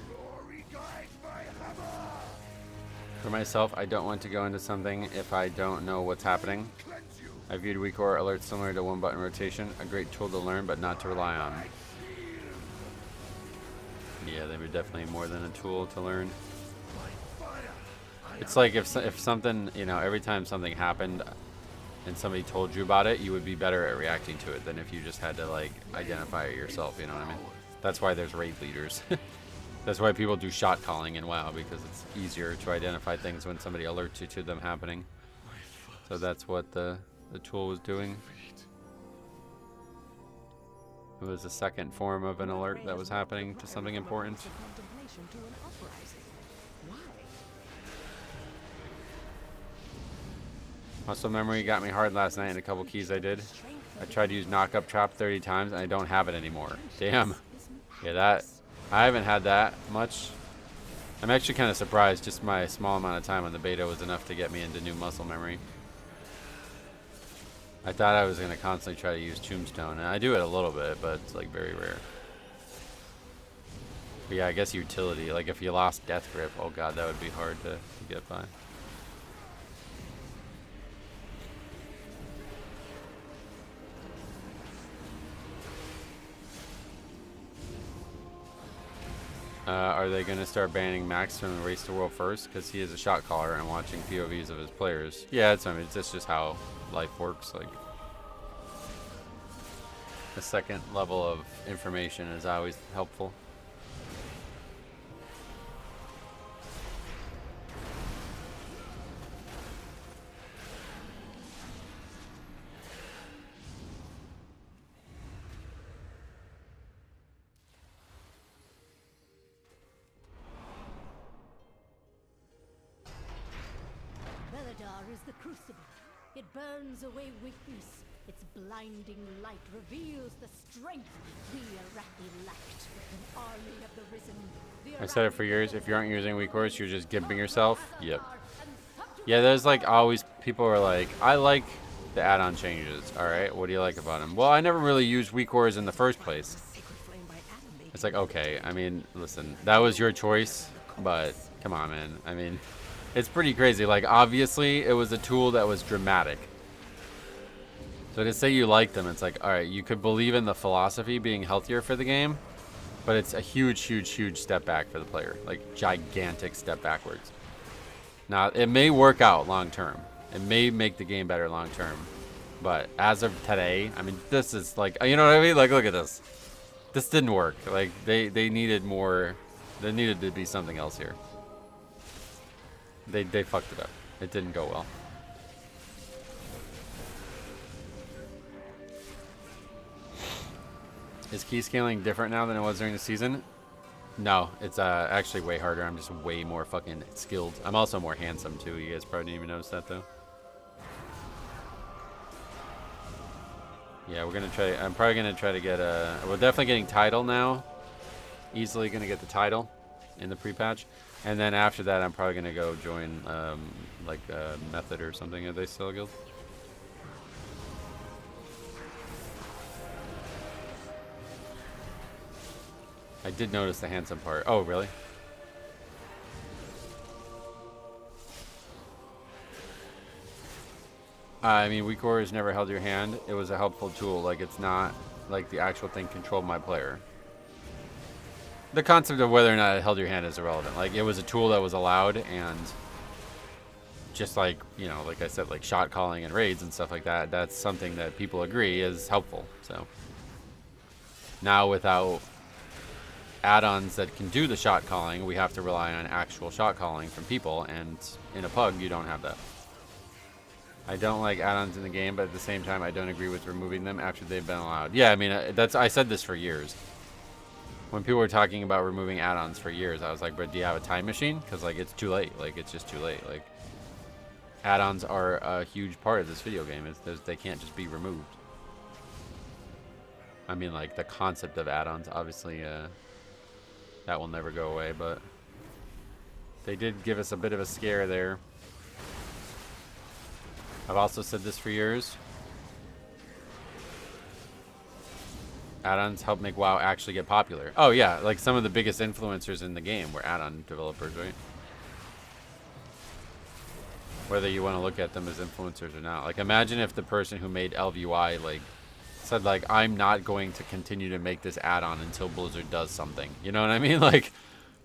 Glory guides my hammer. For myself, I don't want to go into something if I don't know what's happening. Cleanse you. I viewed weak aura alerts similar to one button rotation, a great tool to learn but not to rely on. Yeah, they were definitely more than a tool to learn. By fire, I It's like if something, you know, every time something happened and somebody told you about it, you would be better at reacting to it than if you just had to like identify it yourself, you know what I mean? That's why there's raid leaders. That's why people do shot calling in WoW, because it's easier to identify things when somebody alerts you to them happening. So that's what the tool was doing. It was a second form of an alert that was happening to something important. Muscle memory got me hard last night in a couple keys I did. I tried to use knock-up trap 30 times and I don't have it anymore. Damn. Yeah, that I haven't had that much. I'm actually kind of surprised. Just my small amount of time on the beta was enough to get me into new muscle memory. I thought I was going to constantly try to use Tombstone, and I do it a little bit, but it's like very rare. But yeah, I guess utility. Like if you lost Death Grip, oh god, that would be hard to get by. Are they going to start banning Max from Race to World first? Because he is a shot caller and watching POVs of his players. Yeah, I mean, it's just how life works. Like, the second level of information is always helpful. Veladar is the crucible. It burns away weakness. Its blinding light reveals the strength the Iraqi lacked. An army of the risen. I said it for years. If you aren't using weak cores, you're just gimping yourself. Yep. Yeah, there's like always people are like, I like the add-on changes. All right, what do you like about them? Well, I never really used weak cores in the first place. It's like, okay, I mean, listen, that was your choice, but come on, man. I mean, it's pretty crazy. Like, obviously, it was a tool that was dramatic. So to say you like them, it's like, all right, you could believe in the philosophy being healthier for the game, but it's a huge, huge, huge step back for the player. Like, gigantic step backwards. Now, it may work out long term. It may make the game better long term. But as of today, I mean, this is like, you know what I mean? Like, look at this. This didn't work. Like, they needed more. There needed to be something else here. They fucked it up. It didn't go well. Is key scaling different now than it was during the season? No, it's actually way harder. I'm just way more fucking skilled. I'm also more handsome too. You guys probably didn't even notice that though. Yeah, we're gonna try. I'm probably gonna try to get we're definitely getting title now. Easily gonna get the title in the pre-patch, and then after that, I'm probably gonna go join like Method or something. Are they still a guild? I did notice the handsome part. Oh, really? I mean, Weak Warriors never held your hand. It was a helpful tool. Like, it's not like the actual thing controlled my player. The concept of whether or not it held your hand is irrelevant. Like, it was a tool that was allowed, and just like, you know, like I said, like shot calling and raids and stuff like that, that's something that people agree is helpful. So now without add-ons that can do the shot calling, we have to rely on actual shot calling from people, and in a pug, you don't have that. I don't like add-ons in the game, but at the same time, I don't agree with removing them after they've been allowed. Yeah, I mean, I said this for years. When people were talking about removing add-ons for years, I was like, but do you have a time machine? Because, like, it's too late. Like, it's just too late. Like, add-ons are a huge part of this video game. They can't just be removed. I mean, like, the concept of add-ons, obviously, that will never go away, but they did give us a bit of a scare there. I've also said this for years. Add-ons help make WoW actually get popular. Oh yeah, like some of the biggest influencers in the game were add-on developers, right? Whether you want to look at them as influencers or not. Like, imagine if the person who made LVY, like, said, like, I'm not going to continue to make this add-on until Blizzard does something. You know what I mean? Like,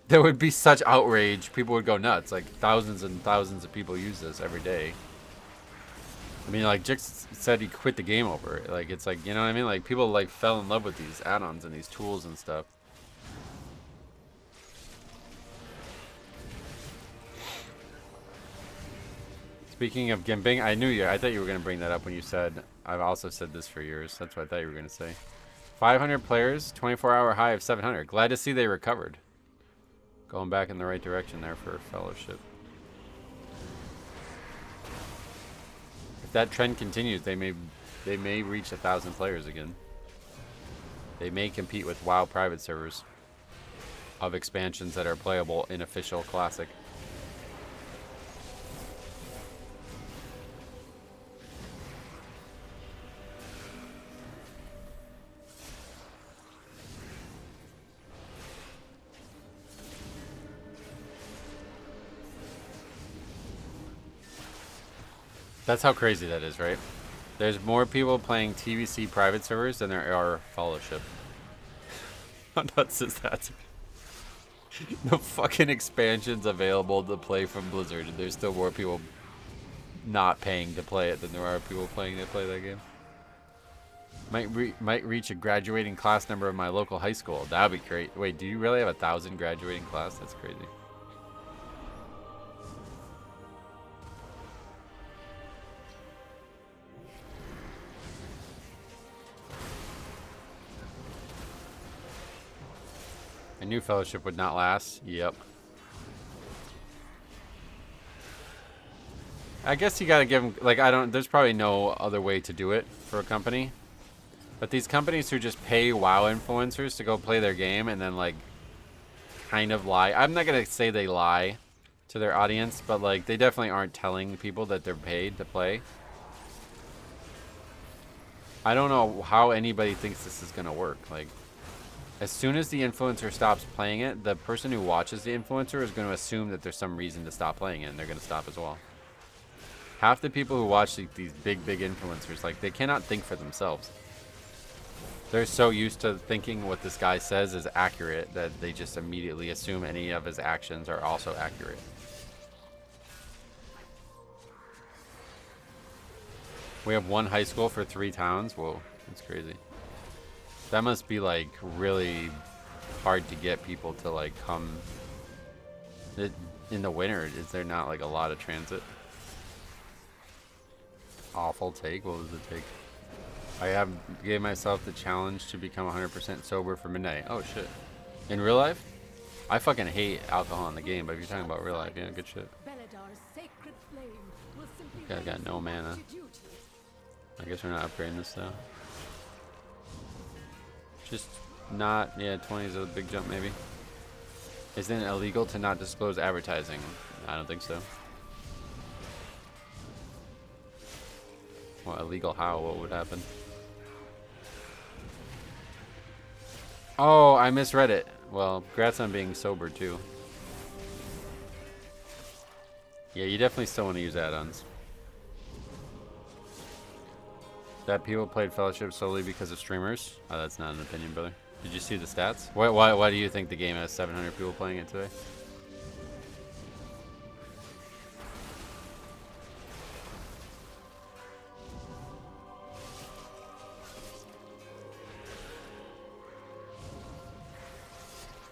there would be such outrage. People would go nuts. Like, thousands and thousands of people use this every day. I mean, like, Jix said he quit the game over it. Like, it's like, you know what I mean? Like, people, like, fell in love with these add-ons and these tools and stuff. Speaking of gimping, I thought you were going to bring that up when you said, I've also said this for years. That's what I thought you were going to say. 500 players, 24-hour high of 700. Glad to see they recovered. Going back in the right direction there for fellowship. If that trend continues, they may reach 1,000 players again. They may compete with WoW private servers of expansions that are playable in official Classic. That's how crazy that is, right? There's more people playing TVC private servers than there are Fellowship. How nuts is that? The fucking expansion's available to play from Blizzard, and there's still more people not paying to play it than there are people paying to play that game. Might reach a graduating class number of my local high school. That'd be great. Wait, do you really have 1,000 graduating class? That's crazy. I knew Fellowship would not last. Yep. I guess you gotta give them, like, there's probably no other way to do it for a company. But these companies who just pay WoW influencers to go play their game and then, like, kind of lie. I'm not gonna say they lie to their audience, but, like, they definitely aren't telling people that they're paid to play. I don't know how anybody thinks this is gonna work. Like, as soon as the influencer stops playing it, the person who watches the influencer is going to assume that there's some reason to stop playing it, and they're going to stop as well. Half the people who watch these big influencers, like, they cannot think for themselves. They're so used to thinking what this guy says is accurate that they just immediately assume any of his actions are also accurate. We have one high school for 3 towns? Whoa, that's crazy. That must be, like, really hard to get people to, like, come in the winter. Is there not, like, a lot of transit? Awful take. What was the take? I gave myself the challenge to become 100% sober for midnight. Oh shit. In real life? I fucking hate alcohol in the game, but if you're talking about real life, yeah, good shit. Okay, I got no mana. I guess we're not upgrading this though. Just not, yeah, 20 is a big jump maybe. Isn't it illegal to not disclose advertising? I don't think so. Well, illegal how? What would happen? Oh, I misread it. Well, congrats on being sober too. Yeah, you definitely still want to use add-ons. That people played Fellowship solely because of streamers? Oh, that's not an opinion, brother. Did you see the stats? Why do you think the game has 700 people playing it today?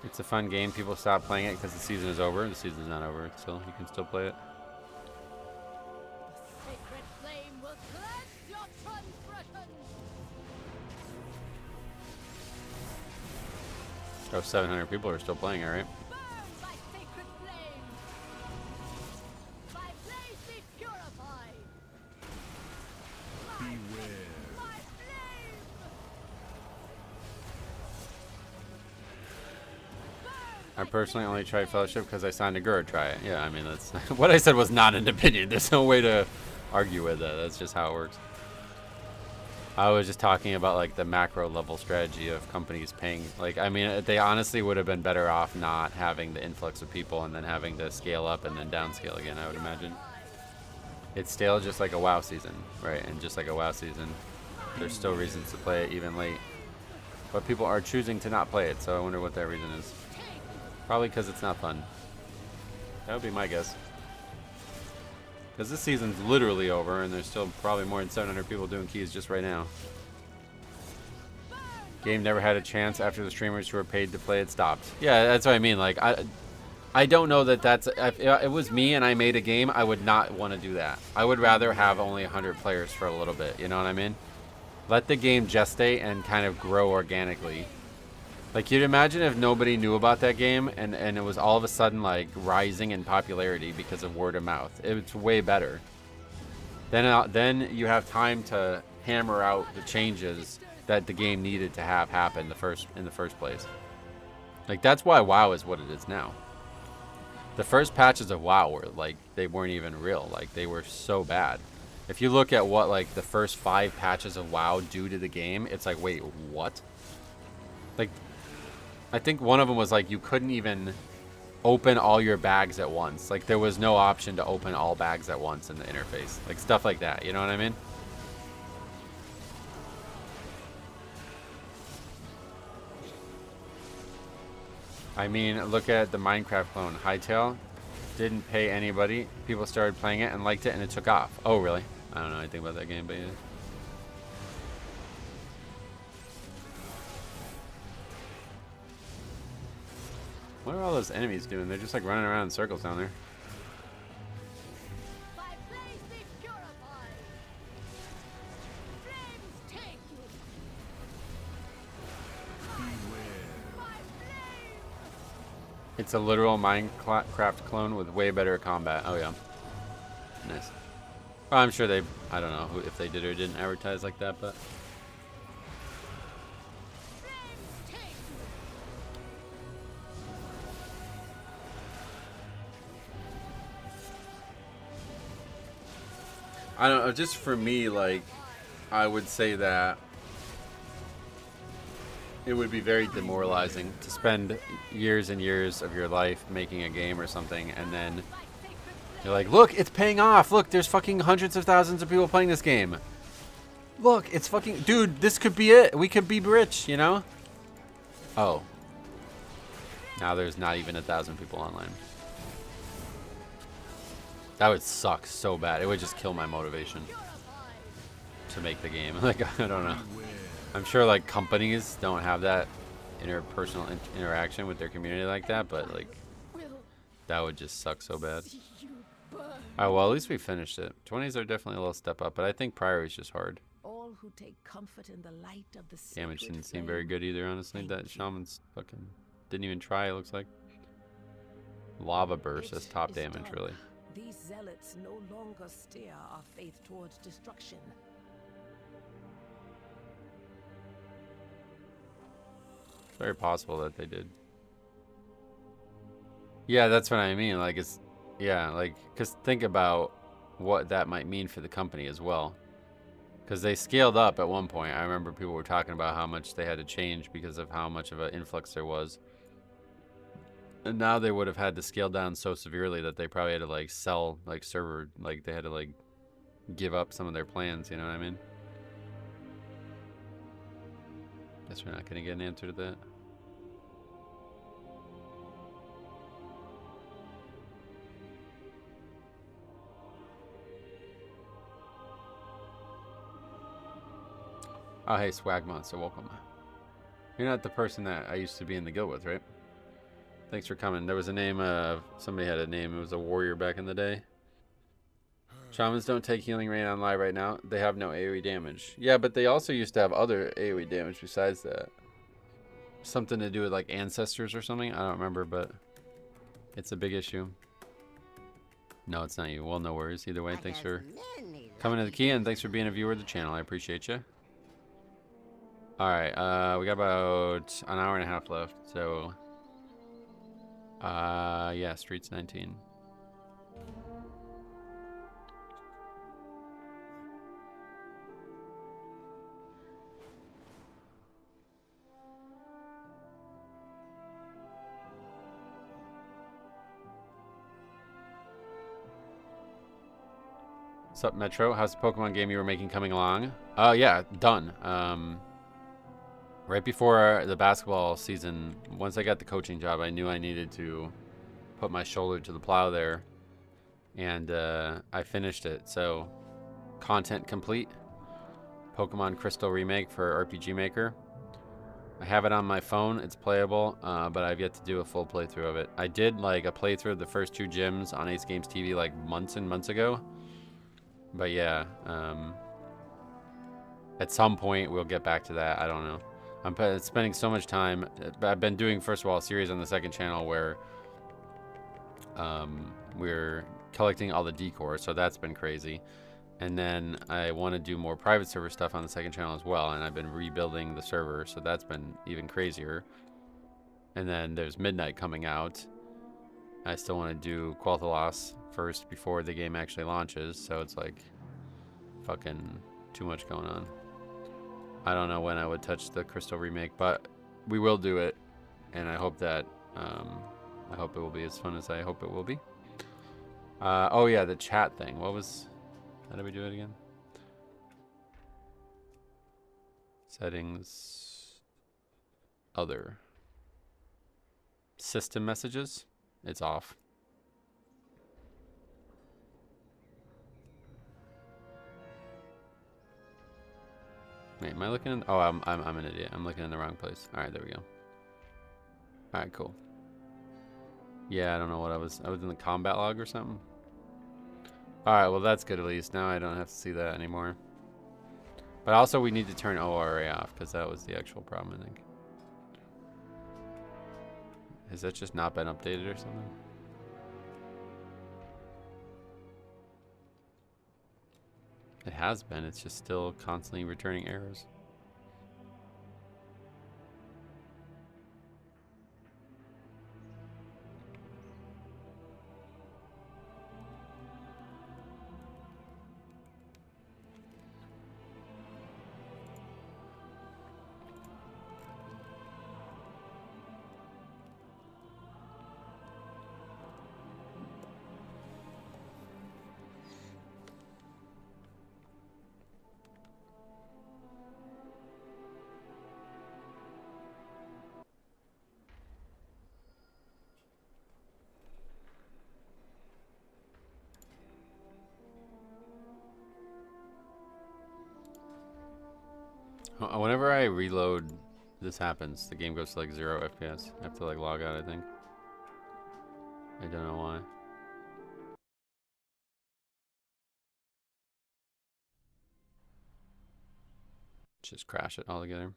It's a fun game. People stop playing it because the season is over. The season is not over. Still, you can still play it. The sacred flame will cleanse your transgressions. Oh, 700 people are still playing it, right? Burn by sacred flame. My blaze be purified. Beware. My flame. I personally only tried Fellowship because I signed a Gura try it. Yeah, I mean, that's what I said was not an opinion. There's no way to argue with that. That's just how it works. I was just talking about like the macro level strategy of companies paying. Like, I mean, they honestly would have been better off not having the influx of people and then having to scale up and then downscale again, I would imagine. It's stale just like a WoW season, right? And just like a WoW season, there's still reasons to play it even late. But people are choosing to not play it, so I wonder what that reason is. Probably because it's not fun. That would be my guess. Because this season's literally over, and there's still probably more than 700 people doing keys just right now. Game never had a chance after the streamers who were paid to play it stopped. Yeah, that's what I mean. Like, I don't know that that's... If it was me and I made a game, I would not want to do that. I would rather have only 100 players for a little bit, you know what I mean? Let the game gestate and kind of grow organically. Like, you'd imagine if nobody knew about that game and it was all of a sudden, like, rising in popularity because of word of mouth. It's way better. Then you have time to hammer out the changes that the game needed to have happen in the first place. Like, that's why WoW is what it is now. The first patches of WoW were, like, they weren't even real. Like, they were so bad. If you look at what, like, the first 5 patches of WoW do to the game, it's like, wait, what? Like... I think one of them was like you couldn't even open all your bags at once. Like there was no option to open all bags at once in the interface. Like stuff like that, you know what I mean? I mean, look at the Minecraft clone. Hightail didn't pay anybody. People started playing it and liked it and it took off. Oh, really? I don't know anything about that game, but yeah. What are all those enemies doing? They're just like running around in circles down there. My blaze be purified. Flames take you. My flame. It's a literal Minecraft clone with way better combat. Oh yeah. Nice. Well, I'm sure they, I don't know if they did or didn't advertise like that, but... I don't know, just for me, like, I would say that it would be very demoralizing to spend years and years of your life making a game or something, and then you're like, look, it's paying off. Look, there's fucking hundreds of thousands of people playing this game. Look, it's fucking... Dude, this could be it. We could be rich, you know? Oh. Now there's not even 1,000 people online. That would suck so bad. It would just kill my motivation to make the game. Like, I don't know. I'm sure, like, companies don't have that interpersonal interaction with their community like that, but, like, that would just suck so bad. Oh, well, at least we finished it. 20s are definitely a little step up, but I think prior is just hard. All who take comfort in the light of the Damage didn't seem very good either, honestly. That shaman's fucking didn't even try, it looks like. Lava burst as top damage, really. These zealots no longer steer our faith towards destruction. It's very possible that they did. Yeah, that's what I mean. Like, it's... Yeah, like... Because think about what that might mean for the company as well. Because they scaled up at one point. I remember people were talking about how much they had to change because of how much of an influx there was. And now they would have had to scale down so severely that they probably had to like sell like server, like they had to like give up some of their plans, you know what I mean? Guess we're not gonna get an answer to that. Oh, hey, Swag Monster, welcome. You're not the person that I used to be in the guild with, right? Thanks for coming. There was a name, somebody had a name. It was a warrior back in the day. Shamans don't take healing rain on live right now. They have no AoE damage. Yeah, but they also used to have other AoE damage besides that. Something to do with like ancestors or something. I don't remember, but it's a big issue. No, it's not you. Well, no worries. Either way, thanks for coming to the key and thanks for being a viewer of the channel. I appreciate you. Alright, we got about an hour and a half left, so yeah, Streets 19. What's up, Metro? How's the Pokemon game you were making coming along? Yeah, done. Right before the basketball season, once I got the coaching job, I knew I needed to put my shoulder to the plow there. And I finished it. So, content complete. Pokemon Crystal Remake for RPG Maker. I have it on my phone. It's playable, but I've yet to do a full playthrough of it. I did like a playthrough of the first 2 gyms on Ace Games TV like months and months ago. But yeah, at some point we'll get back to that. I don't know. I'm spending so much time. I've been doing, first of all, a series on the second channel where we're collecting all the decor, so that's been crazy. And then I want to do more private server stuff on the second channel as well, and I've been rebuilding the server, so that's been even crazier. And then there's Midnight coming out. I still want to do Quel'Thalas first before the game actually launches, so it's like fucking too much going on. I don't know when I would touch the Crystal Remake, but we will do it, and I hope that I hope it will be as fun as I hope it will be. Oh yeah, the chat thing. What was? How did we do it again? Settings. Other. System messages. It's off. Wait, am I looking in? Oh, I'm an idiot. I'm looking in the wrong place. All right, there we go. All right, cool. Yeah, I don't know what I was in the combat log or something. All right, well that's good at least. Now I don't have to see that anymore. But also we need to turn ORA off because that was the actual problem, I think. Has that just not been updated or something? It has been. It's just still constantly returning errors. Whenever I reload, this happens. The game goes to like 0 FPS. I have to like log out, I think. I don't know why. Just crash it altogether.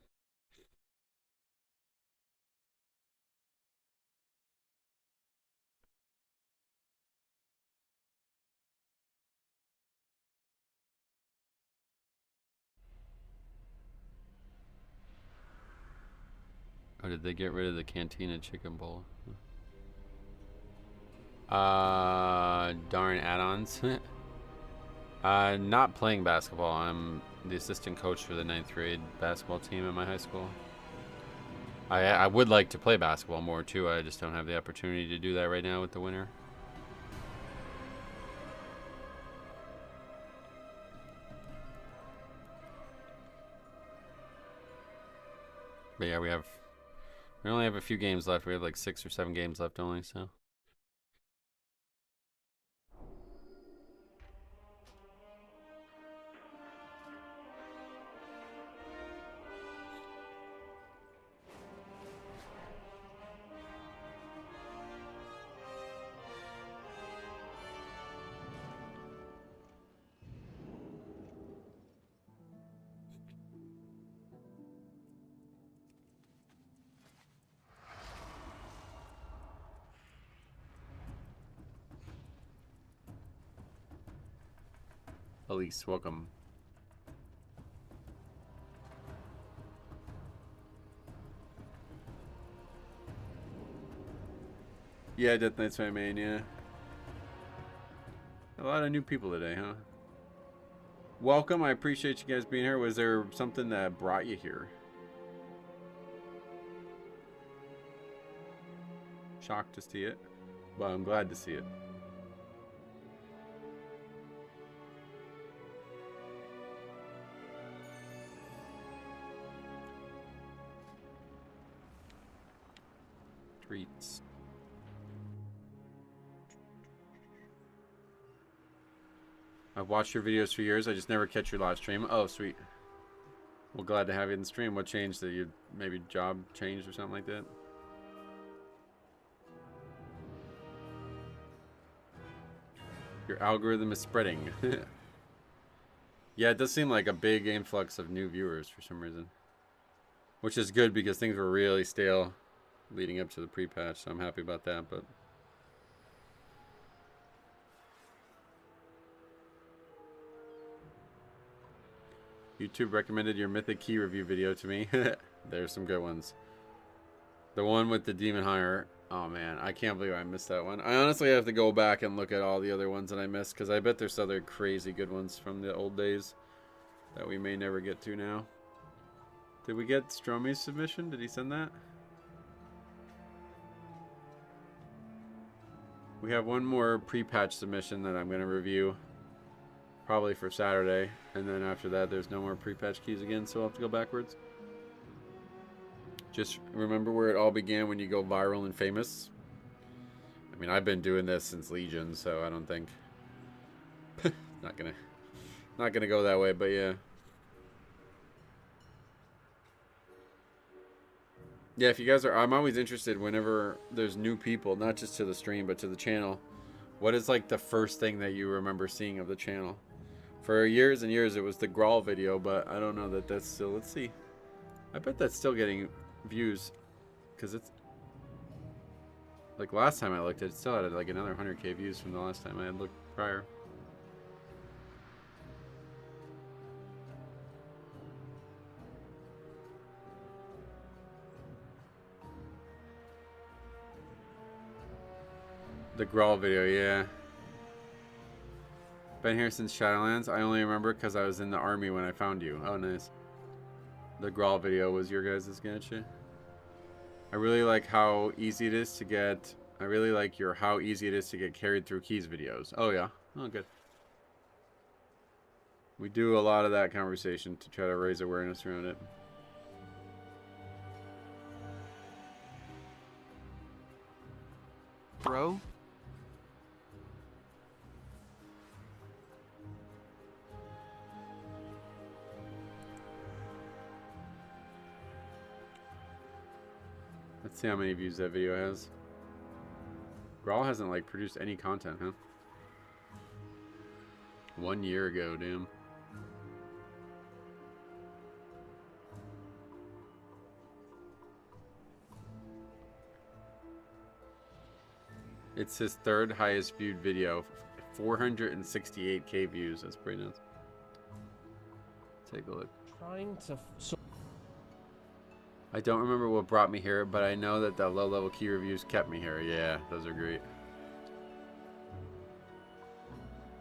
Oh, did they get rid of the Cantina Chicken Bowl? Darn add-ons. Not playing basketball. I'm the assistant coach for the 9th grade basketball team at my high school. I would like to play basketball more too. I just don't have the opportunity to do that right now with the winter. But yeah, we only have a few games left. We have like 6 or 7 games left only, so. Elise, welcome. Yeah, Death Knight's my main, yeah. A lot of new people today, huh? Welcome, I appreciate you guys being here. Was there something that brought you here? Shocked to see it, but I'm glad to see it. Treats. I've watched your videos for years. I just never catch your live stream. Oh, sweet. Well, glad to have you in the stream. What changed? That you maybe job changed or something like that? Your algorithm is spreading. Yeah, it does seem like a big influx of new viewers for some reason. Which is good because things were really stale leading up to the pre-patch, so I'm happy about that, but YouTube recommended your Mythic Key review video to me. There's some good ones. The one with the Demon Hunter. Oh man, I can't believe I missed that one. I honestly have to go back and look at all the other ones that I missed, because I bet there's other crazy good ones from the old days that we may never get to now. Did we get Stromy's submission? Did he send that? We have one more pre-patch submission that I'm going to review. Probably for Saturday. And then after that, there's no more pre-patch keys again, so I'll have to go backwards. Just remember where it all began when you go viral and famous. I mean, I've been doing this since Legion, so I don't think... not gonna go that way, but yeah. Yeah, if you guys are... I'm always interested whenever there's new people, not just to the stream, but to the channel. What is, like, the first thing that you remember seeing of the channel? For years and years, it was the Grawl video, but I don't know that that's still... Let's see. I bet that's still getting views, because it's... Like, last time I looked, it still had, like, another 100k views from the last time I had looked prior. The Grawl video, yeah. Been here since Shadowlands. I only remember because I was in the army when I found you. Oh, nice. The Grawl video was your guys' gacha. I really like how easy it is to get... I really like your how easy it is to get carried through keys videos. Oh, yeah. Oh, good. We do a lot of that conversation to try to raise awareness around it. Bro? Let's see how many views that video has. Grawl hasn't, like, produced any content, huh? 1 year ago, damn. It's his third highest viewed video. 468k views. That's pretty nuts. Take a look. Trying to... I don't remember what brought me here, but I know that the low-level key reviews kept me here. Yeah, those are great.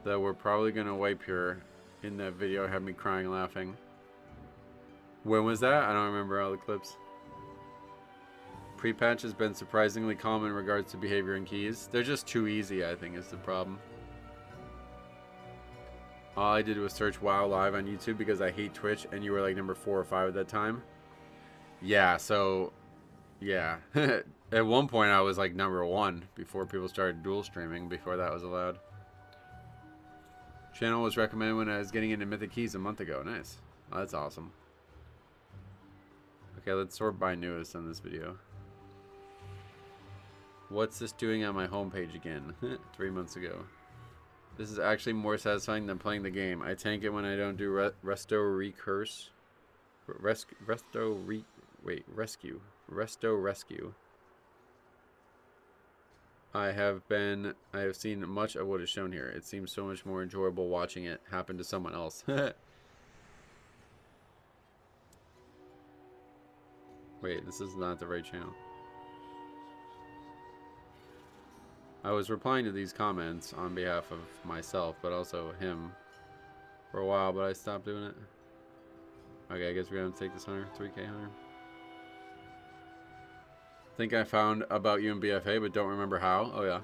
Though we're probably going to wipe here in that video, have me crying laughing. When was that? I don't remember all the clips. Prepatch has been surprisingly calm in regards to behavior and keys. They're just too easy, I think, is the problem. All I did was search WoW Live on YouTube because I hate Twitch, and you were like number 4 or 5 at that time. Yeah, so, yeah. At one point, I was like number 1 before people started dual streaming, before that was allowed. Channel was recommended when I was getting into Mythic Keys a month ago. Nice. Oh, that's awesome. Okay, let's sort by newest on this video. What's this doing on my homepage again? 3 months ago. This is actually more satisfying than playing the game. I tank it when I don't do Resto Rescue. I have seen much of what is shown here. It seems so much more enjoyable watching it happen to someone else. Wait, this is not the right channel. I was replying to these comments on behalf of myself, but also him for a while, but I stopped doing it. Okay, I guess we're gonna take this 3K hunter. Think I found about you in BFA, but don't remember how. Oh yeah.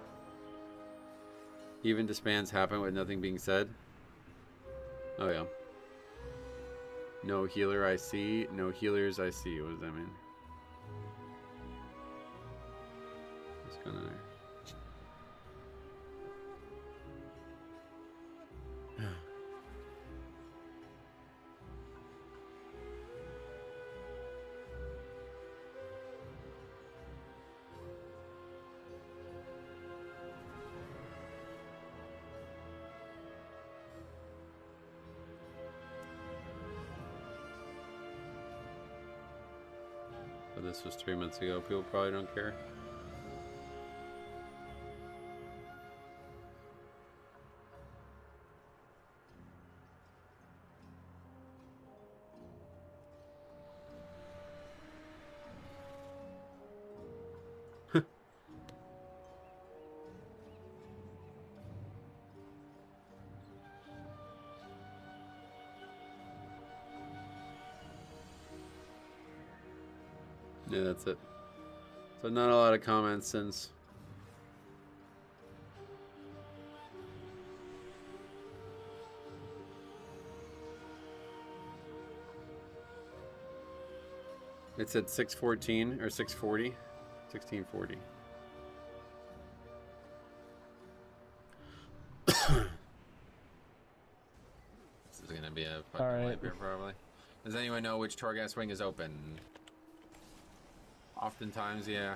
Even disbands happen with nothing being said. Oh yeah. No healer I see, no healers I see. What does that mean? What's going on there? But this was 3 months ago. People probably don't care. Yeah, that's it. So not a lot of comments since. It's at 6:14 or 6:40, 16:40. This is gonna be a fucking wipe here probably. Does anyone know which Torghast wing is open? Oftentimes, yeah.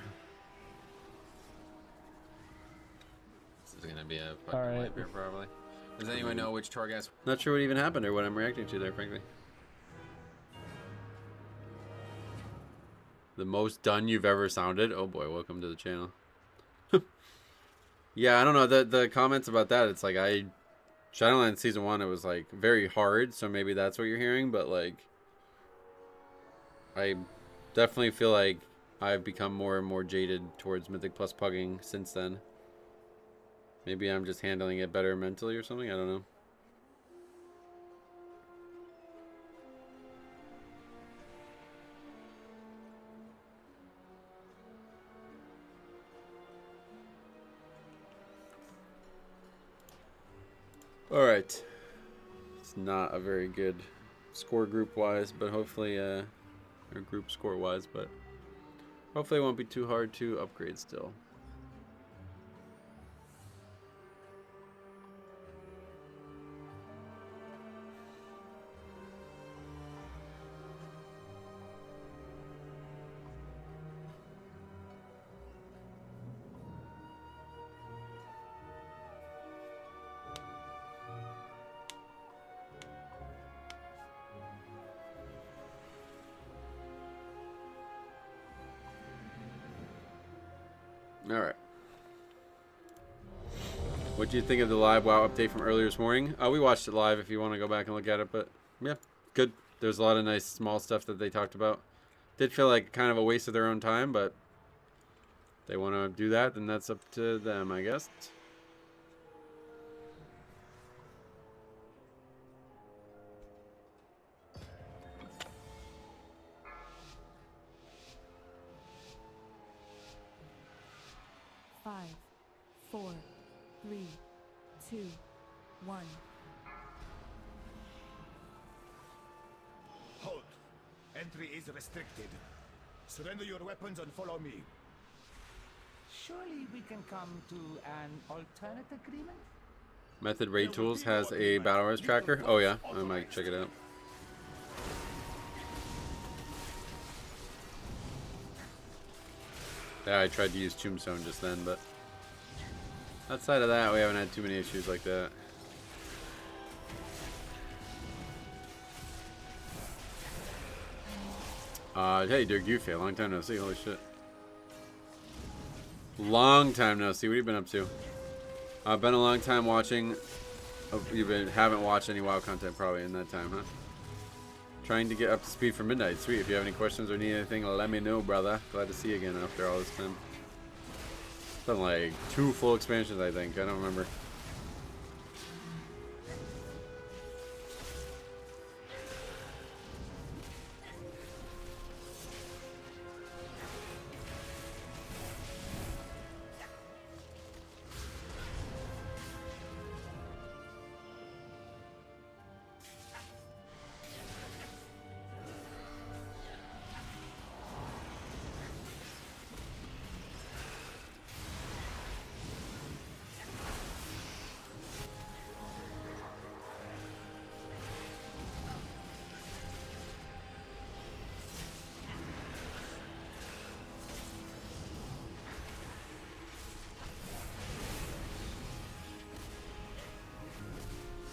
This is gonna be a fucking wipe here probably. Does anyone know which Torghast? Not sure what even happened or what I'm reacting to there, frankly. The most done you've ever sounded? Oh boy, welcome to the channel. Yeah, I don't know, the comments about that, it's like Shadowlands Season 1, it was like very hard, so maybe that's what you're hearing, but like I definitely feel like I've become more and more jaded towards Mythic plus Pugging since then. Maybe I'm just handling it better mentally or something, I don't know. Alright. It's not a very good score group wise, but hopefully, or group score wise, but hopefully it won't be too hard to upgrade still. Alright. What do you think of the live WoW update from earlier this morning? We watched it live if you want to go back and look at it, but yeah, good. There's a lot of nice small stuff that they talked about. Did feel like kind of a waste of their own time, but if they want to do that, then that's up to them, I guess. 3, 2, 1. Hold. Entry is restricted. Surrender your weapons and follow me. Surely we can come to an alternate agreement? Method Raid Tools has a Battle Res tracker. Oh yeah, I might check it out. Yeah, I tried to use Tombstone just then, but outside of that, we haven't had too many issues like that. Hey, Dirk Yuffie, long time no see. Holy shit. Long time no see. What have you been up to? I've been a long time watching. Haven't watched any WoW content probably in that time, huh? Trying to get up to speed for Midnight. Sweet. If you have any questions or need anything, let me know, brother. Glad to see you again after all this time. It's been like 2 full expansions, I think. I don't remember.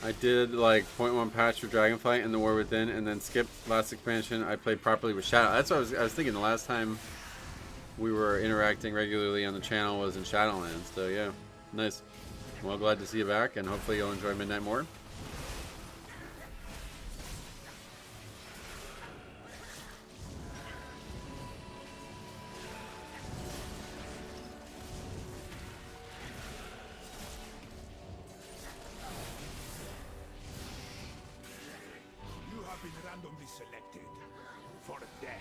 I did like 0.1 patch for Dragonflight and the War Within, and then skipped last expansion. I played properly with Shadow. That's what I was thinking. The last time we were interacting regularly on the channel was in Shadowlands. So yeah, nice. Well, glad to see you back, and hopefully you'll enjoy Midnight more. Randomly selected for death.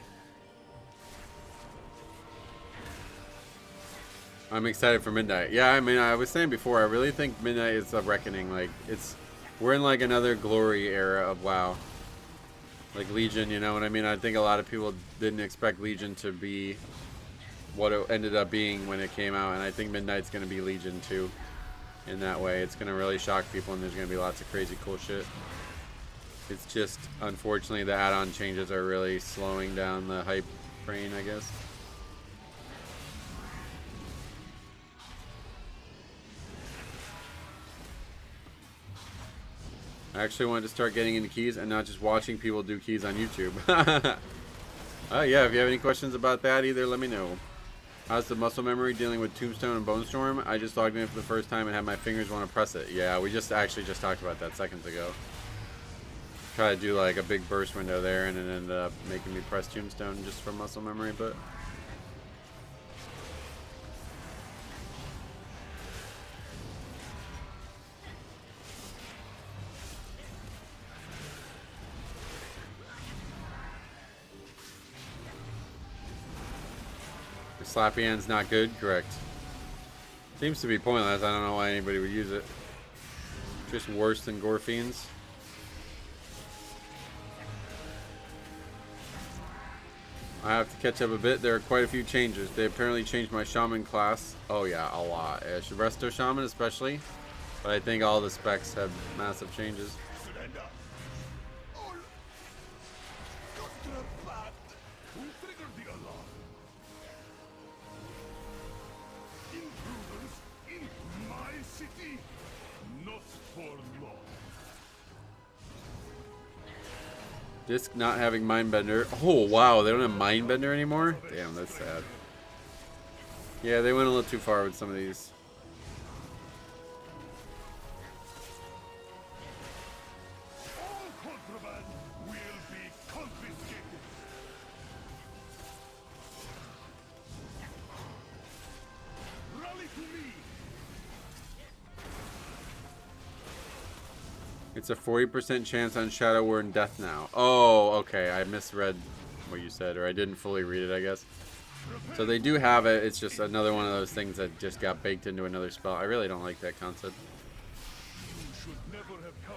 I'm excited for Midnight. Yeah, I mean, I was saying before, I really think Midnight is a reckoning. Like, we're in like another glory era of WoW. Like Legion, you know what I mean? I think a lot of people didn't expect Legion to be what it ended up being when it came out, and I think Midnight's going to be Legion too. In that way, it's going to really shock people, and there's going to be lots of crazy cool shit. It's just, unfortunately, the add-on changes are really slowing down the hype train, I guess. I actually wanted to start getting into keys and not just watching people do keys on YouTube. Yeah, if you have any questions about that, either let me know. How's the muscle memory dealing with Tombstone and Bone Storm? I just logged in for the first time and had my fingers want to press it. Yeah, we just talked about that seconds ago. Try to do like a big burst window there, and it ended up making me press Tombstone just for muscle memory, but the slappy hand's not good, correct. Seems to be pointless. I don't know why anybody would use it. Just worse than Gorfiends. I have to catch up a bit. There are quite a few changes. They apparently changed my Shaman class. Oh yeah, a lot. Resto Shaman especially. But I think all the specs have massive changes. Surrender. All contraband will trigger the alarm. Intruders in my city, not for long. Disc not having Mindbender. Oh wow, they don't have Mindbender anymore? Damn, that's sad. Yeah, they went a little too far with some of these. All contraband will be confiscated. Rally to me. It's a 40% chance on Shadow Word Death now. Oh, okay. I misread what you said, or I didn't fully read it, I guess. So they do have it. It's just another one of those things that just got baked into another spell. I really don't like that concept.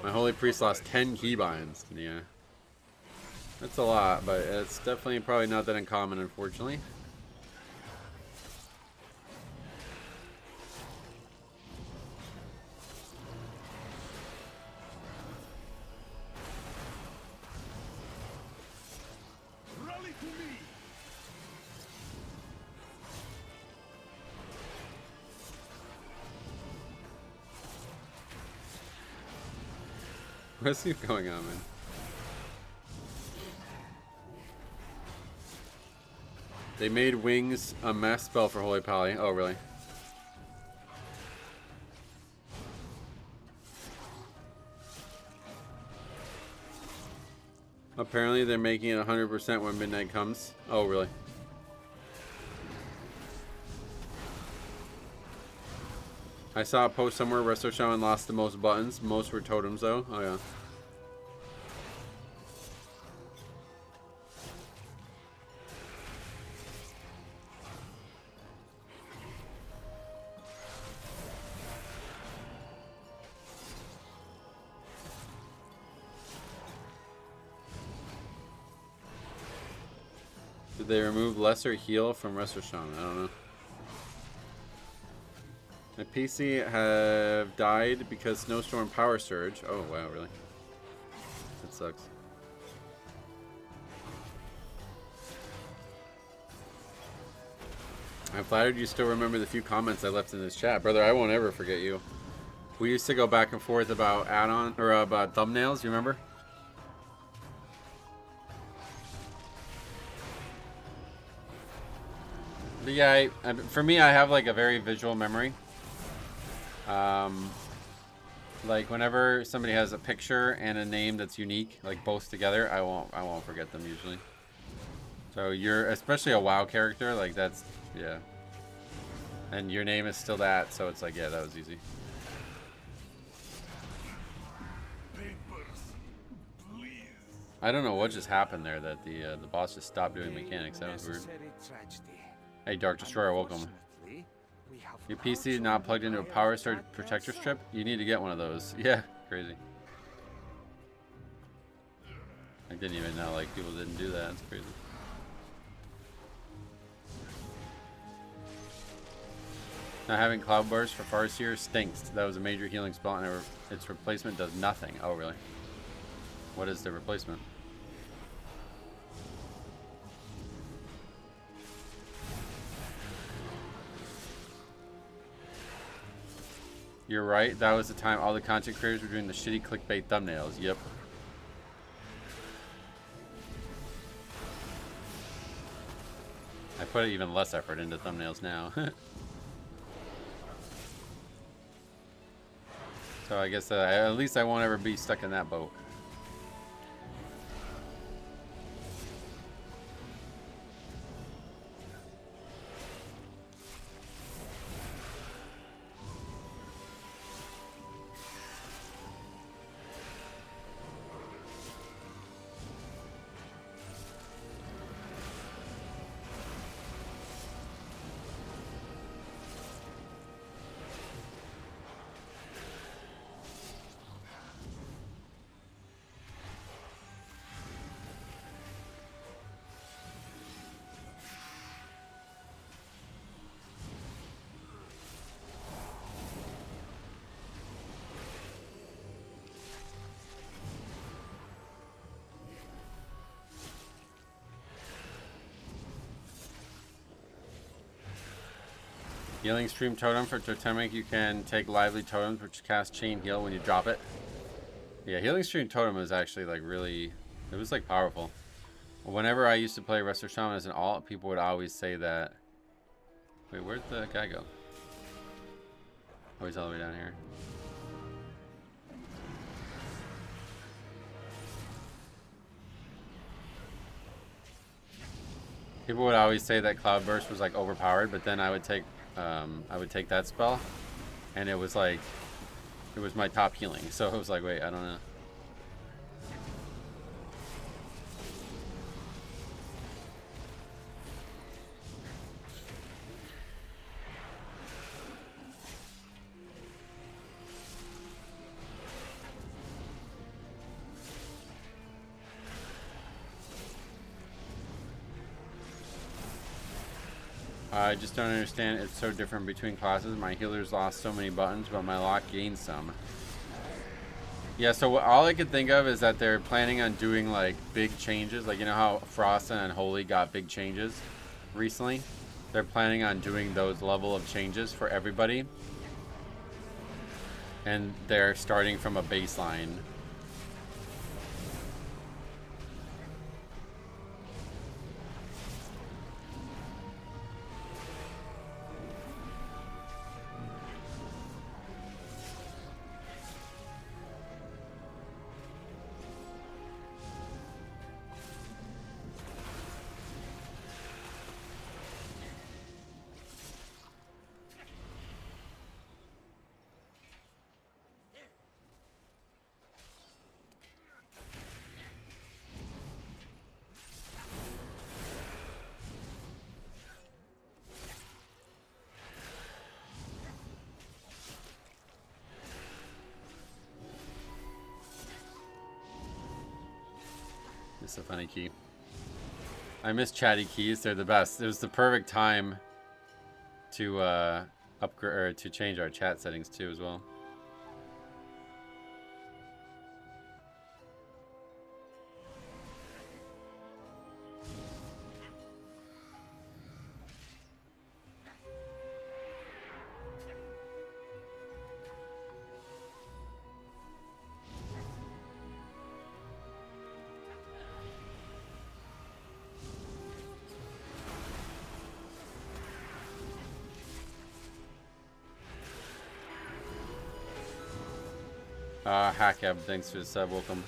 My Holy Priest lost 10 keybinds. Yeah. That's a lot, but it's definitely probably not that uncommon, unfortunately. What's going on, man? They made Wings a mess spell for Holy Pally. Oh, really? Apparently, they're making it 100% when midnight comes. Oh, really? I saw a post somewhere Resto Shaman lost the most buttons. Most were totems, though. Oh, yeah. Did they remove Lesser Heal from Resto Shaman? I don't know. My PC have died because Snowstorm Power Surge. Oh, wow, really? That sucks. I'm flattered you still remember the few comments I left in this chat. Brother, I won't ever forget you. We used to go back and forth about add-on, or about thumbnails, you remember? But yeah, for me, I have like a very visual memory. Like whenever somebody has a picture and a name that's unique, like both together, I won't forget them usually. So you're especially a WoW character, like that's, yeah. And your name is still that, so it's like, yeah, that was easy. I don't know what just happened there, that the boss just stopped doing mechanics. That was weird. Hey, Dark Destroyer, welcome. Your PC not plugged into a power surge protector strip? You need to get one of those. Yeah, crazy. I didn't even know like people didn't do that. It's crazy. Not having Cloud Burst for Farseer stinks. That was a major healing spell and its replacement does nothing. Oh, really? What is the replacement? You're right. That was the time all the content creators were doing the shitty clickbait thumbnails. Yep. I put even less effort into thumbnails now. So I guess at least I won't ever be stuck in that boat. Healing Stream Totem for Totemic, you can take Lively Totems, which cast Chain Heal when you drop it. Yeah, Healing Stream Totem is actually like really, it was like powerful. Whenever I used to play Resto Shaman as an alt, people would always say that. Wait, where'd the guy go? Oh, he's all the way down here. People would always say that Cloud Burst was like overpowered, but then I would take that spell, and it was like, it was my top healing. So it was like, wait, I don't know. I just don't understand. It's so different between classes. My healers lost so many buttons, but my lock gained some. Yeah, so all I could think of is that they're planning on doing like big changes. Like, you know how Frost and Unholy got big changes recently? They're planning on doing those level of changes for everybody. And they're starting from a baseline. It's a funny key. I miss chatty keys. They're the best. It was the perfect time to upgrade or to change our chat settings too as well. Hackab, thanks for the sub, welcome.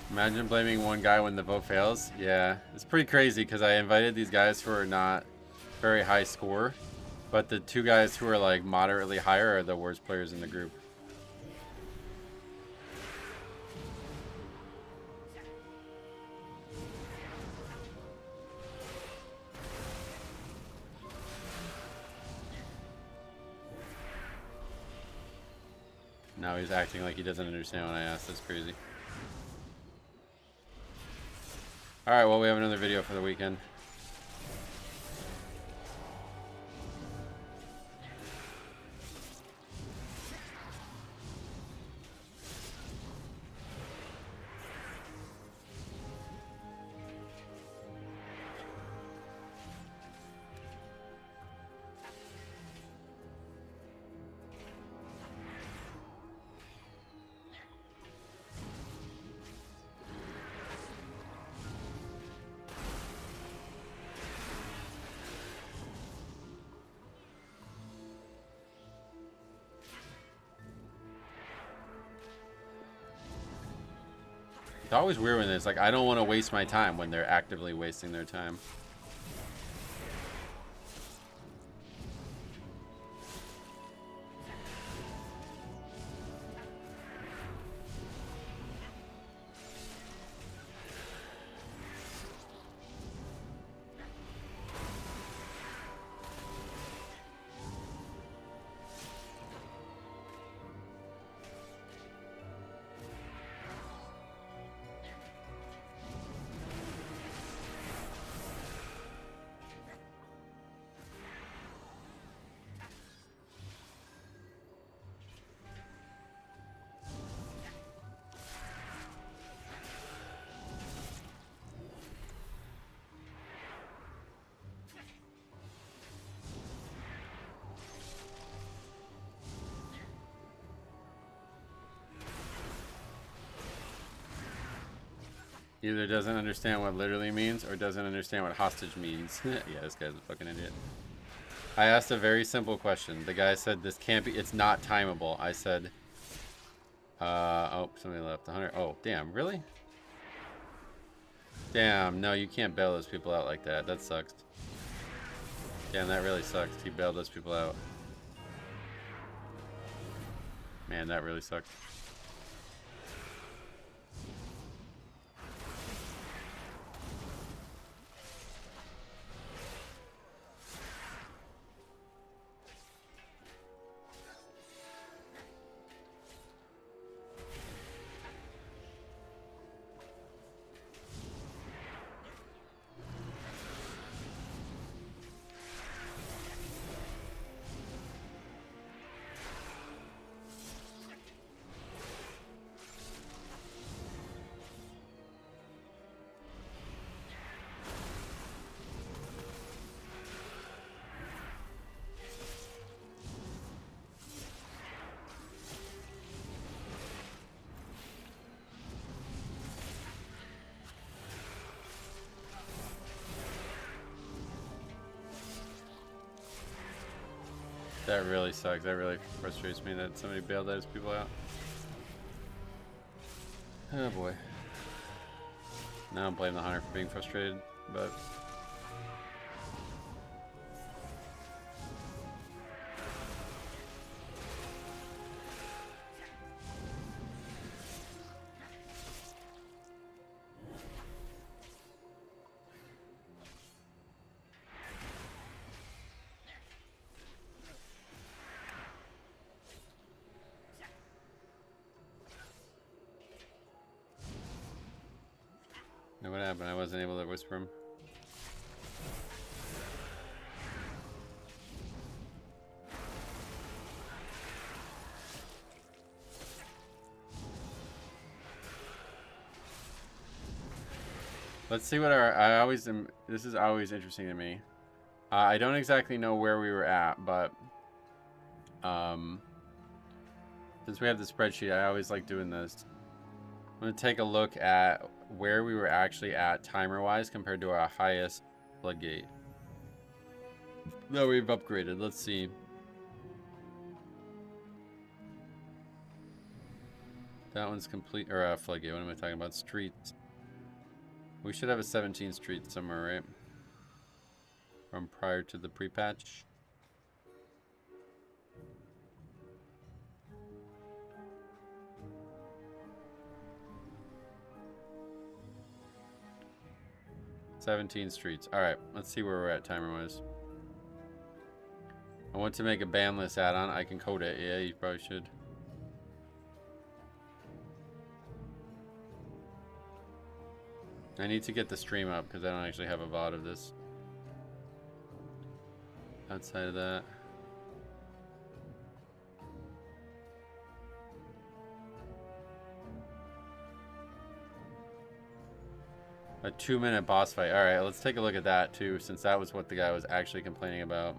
Imagine blaming one guy when the vote fails. Yeah, it's pretty crazy because I invited these guys who are not very high score, but the two guys who are like moderately higher are the worst players in the group. Now he's acting like he doesn't understand what I asked. That's crazy. Alright, well, we have another video for the weekend. It's always weird when it's like, I don't want to waste my time when they're actively wasting their time. Either doesn't understand what literally means or doesn't understand what hostage means. Yeah, this guy's a fucking idiot. I asked a very simple question. The guy said this can't be, it's not timeable. I said, Oh, somebody left. 100. Oh, damn, really? Damn, no, you can't bail those people out like that. That sucks. Damn, that really sucks. He bailed those people out. Man, that really sucks. That really sucks. That really frustrates me that somebody bailed those people out. Oh boy. Now I'm blaming the hunter for being frustrated, but... What happened? I wasn't able to whisper him. Let's see what our... This is always interesting to me. I don't exactly know where we were at, but... since we have the spreadsheet, I always like doing this. I'm going to take a look at where we were actually at timer-wise compared to our highest floodgate that we've upgraded. Let's see. That one's complete, or floodgate. What am I talking about? Streets. We should have a 17th street somewhere, right? From prior to the pre-patch. $17 streets. Alright, let's see where we're at timer-wise. I want to make a ban list add-on. I can code it. Yeah, you probably should. I need to get the stream up because I don't actually have a VOD of this. Outside of that. A 2-minute boss fight. Alright, let's take a look at that too, since that was what the guy was actually complaining about.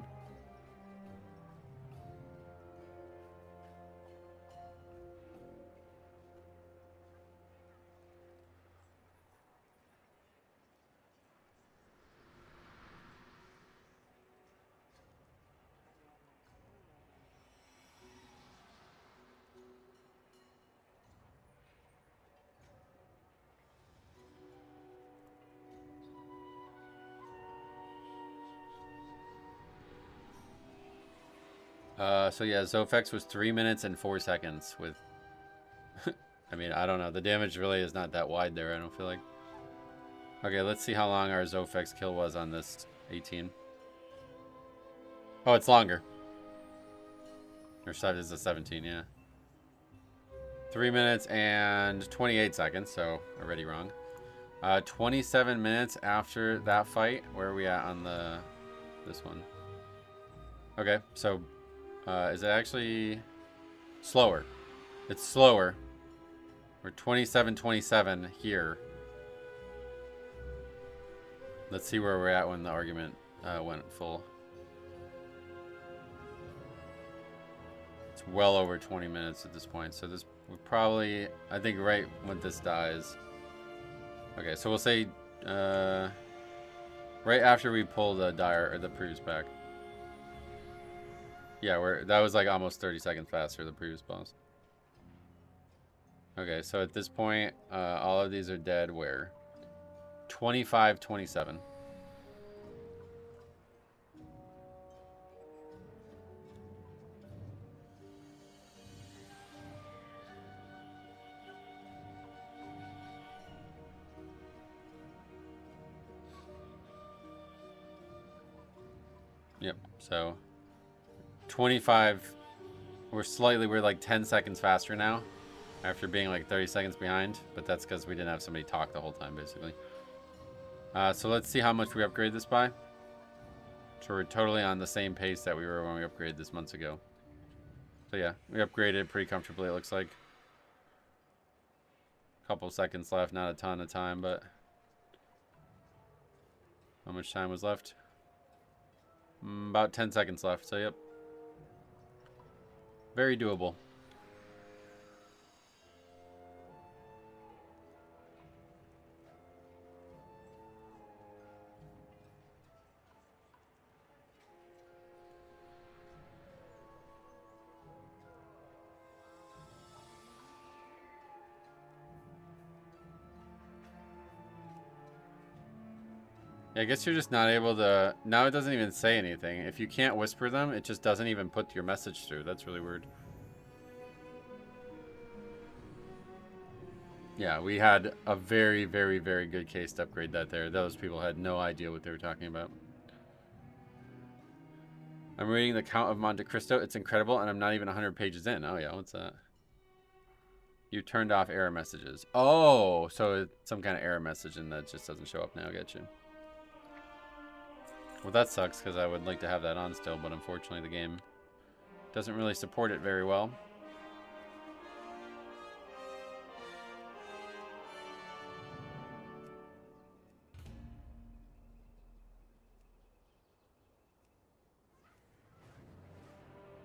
So yeah, Zofex was 3 minutes and 4 seconds with... I mean, I don't know. The damage really is not that wide there, I don't feel like. Okay, let's see how long our Zofex kill was on this 18. Oh, it's longer. Or is a 17, yeah. 3 minutes and 28 seconds, so already wrong. 27 minutes after that fight. Where are we at on this one? Okay, so... is it actually slower? It's slower. We're 27-27 here. Let's see where we're at when the argument went full. It's well over 20 minutes at this point, so this would probably, I think, right when this dies. Okay, so we'll say right after we pull the Dire or the Proofs back. Yeah, that was like almost 30 seconds faster, the previous boss. Okay, so at this point, all of these are dead where? 25, 27. Yep, so 25, we're like 10 seconds faster now after being like 30 seconds behind, but that's because we didn't have somebody talk the whole time, basically. So let's see how much we upgrade this by. So we're totally on the same pace that we were when we upgraded this months ago. So yeah, we upgraded pretty comfortably, it looks like. Couple seconds left, not a ton of time, but how much time was left? About 10 seconds left, so yep. Very doable. I guess you're just not able to... Now it doesn't even say anything. If you can't whisper them, it just doesn't even put your message through. That's really weird. Yeah, we had a very, very, very good case to upgrade that there. Those people had no idea what they were talking about. I'm reading the Count of Monte Cristo. It's incredible, and I'm not even 100 pages in. Oh, yeah, what's that? You turned off error messages. Oh, so it's some kind of error message, and that just doesn't show up now. Get you. Well, that sucks, because I would like to have that on still, but unfortunately the game doesn't really support it very well.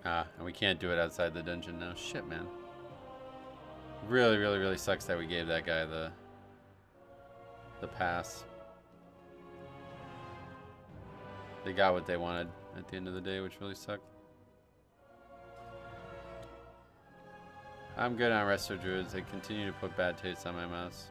And we can't do it outside the dungeon now. Shit, man. Really, really, really sucks that we gave that guy the pass. They got what they wanted at the end of the day, which really sucked. I'm good on Resto Druids. They continue to put bad taste on my mouse.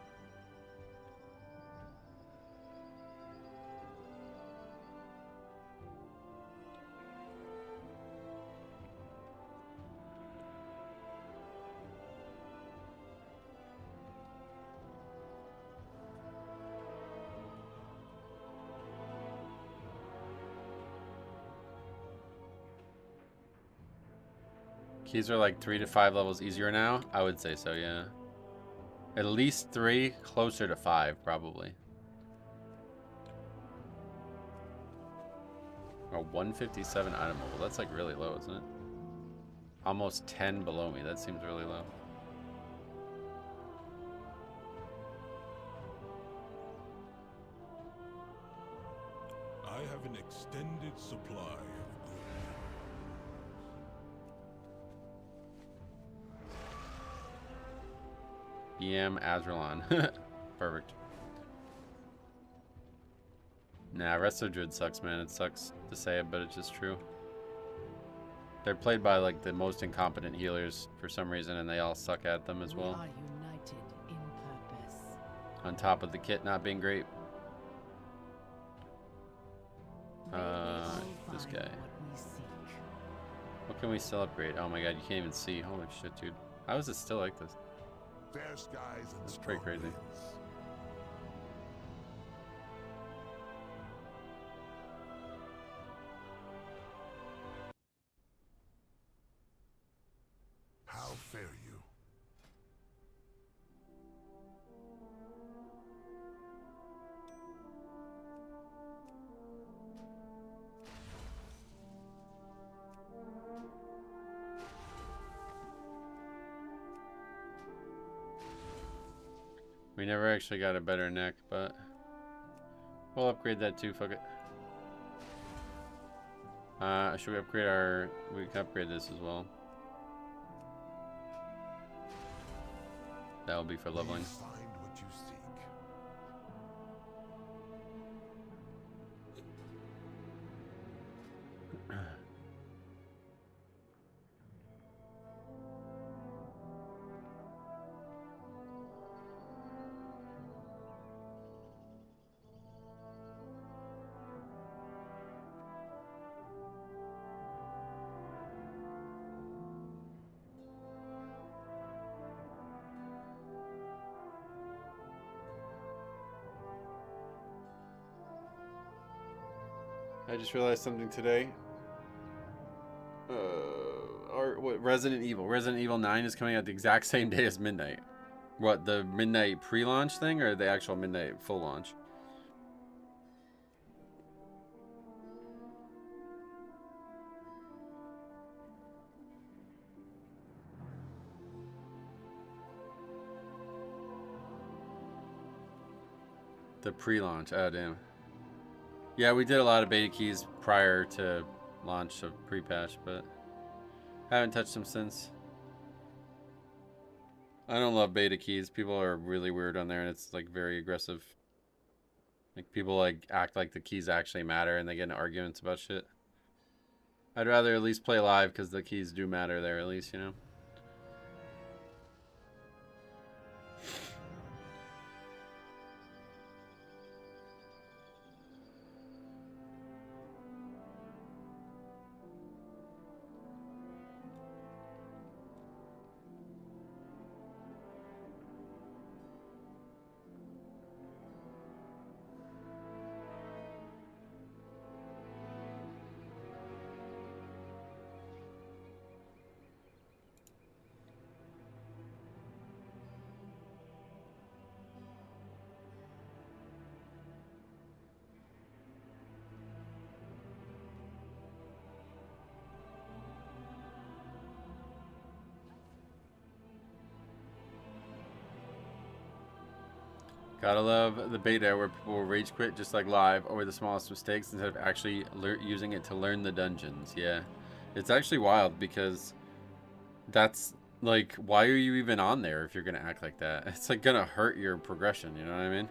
Keys are like 3 to 5 levels easier now? I would say so, yeah. At least 3, closer to 5, probably. A 157 item level. That's like really low, isn't it? Almost 10 below me. That seems really low. I have an extended supply of goods. BM Azralon. Perfect. Nah, Resto Druid sucks, man. It sucks to say it, but it's just true. They're played by like the most incompetent healers for some reason, and they all suck at them as well. We are united in purpose. On top of the kit not being great. This guy. What can we still upgrade? Oh my god, you can't even see. Holy shit, dude. How is it still like this? Fair skies and It's pretty crazy. winds. How fare you? We never actually got a better neck, but we'll upgrade that too. Fuck it. Should we upgrade our... We can upgrade this as well. That will be for leveling. Find what you seek. I just realized something today. Resident Evil. Resident Evil 9 is coming out the exact same day as Midnight. What, the Midnight pre-launch thing or the actual Midnight full launch? The pre-launch. Oh, damn. Yeah, we did a lot of beta keys prior to launch of Prepatch, but haven't touched them since. I don't love beta keys. People are really weird on there, and it's like very aggressive. Like people like act like the keys actually matter, and they get in arguments about shit. I'd rather at least play live because the keys do matter there, at least, you know. Gotta love the beta where people will rage quit just like live over the smallest mistakes instead of actually using it to learn the dungeons. Yeah, it's actually wild because that's like, why are you even on there if you're gonna act like that? It's like gonna hurt your progression, you know what I mean?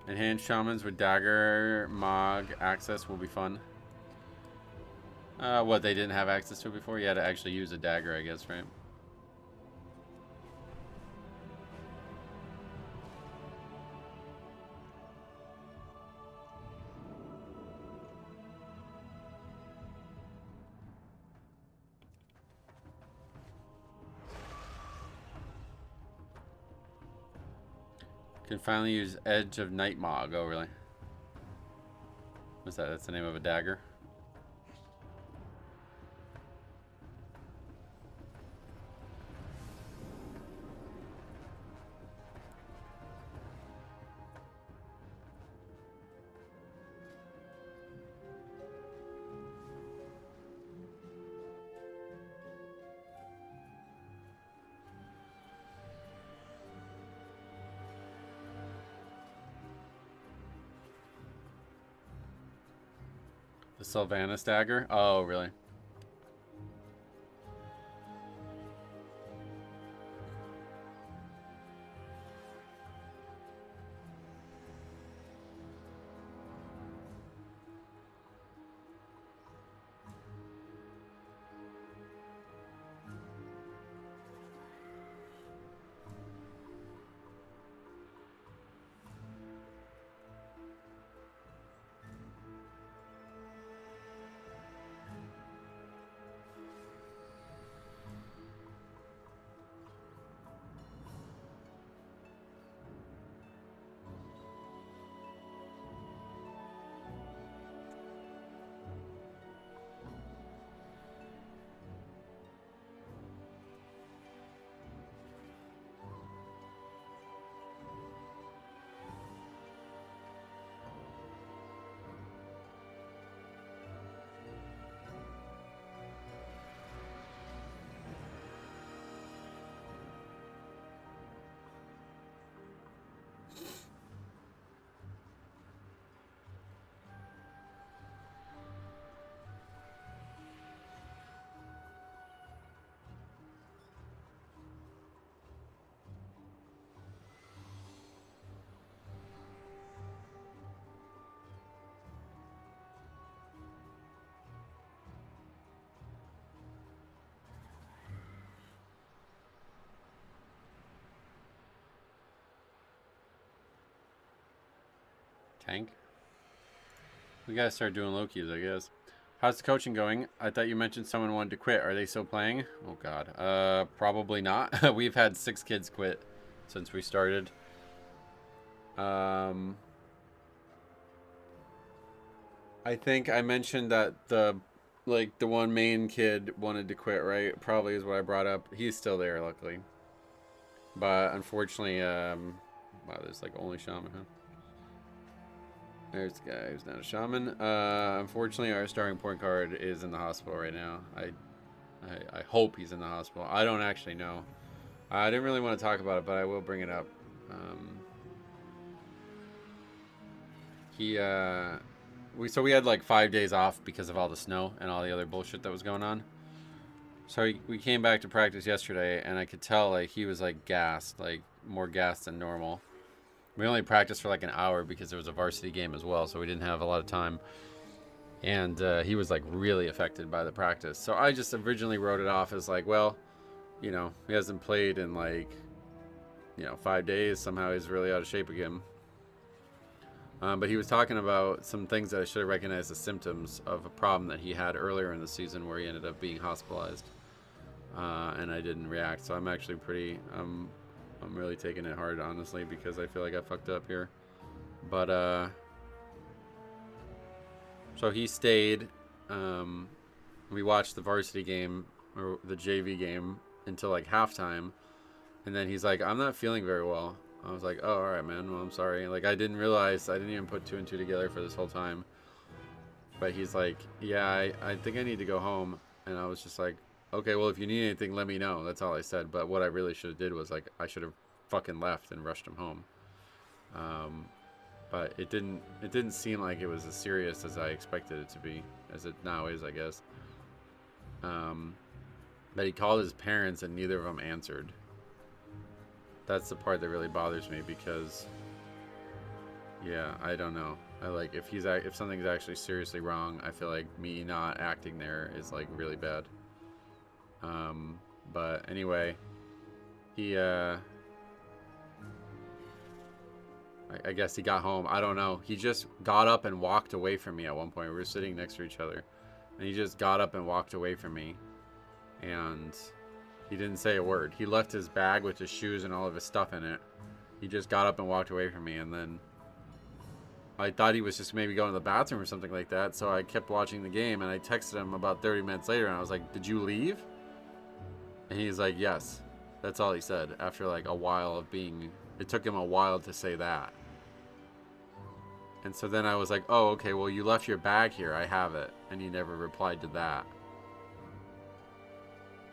Enhanced shamans with dagger Mog access will be fun. What, they didn't have access to it before? You had to actually use a dagger, I guess, right? Can finally use Edge of Night Mog. Oh, really? What's that? That's the name of a dagger? The Sylvanas dagger? Oh, really? Tank? We gotta start doing Lokis, I guess. How's the coaching going? I thought you mentioned someone wanted to quit. Are they still playing? Oh God. Probably not. We've had 6 kids quit since we started. I think I mentioned that the one main kid wanted to quit, right? Probably is what I brought up. He's still there, luckily. But unfortunately, wow, there's like only shaman, huh? There's the guy who's not a shaman. Unfortunately, our starting point guard is in the hospital right now. I hope he's in the hospital. I don't actually know. I didn't really want to talk about it, but I will bring it up. We had like 5 days off because of all the snow and all the other bullshit that was going on. So we came back to practice yesterday, and I could tell like he was like gassed, like more gassed than normal. We only practiced for like an hour because there was a varsity game as well, so we didn't have a lot of time. And he was like really affected by the practice. So I just originally wrote it off as like, well, you know, he hasn't played in like, 5 days. Somehow he's really out of shape again. But he was talking about some things that I should have recognized as symptoms of a problem that he had earlier in the season where he ended up being hospitalized. And I didn't react. So I'm actually I'm really taking it hard, honestly, because I feel like I fucked up here. But, so he stayed. We watched the varsity game, or the JV game, until like halftime. And then he's like, I'm not feeling very well. I was like, oh, all right, man. Well, I'm sorry. Like, I didn't even put 2 and 2 together for this whole time. But he's like, yeah, I think I need to go home. And I was just like, okay, well, if you need anything, let me know. That's all I said. But what I really should have did was, like, I should have fucking left and rushed him home. But it didn't seem like it was as serious as I expected it to be, as it now is, I guess. But he called his parents and neither of them answered. That's the part that really bothers me because, yeah, I don't know. If something's actually seriously wrong, I feel like me not acting there is like really bad. But anyway, he I guess he got home. I don't know. He just got up and walked away from me at one point. We were sitting next to each other, and he just got up and walked away from me, and he didn't say a word. He left his bag with his shoes and all of his stuff in it. He just got up and walked away from me, and then I thought he was just maybe going to the bathroom or something like that, so I kept watching the game, and I texted him about 30 minutes later, and I was like, did you leave? And he's like, yes. That's all he said after like a while of being... It took him a while to say that. And so then I was like, oh, okay, well, you left your bag here. I have it. And he never replied to that.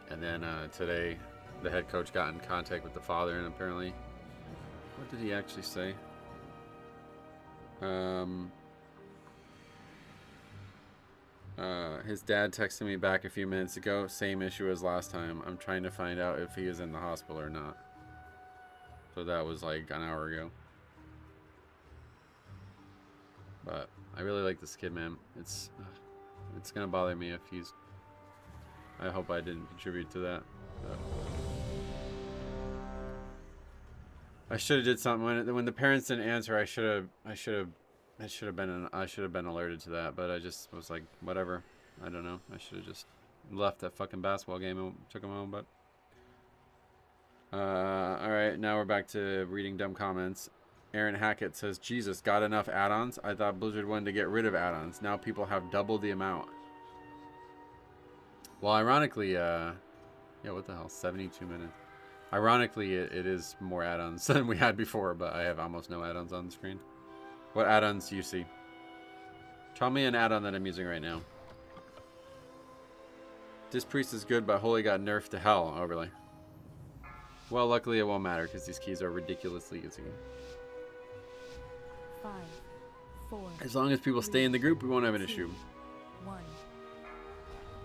And then today, the head coach got in contact with the father, and apparently... What did he actually say? His dad texted me back a few minutes ago. Same issue as last time. I'm trying to find out if he is in the hospital or not. So that was like an hour ago. But I really like this kid, man. It's gonna bother me if he's... I hope I didn't contribute to that. But I should have did something when the parents didn't answer. I should have been alerted to that. But I just was like, whatever. I don't know. I should have just left that fucking basketball game and took him home. But all right, now we're back to reading dumb comments. Aaron Hackett says, Jesus, got enough add-ons? I thought Blizzard wanted to get rid of add-ons. Now people have double the amount. Well, ironically, yeah, what the hell, 72 minutes. Ironically, it is more add-ons than we had before, but I have almost no add-ons on the screen. What add-ons do you see? Tell me an add-on that I'm using right now. Dispriest is good, but Holy got nerfed to hell. Oh, really? Well, luckily it won't matter, because these keys are ridiculously easy. 5, 4. As long as people stay in the group, we won't have an issue. 1.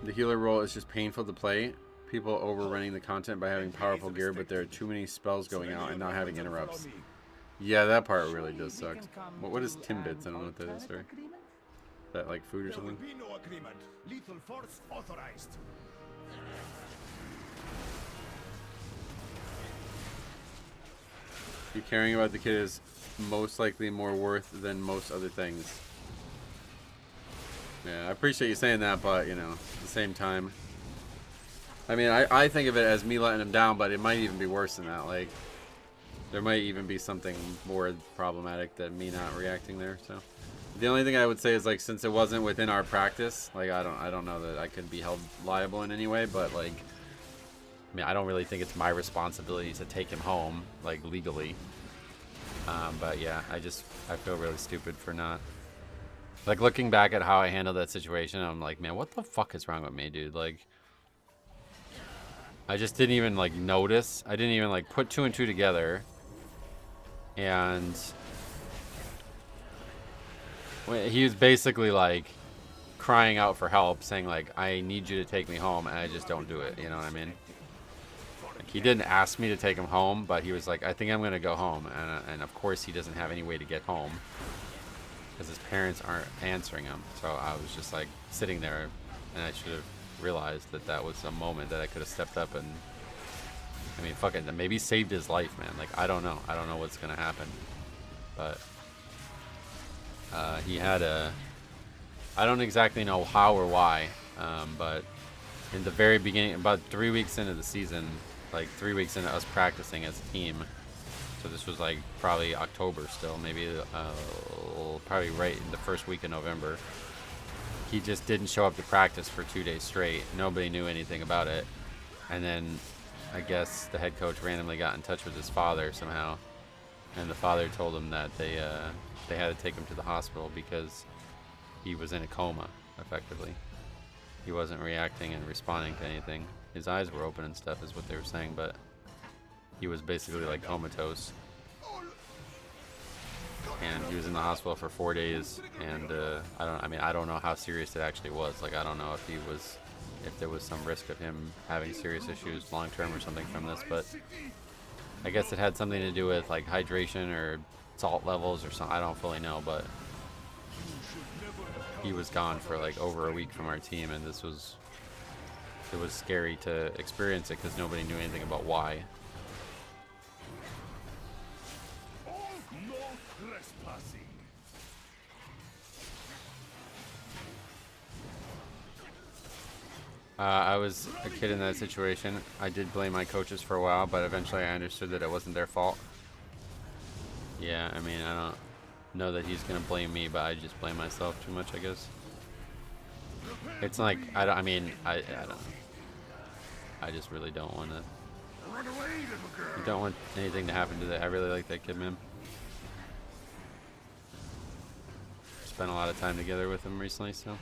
The healer role is just painful to play. People overrunning the content by having powerful gear, but there are too many spells going out and not having interrupts. Yeah, that part really does suck. What is Timbits? I don't know what that is, sorry. Is that like food or something? There will be no agreement. Lethal force authorized. You caring about the kid is most likely more worth than most other things. Yeah, I appreciate you saying that, but, you know, at the same time, I mean, I think of it as me letting him down, but it might even be worse than that. Like, there might even be something more problematic than me not reacting there. So, the only thing I would say is, like, since it wasn't within our practice, like, I don't know that I could be held liable in any way, but, like, I mean, I don't really think it's my responsibility to take him home, like, legally. But yeah, I feel really stupid for not. Like, looking back at how I handled that situation, I'm like, man, what the fuck is wrong with me, dude? Like, I just didn't even, like, notice. I didn't even, like, put 2 and 2 together. And he was basically, like, crying out for help, saying, like, I need you to take me home, and I just don't do it. You know what I mean? Like, he didn't ask me to take him home, but he was like, I think I'm going to go home. And of course, he doesn't have any way to get home because his parents aren't answering him. So I was just, like, sitting there, and I should have realized that that was a moment that I could have stepped up and, I mean, fucking maybe saved his life, man. Like, I don't know what's gonna happen, but he had I don't exactly know how or why, but in the very beginning, about 3 weeks into the season, like 3 weeks into us practicing as a team, so this was like probably October still, maybe probably right in the first week of November. He just didn't show up to practice for 2 days straight. Nobody knew anything about it. And then I guess the head coach randomly got in touch with his father somehow. And the father told him that they had to take him to the hospital because he was in a coma, effectively. He wasn't reacting and responding to anything. His eyes were open and stuff is what they were saying, but he was basically like comatose. And he was in the hospital for 4 days, and I don't know how serious it actually was. Like, I don't know if there was some risk of him having serious issues long term or something from this, but I guess it had something to do with like hydration or salt levels or something. I don't fully know, but he was gone for like over a week from our team, and it was scary to experience it because nobody knew anything about why. I was a kid in that situation. I did blame my coaches for a while, but eventually I understood that it wasn't their fault. Yeah, I mean, I don't know that he's gonna blame me, but I just blame myself too much, I guess. It's like, I don't know. I just really don't want to. I don't want anything to happen to that. I really like that kid, man. Spent a lot of time together with him recently, so.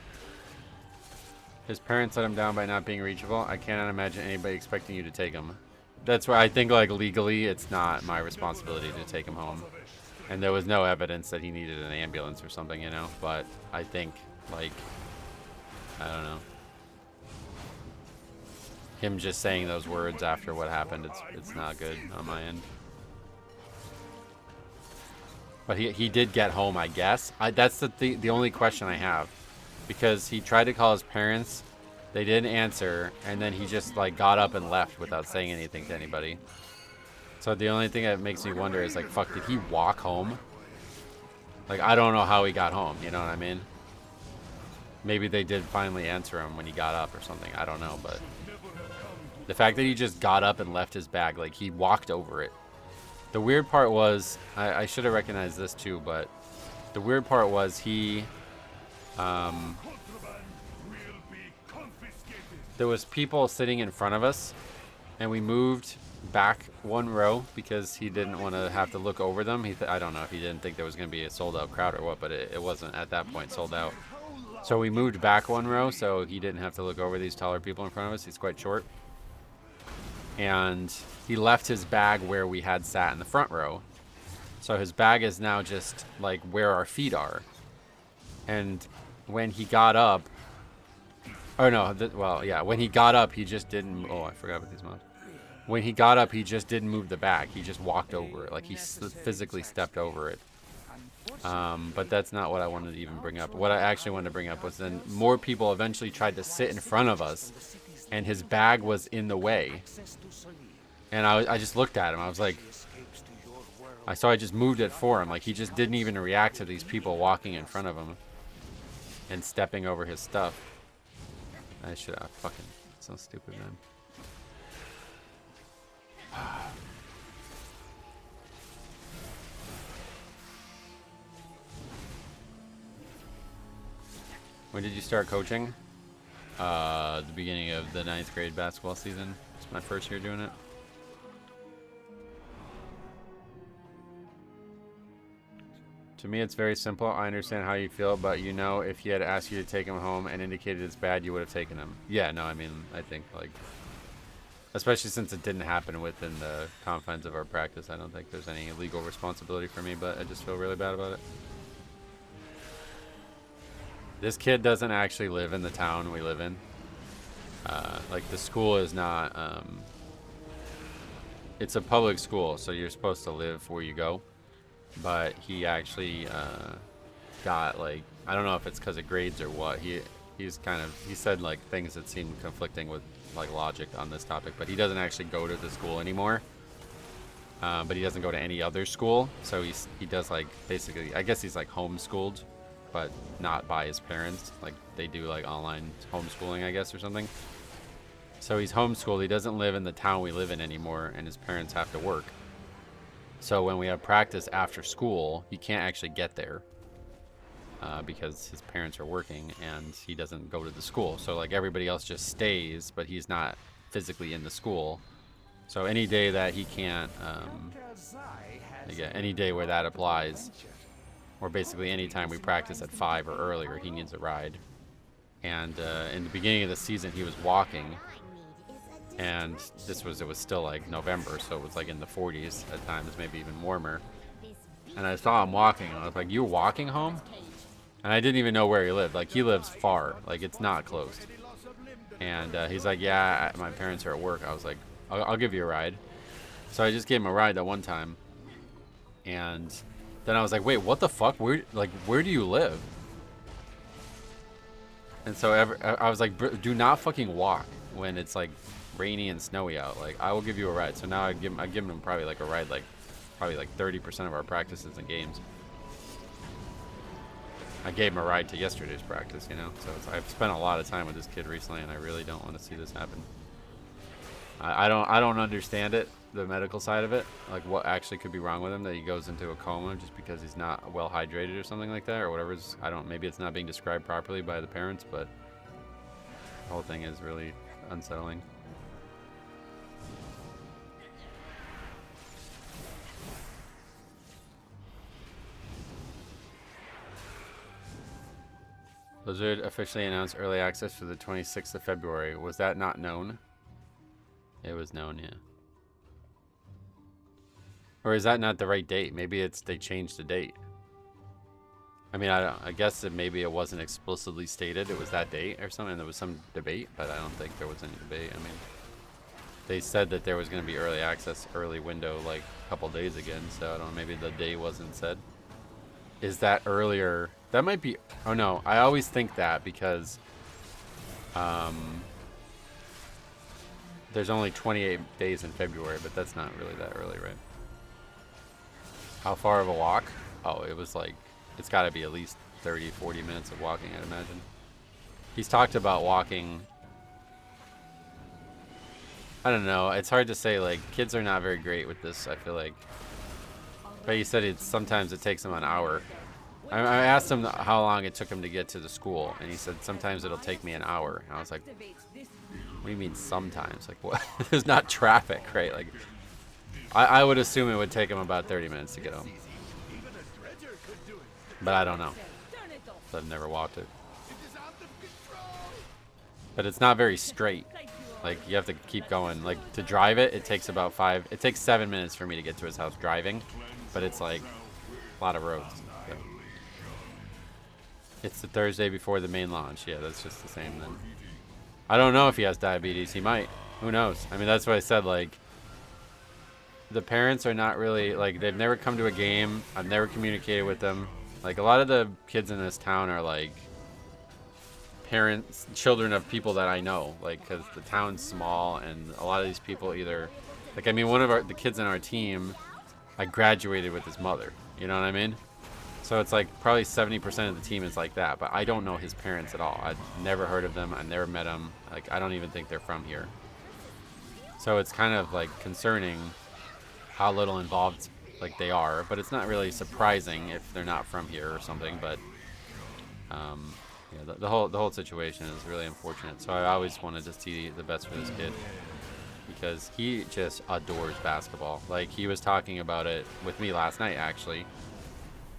His parents let him down by not being reachable. I cannot imagine anybody expecting you to take him. That's why I think, like, legally, it's not my responsibility to take him home. And there was no evidence that he needed an ambulance or something, you know? But I think, like, I don't know. Him just saying those words after what happened, it's not good on my end. But he did get home, I guess. That's the only question I have. Because he tried to call his parents, they didn't answer, and then he just like got up and left without saying anything to anybody. So the only thing that makes me wonder is like, fuck, did he walk home? Like, I don't know how he got home, you know what I mean? Maybe they did finally answer him when he got up or something, I don't know, but the fact that he just got up and left his bag, like he walked over it. The weird part was, I should have recognized this too, but the weird part was he there was people sitting in front of us, and we moved back one row because he didn't want to have to look over them. I don't know if he didn't think there was going to be a sold out crowd or what, but it wasn't at that point sold out. So we moved back one row so he didn't have to look over these taller people in front of us. He's quite short. And he left his bag where we had sat in the front row. So his bag is now just like where our feet are. And when he got up, when he got up, he just didn't, I forgot about these mods. When he got up, he just didn't move the bag. He just walked over it. Like, he physically stepped over it. But that's not what I wanted to even bring up. What I actually wanted to bring up was then more people eventually tried to sit in front of us, and his bag was in the way. And I just looked at him. I was like, I just moved it for him. Like, he just didn't even react to these people walking in front of him. and stepping over his stuff. I should have fucking so stupid, man. When did you start coaching? The beginning of the 9th grade basketball season. It's my first year doing it. To me, it's very simple. I understand how you feel, but you know, if he had asked you to take him home and indicated it's bad, you would have taken him. Yeah, no, I mean, I think, like, especially since it didn't happen within the confines of our practice, I don't think there's any legal responsibility for me, but I just feel really bad about it. This kid doesn't actually live in the town we live in. Like, the school is not, it's a public school, so you're supposed to live where you go. But he actually got, like, I don't know if it's because of grades or what. He said, like, things that seemed conflicting with, like, logic on this topic. But he doesn't actually go to the school anymore. But he doesn't go to any other school. So he does, like, basically, I guess he's, like, homeschooled, but not by his parents. Like, they do, like, online homeschooling, I guess, or something. So he's homeschooled. He doesn't live in the town we live in anymore, and his parents have to work. So when we have practice after school, he can't actually get there because his parents are working and he doesn't go to the school. So, like, everybody else just stays, but he's not physically in the school. So any day that he can't, any day where that applies, or basically any time we practice at 5 or earlier, he needs a ride. And in the beginning of the season, he was walking. And it was still like November, so it was like in the 40s at times, maybe even warmer. And I saw him walking, and I was like, "You're walking home?" And I didn't even know where he lived. Like, he lives far, like, it's not close. And he's like, "Yeah, my parents are at work." I was like, I'll give you a ride." So I just gave him a ride that one time. And then I was like, "Wait, what the fuck? Where do you live?" And so I was like, "Do not fucking walk when it's like rainy and snowy out. Like, I will give you a ride." So now I've given him probably like a ride, like probably like 30% of our practices and games. I gave him a ride to yesterday's practice, you know. So I've spent a lot of time with this kid recently, and I really don't want to see this happen. I don't understand it, the medical side of it, like what actually could be wrong with him that he goes into a coma just because he's not well hydrated or something like that, or whatever. Maybe it's not being described properly by the parents, but the whole thing is really unsettling. Blizzard officially announced early access for the 26th of February. Was that not known? It was known, yeah. Or is that not the right date? Maybe they changed the date. I mean, I guess maybe it wasn't explicitly stated it was that date or something. There was some debate, but I don't think there was any debate. I mean, they said that there was going to be early access, early window, like a couple days again. So I don't know, maybe the day wasn't said. Is that earlier? That might be. Oh no, I always think that because there's only 28 days in February, but that's not really that early, right? How far of a walk? Oh, it was like, it's got to be at least 30, 40 minutes of walking, I'd imagine. He's talked about walking. I don't know. It's hard to say. Like, kids are not very great with this, I feel like. But he said sometimes it takes him an hour. I asked him how long it took him to get to the school, and he said sometimes it'll take me an hour. And I was like, what do you mean sometimes? Like, what? There's not traffic, right? Like, I would assume it would take him about 30 minutes to get home. But I don't know. I've never walked it. But it's not very straight. Like, you have to keep going. Like, to drive it, it takes about 7 minutes for me to get to his house driving. But it's like a lot of roads. So. It's the Thursday before the main launch. Yeah, that's just the same then. I don't know if he has diabetes. He might. Who knows? I mean, that's what I said. Like, the parents are not really, like, they've never come to a game. I've never communicated with them. Like, a lot of the kids in this town are, like, parents, children of people that I know. Like, because the town's small, and a lot of these people either, like, I mean, one of the kids in our team, I graduated with his mother. You know what I mean? So it's like probably 70% of the team is like that, but I don't know his parents at all. I've never heard of them. I've never met them. Like, I don't even think they're from here. So it's kind of like concerning how little involved like they are, but it's not really surprising if they're not from here or something. But yeah, the whole situation is really unfortunate. So I always wanted to see the best for this kid because he just adores basketball. Like, he was talking about it with me last night actually,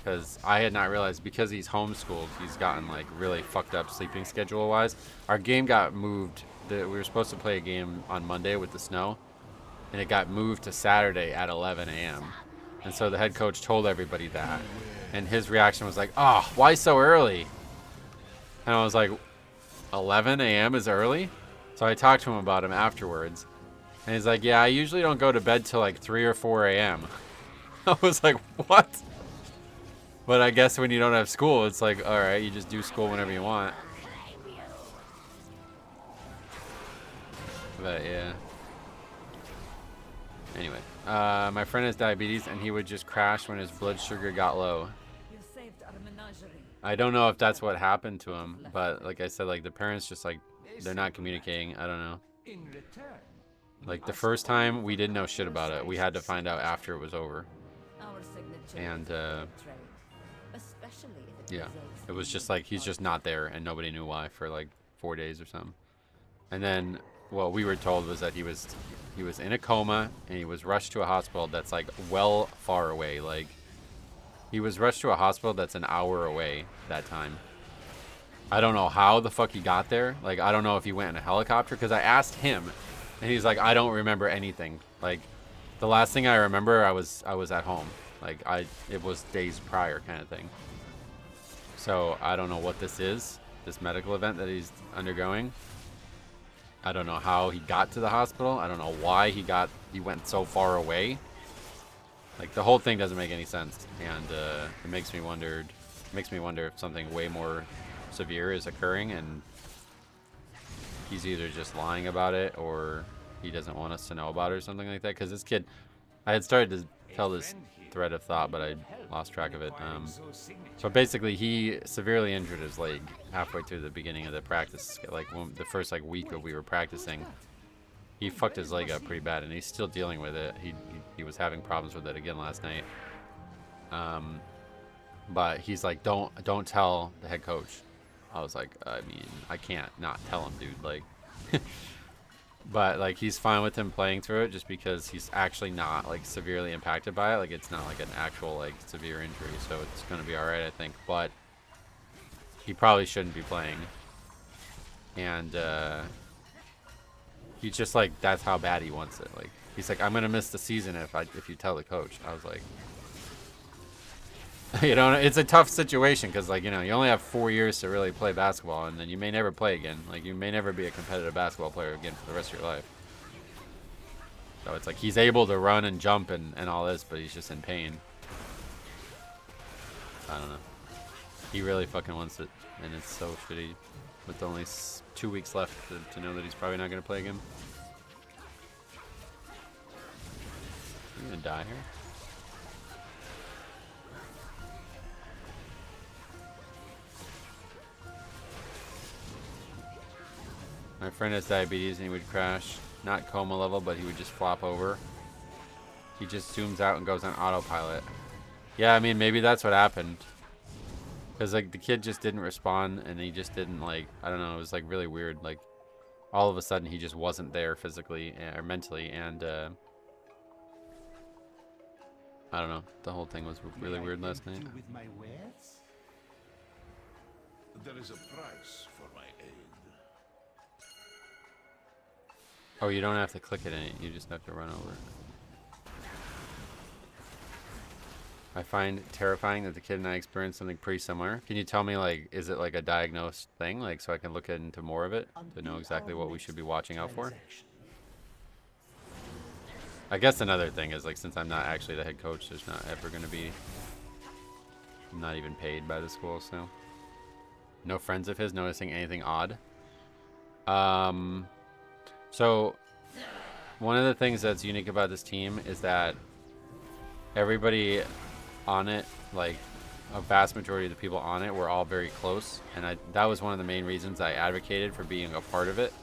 because I had not realized, because he's homeschooled, he's gotten like really fucked up sleeping schedule wise. Our game got moved. We were supposed to play a game on Monday with the snow, and it got moved to Saturday at 11 a.m. And so the head coach told everybody that, and his reaction was like, "Oh, why so early?" And I was like, 11 a.m. is early? So I talked to him about him afterwards, and he's like, "Yeah, I usually don't go to bed till like 3 or 4 a.m. I was like, "What?" But I guess when you don't have school, it's like, all right, you just do school whenever you want. But yeah. Anyway, my friend has diabetes, and he would just crash when his blood sugar got low. I don't know if that's what happened to him, but like I said, like the parents just like, they're not communicating. I don't know. Like the first time, we didn't know shit about it. We had to find out after it was over. And yeah, it was just like he's just not there, and nobody knew why for like 4 days or something. And then what we were told was that he was in a coma, and he was rushed to a hospital that's like well far away. Like, he was rushed to a hospital that's an hour away that time. I don't know how the fuck he got there. Like, I don't know if he went in a helicopter, because I asked him, and he's like, I don't remember anything. Like, the last thing I remember, I was at home. Like, it was days prior kind of thing. So I don't know what this is, this medical event that he's undergoing. I don't know how he got to the hospital. I don't know why he went so far away. Like, the whole thing doesn't make any sense, and it makes me wonder if something way more severe is occurring, and he's either just lying about it or he doesn't want us to know about it or something like that. Because this kid, I had started to tell this thread of thought, but I lost track of it. So basically, he severely injured his leg halfway through the beginning of the practice. Like, the first like week that we were practicing, he fucked his leg up pretty bad, and he's still dealing with it. He was having problems with it again last night. But he's like, don't tell the head coach. I was like, I mean, I can't not tell him, dude. Like, but like, he's fine with him playing through it just because he's actually not like severely impacted by it. Like, it's not like an actual like severe injury, so it's gonna be all right, I think. But he probably shouldn't be playing, and he's just like, that's how bad he wants it. Like, he's like, I'm gonna miss the season if you tell the coach. I was like, you know, it's a tough situation because, like, you know, you only have 4 years to really play basketball, and then you may never play again. Like, you may never be a competitive basketball player again for the rest of your life. So it's like he's able to run and jump and all this, but he's just in pain. I don't know. He really fucking wants it, and it's so shitty with only 2 weeks left to know that he's probably not going to play again. Are you going to die here? My friend has diabetes, and he would crash. Not coma level, but he would just flop over. He just zooms out and goes on autopilot. Yeah, I mean, maybe that's what happened. Because, like, the kid just didn't respond, and he just didn't, like, I don't know, it was, like, really weird. Like, all of a sudden, he just wasn't there physically or mentally, and, I don't know. The whole thing was really weird last night. With my wares? There is a price for my aid. Oh, you don't have to click it in it. You just have to run over. I find it terrifying that the kid and I experienced something pretty similar. Can you tell me, like, is it like a diagnosed thing? Like, so I can look into more of it to know exactly what we should be watching out for? I guess another thing is, like, since I'm not actually the head coach, there's not ever going to be... I'm not even paid by the school, so... No friends of his noticing anything odd? So, one of the things that's unique about this team is that everybody on it, like, a vast majority of the people on it were all very close, and that was one of the main reasons I advocated for being a part of it.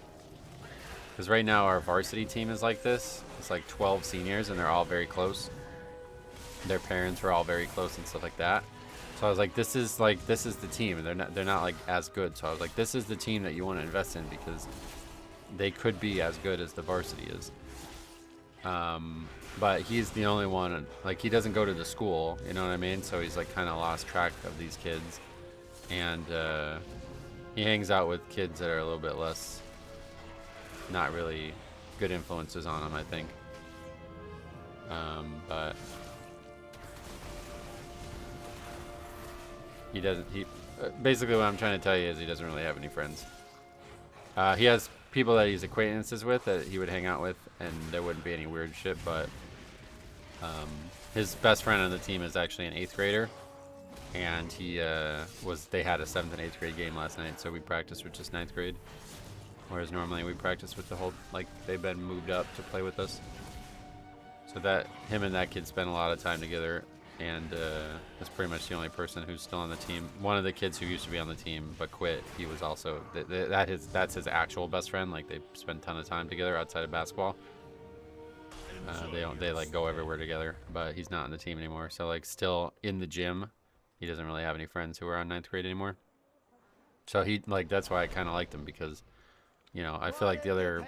Because right now our varsity team is like this. It's like 12 seniors, and they're all very close. Their parents were all very close and stuff like that. So I was like, this is the team, and they're not like as good. So I was like, this is the team that you want to invest in, because they could be as good as the varsity is. But he's the only one, like, he doesn't go to the school, you know what I mean? So he's like kind of lost track of these kids, and he hangs out with kids that are a little bit less, not really good influences on him, I think. But he doesn't, basically what I'm trying to tell you is he doesn't really have any friends. He has people that he's acquaintances with that he would hang out with, and there wouldn't be any weird shit, but his best friend on the team is actually an 8th grader, and they had a 7th and 8th grade game last night, so we practiced with just 9th grade, whereas normally we practice with the whole, like, they've been moved up to play with us. So that him and that kid spend a lot of time together, and that's pretty much the only person who's still on the team. One of the kids who used to be on the team but quit, he was also that's his actual best friend. Like, they spend a ton of time together outside of basketball. They like go everywhere together, but he's not on the team anymore. So, like, still in the gym, he doesn't really have any friends who are on 9th grade anymore. So he, like, that's why I kind of liked him, because, you know, I feel like the other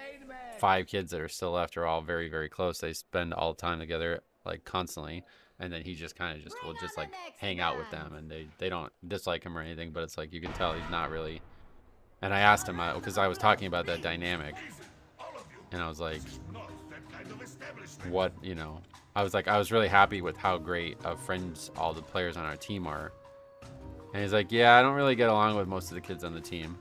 5 kids that are still left are all very, very close. They spend all the time together, like, constantly. And then he just kind of will just like hang out with them, and they don't dislike him or anything, but it's like you can tell he's not really. And I asked him, because I was talking about that dynamic, and I was like, what, you know, I was really happy with how great of friends all the players on our team are. And he's like, yeah, I don't really get along with most of the kids on the team.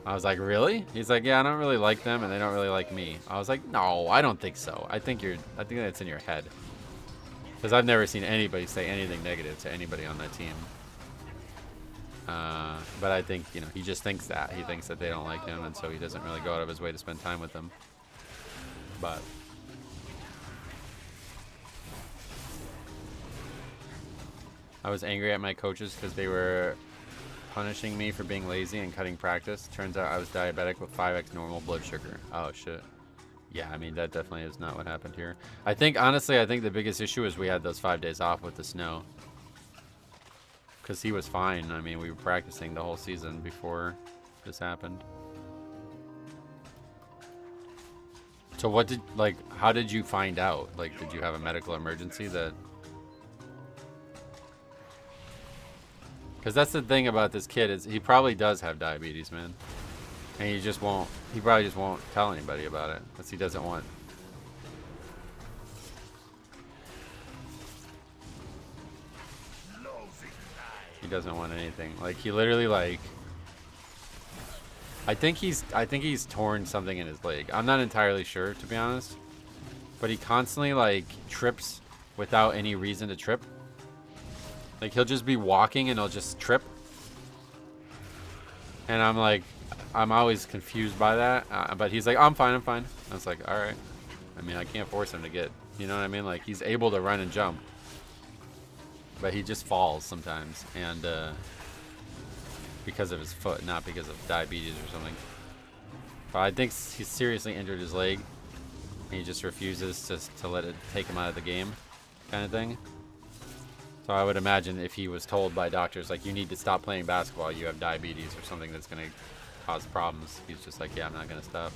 I was like, really? He's like, yeah, I don't really like them, and they don't really like me. I was like, no, I don't think so. I think that's in your head. Because I've never seen anybody say anything negative to anybody on that team. But I think, you know, he just thinks that. He thinks that they don't like him, and so he doesn't really go out of his way to spend time with them. But I was angry at my coaches because they were punishing me for being lazy and cutting practice. Turns out I was diabetic with 5x normal blood sugar. Oh, shit. Yeah, I mean, that definitely is not what happened here. I think, honestly, the biggest issue is we had those 5 days off with the snow. Because he was fine. I mean, we were practicing the whole season before this happened. So how did you find out? Like, did you have a medical emergency that... Because that's the thing about this kid, is he probably does have diabetes, man. And he probably just won't tell anybody about it, because he doesn't want. He doesn't want anything. Like, he literally, like, I think he's torn something in his leg. I'm not entirely sure, to be honest. But he constantly, like, trips without any reason to trip. Like, he'll just be walking and he'll just trip. And I'm like, I'm always confused by that, but he's like, I'm fine. I was like, all right. I mean, I can't force him to get, you know what I mean? Like, he's able to run and jump, but he just falls sometimes, and because of his foot, not because of diabetes or something. But I think he's seriously injured his leg, and he just refuses to let it take him out of the game, kind of thing. So I would imagine if he was told by doctors, like, you need to stop playing basketball, you have diabetes or something that's going to cause problems, he's just like, yeah, I'm not going to stop.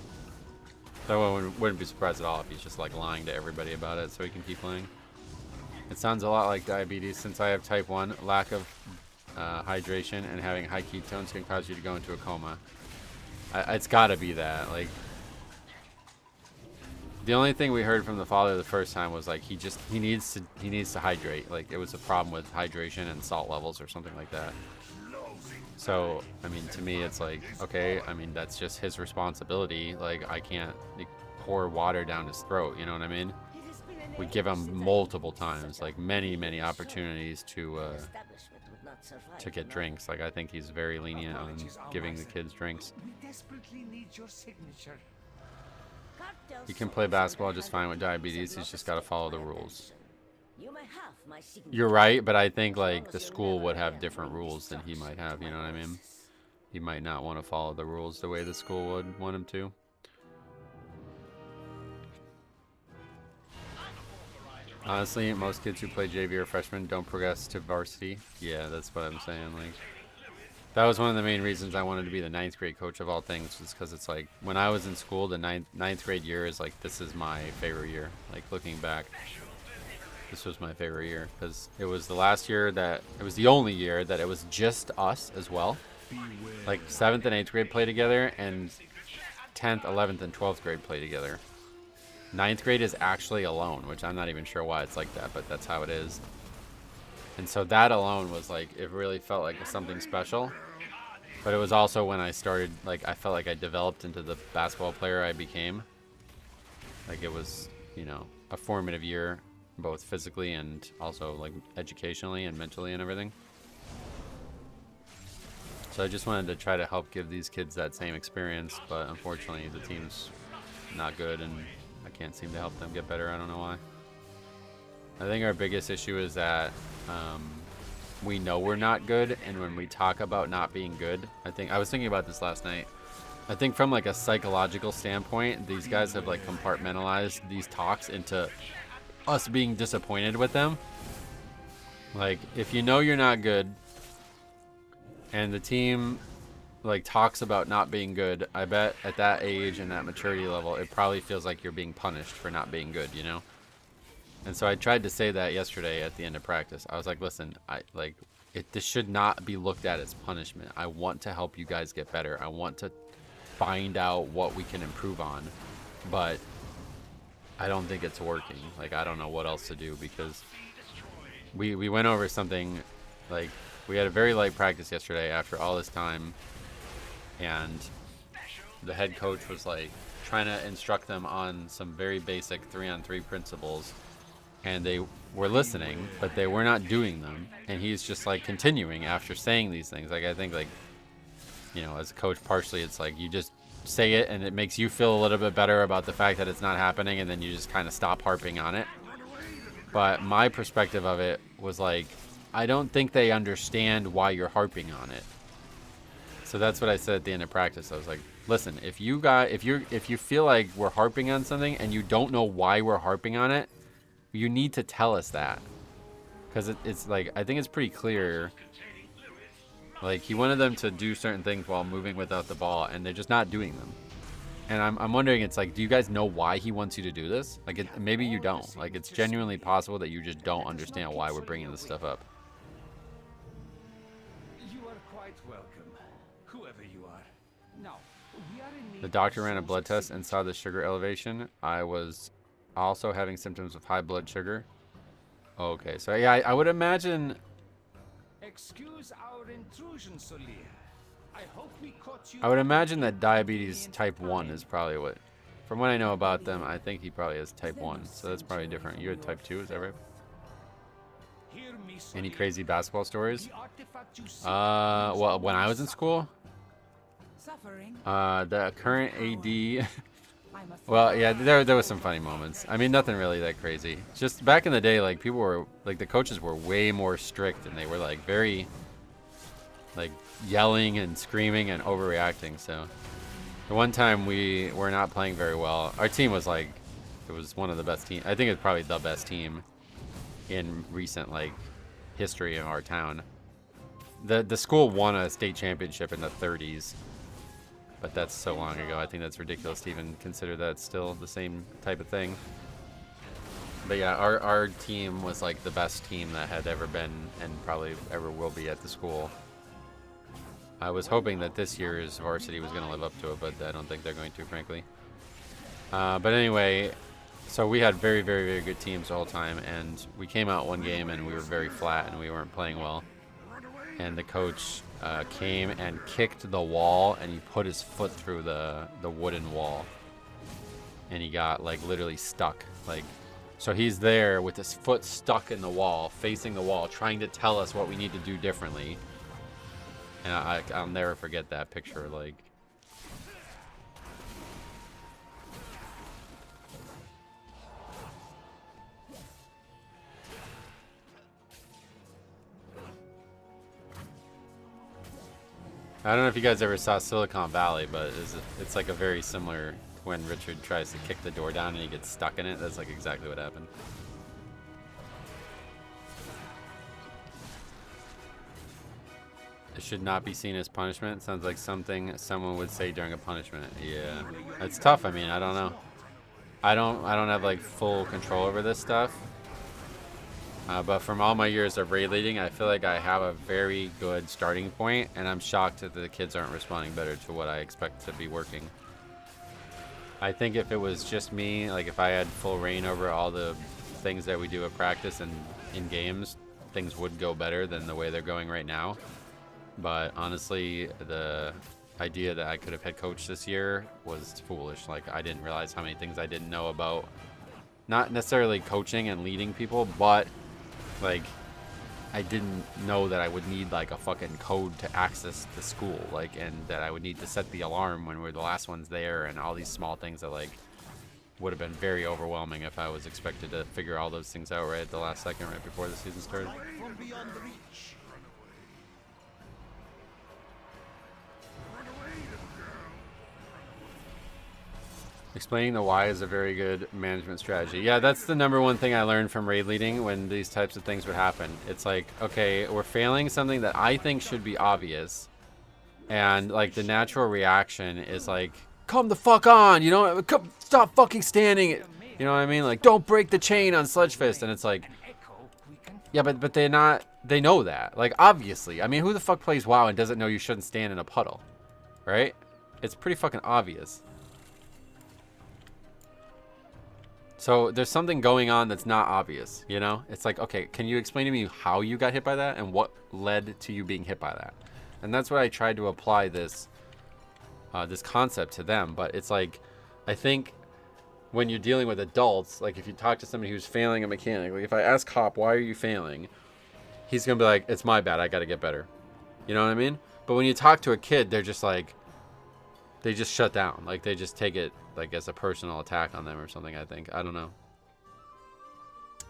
So I wouldn't be surprised at all if he's just, like, lying to everybody about it so he can keep playing. It sounds a lot like diabetes. Since I have type 1, lack of hydration and having high ketones can cause you to go into a coma. It's got to be that. Like, the only thing we heard from the father the first time was, like, he needs to hydrate. Like, it was a problem with hydration and salt levels or something like that. So, I mean, to me, it's like, okay, I mean, that's just his responsibility. Like, I can't pour water down his throat, you know what I mean? We give him multiple times, like, many opportunities to get drinks. Like, I think he's very lenient on giving the kids drinks. We desperately need your signature. He can play basketball just fine with diabetes. He's just got to follow the rules. You may have my signature. You're right, but I think like the school would have different rules than he might have, you know what I mean? He might not want to follow the rules the way the school would want him to. Honestly, most kids who play JV or freshmen don't progress to varsity. Yeah, that's what I'm saying. Like, that was one of the main reasons I wanted to be the 9th grade coach of all things, was because it's like, when I was in school, the ninth grade year is like, this is my favorite year. Like, looking back, this was my favorite year, because it was the last year that, it was the only year that it was just us as well. Like, 7th and 8th grade play together, and 10th, 11th, and 12th grade play together. 9th grade is actually alone, which I'm not even sure why it's like that, but that's how it is. And so that alone was like, it really felt like something special. But it was also when I started, like, I felt like I developed into the basketball player I became. Like, it was, you know, a formative year, both physically and also like educationally and mentally and everything. So I just wanted to try to help give these kids that same experience, but unfortunately the team's not good and I can't seem to help them get better. I don't know why. I think our biggest issue is that we know we're not good, and when we talk about not being good, I was thinking about this last night. I think from like a psychological standpoint, these guys have like compartmentalized these talks into us being disappointed with them. Like, if you know you're not good and the team like talks about not being good, I bet at that age and that maturity level, it probably feels like you're being punished for not being good, you know? And so I tried to say that yesterday at the end of practice. I was like, listen, this should not be looked at as punishment. I want to help you guys get better. I want to find out what we can improve on, but I don't think it's working. Like, I don't know what else to do, because we went over something, like, we had a very light practice yesterday after all this time, and the head coach was like trying to instruct them on some very basic 3-on-3 principles, and they were listening, but they were not doing them. And he's just like continuing after saying these things. Like, I think, like, you know, as a coach, partially it's like you just say it and it makes you feel a little bit better about the fact that it's not happening, and then you just kind of stop harping on it. But my perspective of it was like, I don't think they understand why you're harping on it. So that's what I said at the end of practice. I was like, listen, if you feel like we're harping on something and you don't know why we're harping on it, you need to tell us that. Because it's like, I think it's pretty clear. Like, he wanted them to do certain things while moving without the ball, and they're just not doing them. And I'm wondering, it's like, do you guys know why he wants you to do this? Like, maybe you don't. Like, it's genuinely possible that you just don't understand why we're bringing this stuff up. You are quite welcome, whoever you are. Now, we are in need. The doctor ran a blood test and saw the sugar elevation. I was also having symptoms of high blood sugar. Okay, so yeah, I would imagine. Excuse our intrusion, Solia. I hope we caught you. I would imagine that diabetes type 1 is probably what. From what I know about them, I think he probably has type 1, so that's probably different. You had type 2, is that right? Any crazy basketball stories? Well, when I was in school, the current AD. Well, yeah, there was some funny moments. I mean, nothing really that crazy. Just back in the day, like, people were, like, the coaches were way more strict, and they were, like, very, like, yelling and screaming and overreacting. So the one time we were not playing very well, our team was, like, it was one of the best teams. I think it's probably the best team in recent, like, history of our town. The school won a state championship in the 30s. But that's so long ago. I think that's ridiculous to even consider that still the same type of thing. But yeah, our team was like the best team that had ever been and probably ever will be at the school. I was hoping that this year's varsity was going to live up to it, but I don't think they're going to, frankly. But anyway, so we had very, very, very good teams the whole time, and we came out one game and we were very flat and we weren't playing well. And the coach came and kicked the wall, and he put his foot through the wooden wall, and he got, like, literally stuck. Like, so he's there with his foot stuck in the wall, facing the wall, trying to tell us what we need to do differently. And I'll never forget that picture. Like, I don't know if you guys ever saw Silicon Valley, but it's like a very similar when Richard tries to kick the door down and he gets stuck in it. That's like exactly what happened. It should not be seen as punishment. Sounds like something someone would say during a punishment. Yeah, it's tough. I mean, I don't know. I don't have like full control over this stuff. But from all my years of raid leading, I feel like I have a very good starting point, and I'm shocked that the kids aren't responding better to what I expect to be working. I think if it was just me, like if I had full reign over all the things that we do at practice and in games, things would go better than the way they're going right now. But honestly, the idea that I could have head coached this year was foolish. Like, I didn't realize how many things I didn't know about, not necessarily coaching and leading people, but like I didn't know that I would need like a fucking code to access the school, like, and that I would need to set the alarm when we're the last ones there, and all these small things that like would have been very overwhelming if I was expected to figure all those things out right at the last second, right before the season started. Explaining the why is a very good management strategy. Yeah, that's the number one thing I learned from raid leading when these types of things would happen. It's like, okay, we're failing something that I think should be obvious. And like the natural reaction is like, come the fuck on, you know, come, stop fucking standing. You know what I mean? Like, don't break the chain on Sludgefist. And it's like, yeah, but they're not, they know that. Like, obviously. I mean, who the fuck plays WoW and doesn't know you shouldn't stand in a puddle? Right? It's pretty fucking obvious. So there's something going on that's not obvious, you know? It's like, okay, can you explain to me how you got hit by that and what led to you being hit by that? And that's what I tried to apply this this concept to them. But it's like, I think when you're dealing with adults, like if you talk to somebody who's failing a mechanic, like if I ask Hop, why are you failing? He's going to be like, it's my bad, I got to get better. You know what I mean? But when you talk to a kid, they're just like, they just shut down. Like they just take it like as a personal attack on them or something, I think. I don't know.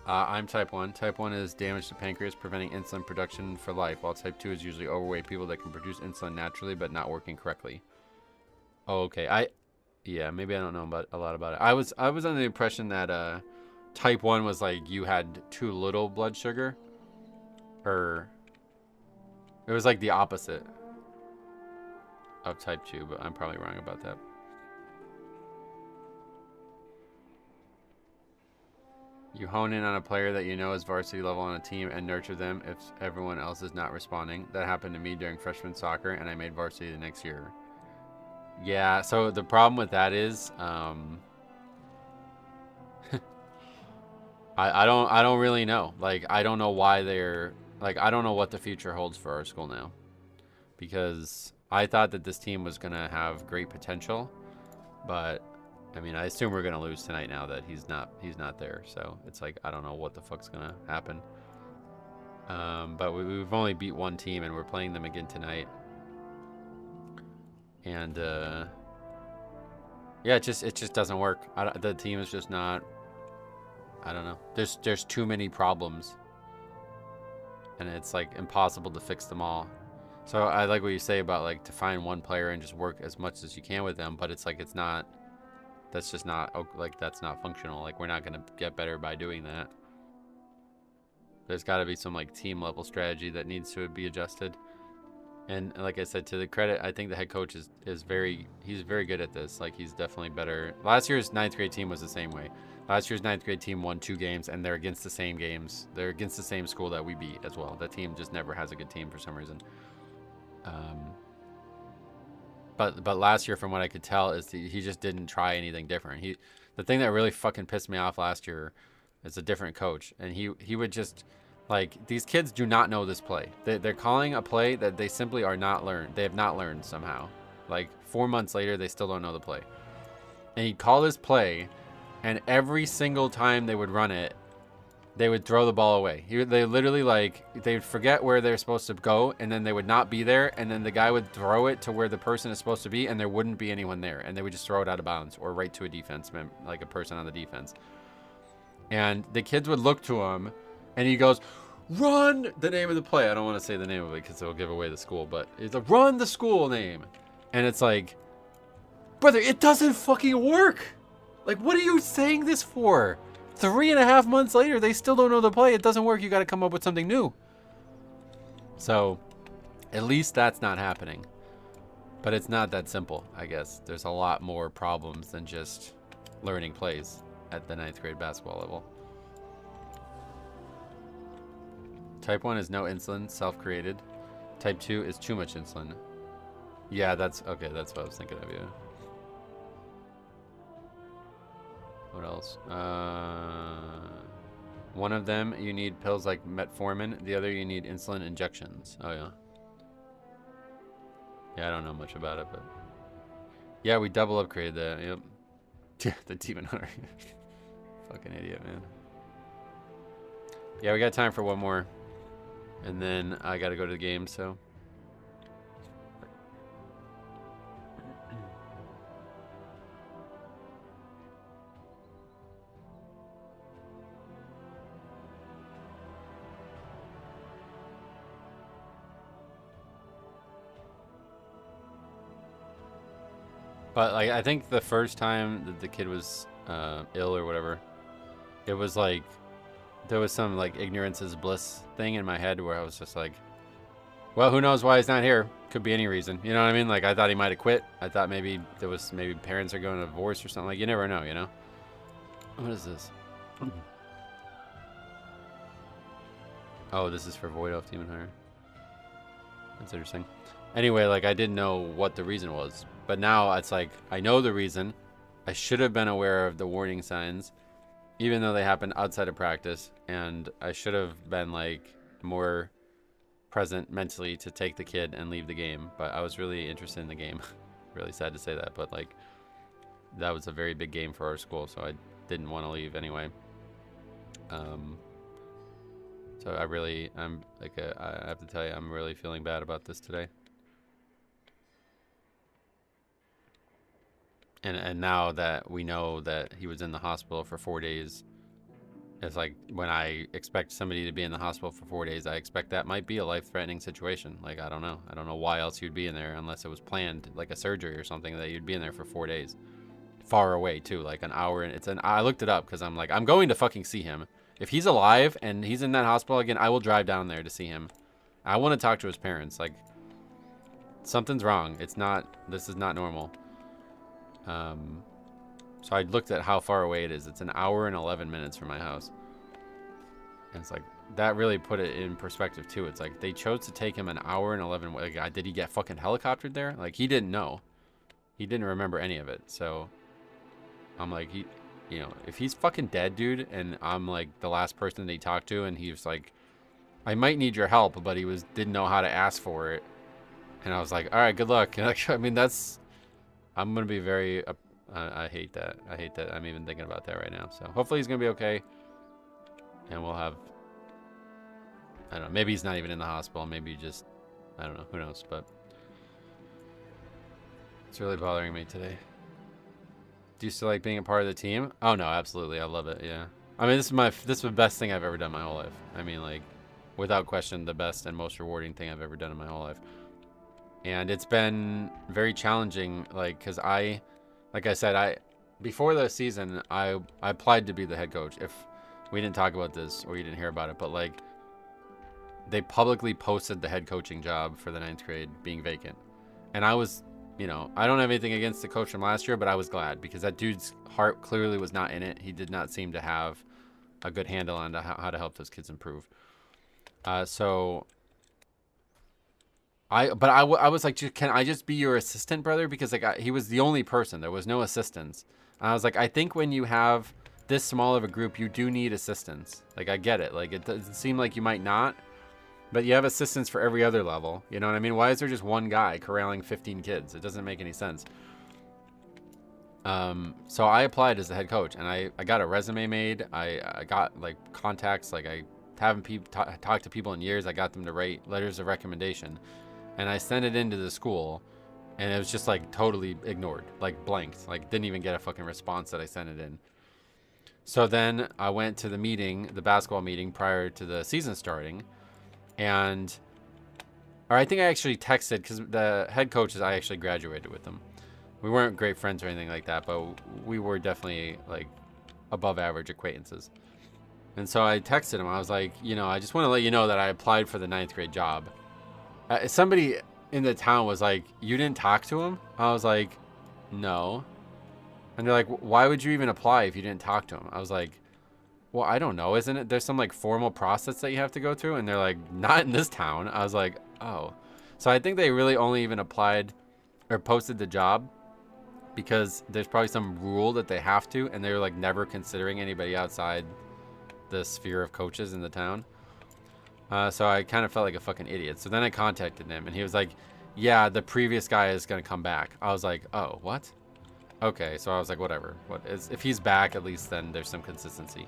I'm type 1. Type 1 is damage to pancreas, preventing insulin production for life, while type 2 is usually overweight people that can produce insulin naturally but not working correctly. Oh, okay. Yeah, maybe I don't know a lot about it. I was under the impression that type 1 was like you had too little blood sugar. Or it was like the opposite of type 2, but I'm probably wrong about that. You hone in on a player that you know is varsity level on a team and nurture them if everyone else is not responding. That happened to me during freshman soccer, and I made varsity the next year. Yeah, so the problem with that is, I don't really know. Like, I don't know why they're like, I don't know what the future holds for our school now, because I thought that this team was gonna have great potential, but I mean, I assume we're gonna lose tonight now that he's not there. So it's like, I don't know what the fuck's gonna happen. But we've only beat one team, and we're playing them again tonight. And yeah, it just doesn't work. The team is just not. I don't know. There's too many problems, and it's like impossible to fix them all. So I like what you say about like to find one player and just work as much as you can with them, but it's like it's not. That's just not, like, that's not functional. Like, we're not going to get better by doing that. There's got to be some, like, team level strategy that needs to be adjusted. And like I said, to the credit, I think the head coach he's very good at this. Like, he's definitely better. Last year's 9th grade team was the same way. Last year's 9th grade team won 2 games, and they're against the same games. They're against the same school that we beat as well. That team just never has a good team for some reason. But last year, from what I could tell, is he just didn't try anything different. The thing that really fucking pissed me off last year is a different coach, and he would just, like, these kids do not know this play. They're calling a play that they simply are not learned. They have not learned somehow. Like 4 months later, they still don't know the play. And he'd call this play, and every single time they would run it, they would throw the ball away. They literally, like, they would forget where they're supposed to go, and then they would not be there, and then the guy would throw it to where the person is supposed to be, and there wouldn't be anyone there, and they would just throw it out of bounds or right to a defenseman, like a person on the defense. And the kids would look to him, and he goes, run the name of the play. I don't want to say the name of it because it'll give away the school, but it's a run the school name. And it's like, brother, it doesn't fucking work. Like, what are you saying this for? 3.5 months later, they still don't know the play. It doesn't work. You got to come up with something new. So, at least that's not happening. But it's not that simple, I guess. There's a lot more problems than just learning plays at the 9th grade basketball level. Type 1 is no insulin, self-created. Type 2 is too much insulin. Yeah, that's okay. That's what I was thinking of, yeah. What else? One of them, you need pills like metformin. The other, you need insulin injections. Oh, yeah. Yeah, I don't know much about it, but... Yeah, we double upgraded that, yep. The Demon Hunter. Fucking idiot, man. Yeah, we got time for one more. And then I gotta go to the game, so... But like, I think the first time that the kid was ill or whatever, it was like there was some like ignorance is bliss thing in my head where I was just like, well, who knows why he's not here? Could be any reason. You know what I mean? Like I thought he might have quit. I thought maybe there was maybe parents are going to divorce or something. Like you never know, you know? What is this? Oh, this is for Void Elf Demon Hunter. That's interesting. Anyway, like I didn't know what the reason was. But now it's like, I know the reason. I should have been aware of the warning signs, even though they happened outside of practice. And I should have been like more present mentally to take the kid and leave the game. But I was really interested in the game. Really sad to say that, but like that was a very big game for our school. So I didn't want to leave anyway. So I have to tell you, I'm really feeling bad about this today. And now that we know that he was in the hospital for 4 days, it's like when I expect somebody to be in the hospital for 4 days, I expect that might be a life-threatening situation. Like, I don't know. I don't know why else you'd be in there unless it was planned, like a surgery or something, that you'd be in there for 4 days. Far away, too, like an hour. And I looked it up because I'm like, I'm going to fucking see him. If he's alive and he's in that hospital again, I will drive down there to see him. I want to talk to his parents. Like, something's wrong. This is not normal. So I looked at how far away it is. It's an hour and 11 minutes from my house. And it's like, that really put it in perspective too. It's like, they chose to take him an hour and 11. Like, did he get fucking helicoptered there? Like, he didn't know. He didn't remember any of it. So I'm like, you know, if he's fucking dead, dude, and I'm like the last person they talked to, and he was like, I might need your help, but he didn't know how to ask for it. And I was like, all right, good luck. And like, I mean, I'm going to be very, I hate that. I hate that I'm even thinking about that right now. So hopefully he's going to be okay. And we'll have, I don't know, maybe he's not even in the hospital. Maybe just, I don't know, who knows. But it's really bothering me today. Do you still like being a part of the team? Oh no, absolutely. I love it. Yeah. I mean, this is the best thing I've ever done my whole life. I mean, like, without question, the best and most rewarding thing I've ever done in my whole life. And it's been very challenging, like, because like I said, before the season, I applied to be the head coach. If we didn't talk about this or you didn't hear about it, but like, they publicly posted the head coaching job for the 9th grade being vacant. And I was, you know, I don't have anything against the coach from last year, but I was glad because that dude's heart clearly was not in it. He did not seem to have a good handle on how to help those kids improve. So I was like, can I just be your assistant, brother? Because like he was the only person. There was no assistants. And I was like, I think when you have this small of a group, you do need assistants. Like, I get it. Like, it doesn't seem like you might not, but you have assistants for every other level. You know what I mean? Why is there just one guy corralling 15 kids? It doesn't make any sense. So I applied as the head coach, and I got a resume made. I got like contacts. Like, I haven't talked to people in years. I got them to write letters of recommendation. And I sent it into the school, and it was just like totally ignored, like blanked, like didn't even get a fucking response that I sent it in. So then I went to the meeting, the basketball meeting prior to the season starting, and or I think I actually texted because the head coaches, I actually graduated with them. We weren't great friends or anything like that, but we were definitely like above average acquaintances. And so I texted him. I was like, you know, I just want to let you know that I applied for the 9th grade job. Somebody in the town was like, you didn't talk to him? I was like, no. And they're like, why would you even apply if you didn't talk to him? I was like, well, I don't know. Isn't it? There's some like formal process that you have to go through. And they're like, not in this town. I was like, oh. So I think they really only even applied or posted the job because there's probably some rule that they have to. And they're like never considering anybody outside the sphere of coaches in the town. So I kind of felt like a fucking idiot. So then I contacted him and he was like, yeah, the previous guy is going to come back. I was like, oh, what? Okay. So I was like, whatever. If he's back, at least then there's some consistency.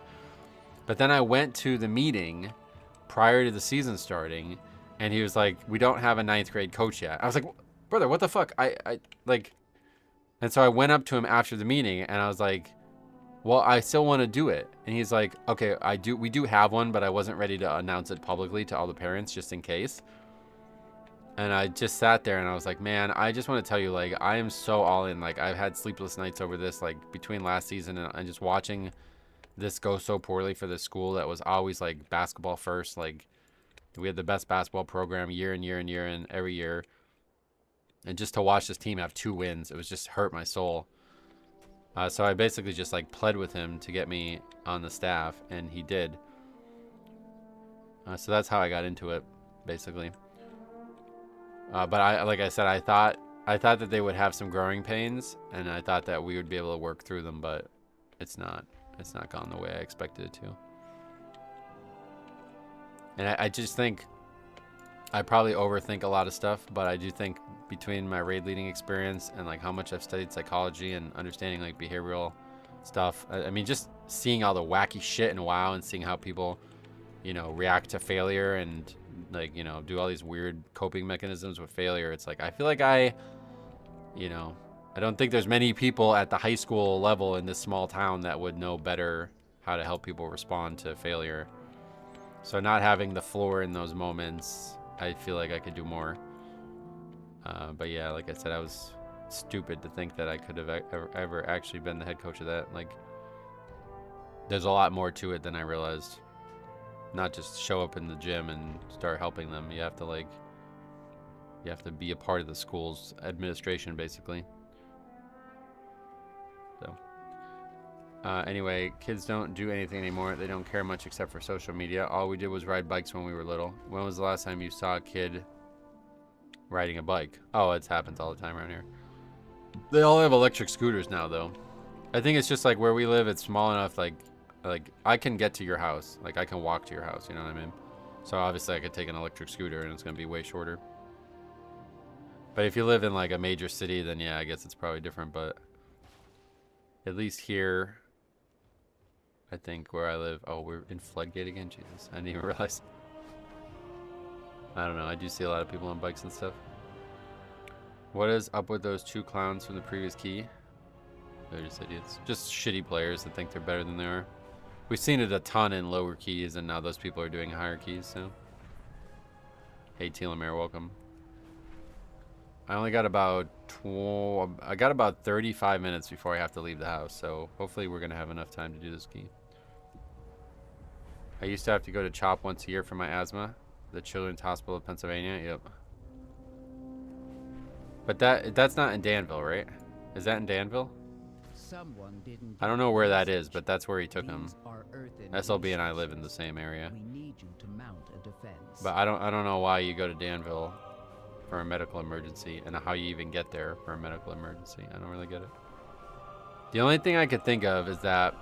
But then I went to the meeting prior to the season starting and he was like, we don't have a 9th grade coach yet. I was like, brother, what the fuck? I like, and so I went up to him after the meeting and I was like, well, I still want to do it. And he's like, okay, we do have one, but I wasn't ready to announce it publicly to all the parents just in case. And I just sat there and I was like, man, I just want to tell you, like, I am so all in. Like, I've had sleepless nights over this, like between last season and just watching this go so poorly for this school that was always like basketball first. Like, we had the best basketball program year and year and year and every year. And just to watch this team have 2 wins, it was just hurt my soul. So I basically just like pled with him to get me on the staff, and he did. So that's how I got into it, basically. But like I said, I thought that they would have some growing pains, and I thought that we would be able to work through them, but it's not. It's not gone the way I expected it to. And I just think I probably overthink a lot of stuff, but I do think between my raid leading experience and like how much I've studied psychology and understanding like behavioral stuff, I mean, just seeing all the wacky shit in WoW and seeing how people, you know, react to failure and like, you know, do all these weird coping mechanisms with failure. It's like, I feel like you know, I don't think there's many people at the high school level in this small town that would know better how to help people respond to failure. So not having the floor in those moments, I feel like I could do more. But yeah, like I said, I was stupid to think that I could have ever actually been the head coach of that. Like, there's a lot more to it than I realized. Not just show up in the gym and start helping them. You have to be a part of the school's administration, basically. So, anyway, kids don't do anything anymore. They don't care much except for social media. All we did was ride bikes when we were little. When was the last time you saw a kid riding a bike? Oh, it happens all the time around here. They all have electric scooters now, though. I think it's just like where we live, it's small enough, like I can get to your house. Like, I can walk to your house, you know what I mean? So obviously I could take an electric scooter and it's going to be way shorter. But if you live in like a major city, then yeah, I guess it's probably different. But at least here, I think where I live, oh, we're in Floodgate again. Jesus, I didn't even realize. I don't know. I do see a lot of people on bikes and stuff. What is up with those 2 clowns from the previous key? They're just idiots. Just shitty players that think they're better than they are. We've seen it a ton in lower keys, and now those people are doing higher keys, so. Hey, Telomere, welcome. I only got about 35 minutes before I have to leave the house, so hopefully we're going to have enough time to do this key. I used to have to go to CHOP once a year for my asthma. The Children's Hospital of Pennsylvania, yep. But that's not in Danville, right? Is that in Danville? Someone didn't. I don't know where that is, but that's where he took him. These SLB and I live in the same area. We need you to mount a defense. But I don't know why you go to Danville for a medical emergency and how you even get there for a medical emergency. I don't really get it. The only thing I could think of is that,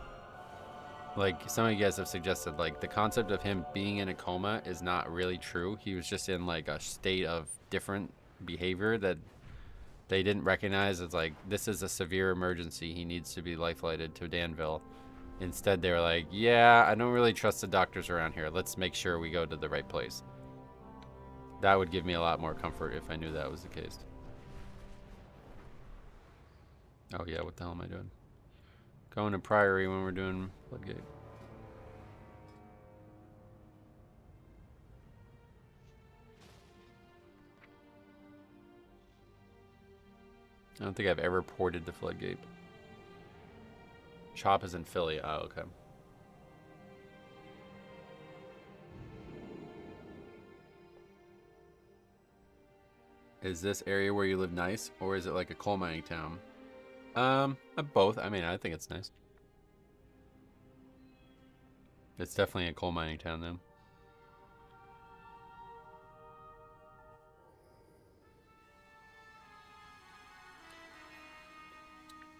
like, some of you guys have suggested, like, the concept of him being in a coma is not really true. He was just in like a state of different behavior that they didn't recognize as like, this is a severe emergency. He needs to be life-flighted to Danville. Instead, they were like, yeah, I don't really trust the doctors around here. Let's make sure we go to the right place. That would give me a lot more comfort if I knew that was the case. Oh yeah, what the hell am I doing? Going to Priory when we're doing Floodgate. I don't think I've ever ported to Floodgate. Chop is in Philly. Oh, okay. Is this area where you live nice, or is it like a coal mining town? Both. I mean, I think it's nice. It's definitely a coal mining town, though.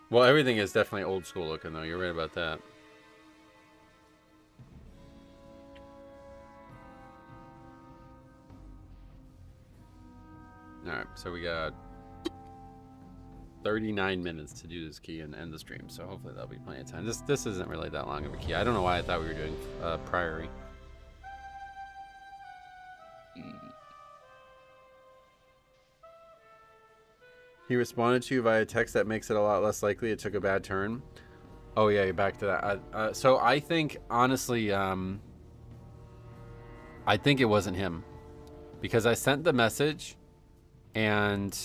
Well, everything is definitely old school looking, though. You're right about that. Alright, so we got 39 minutes to do this key and end the stream, so hopefully that'll be plenty of time. This isn't really that long of a key. I don't know why I thought we were doing Priory. He responded to you via text. That makes it a lot less likely it took a bad turn. Oh yeah, back to that. So I think, honestly, I think it wasn't him. Because I sent the message, and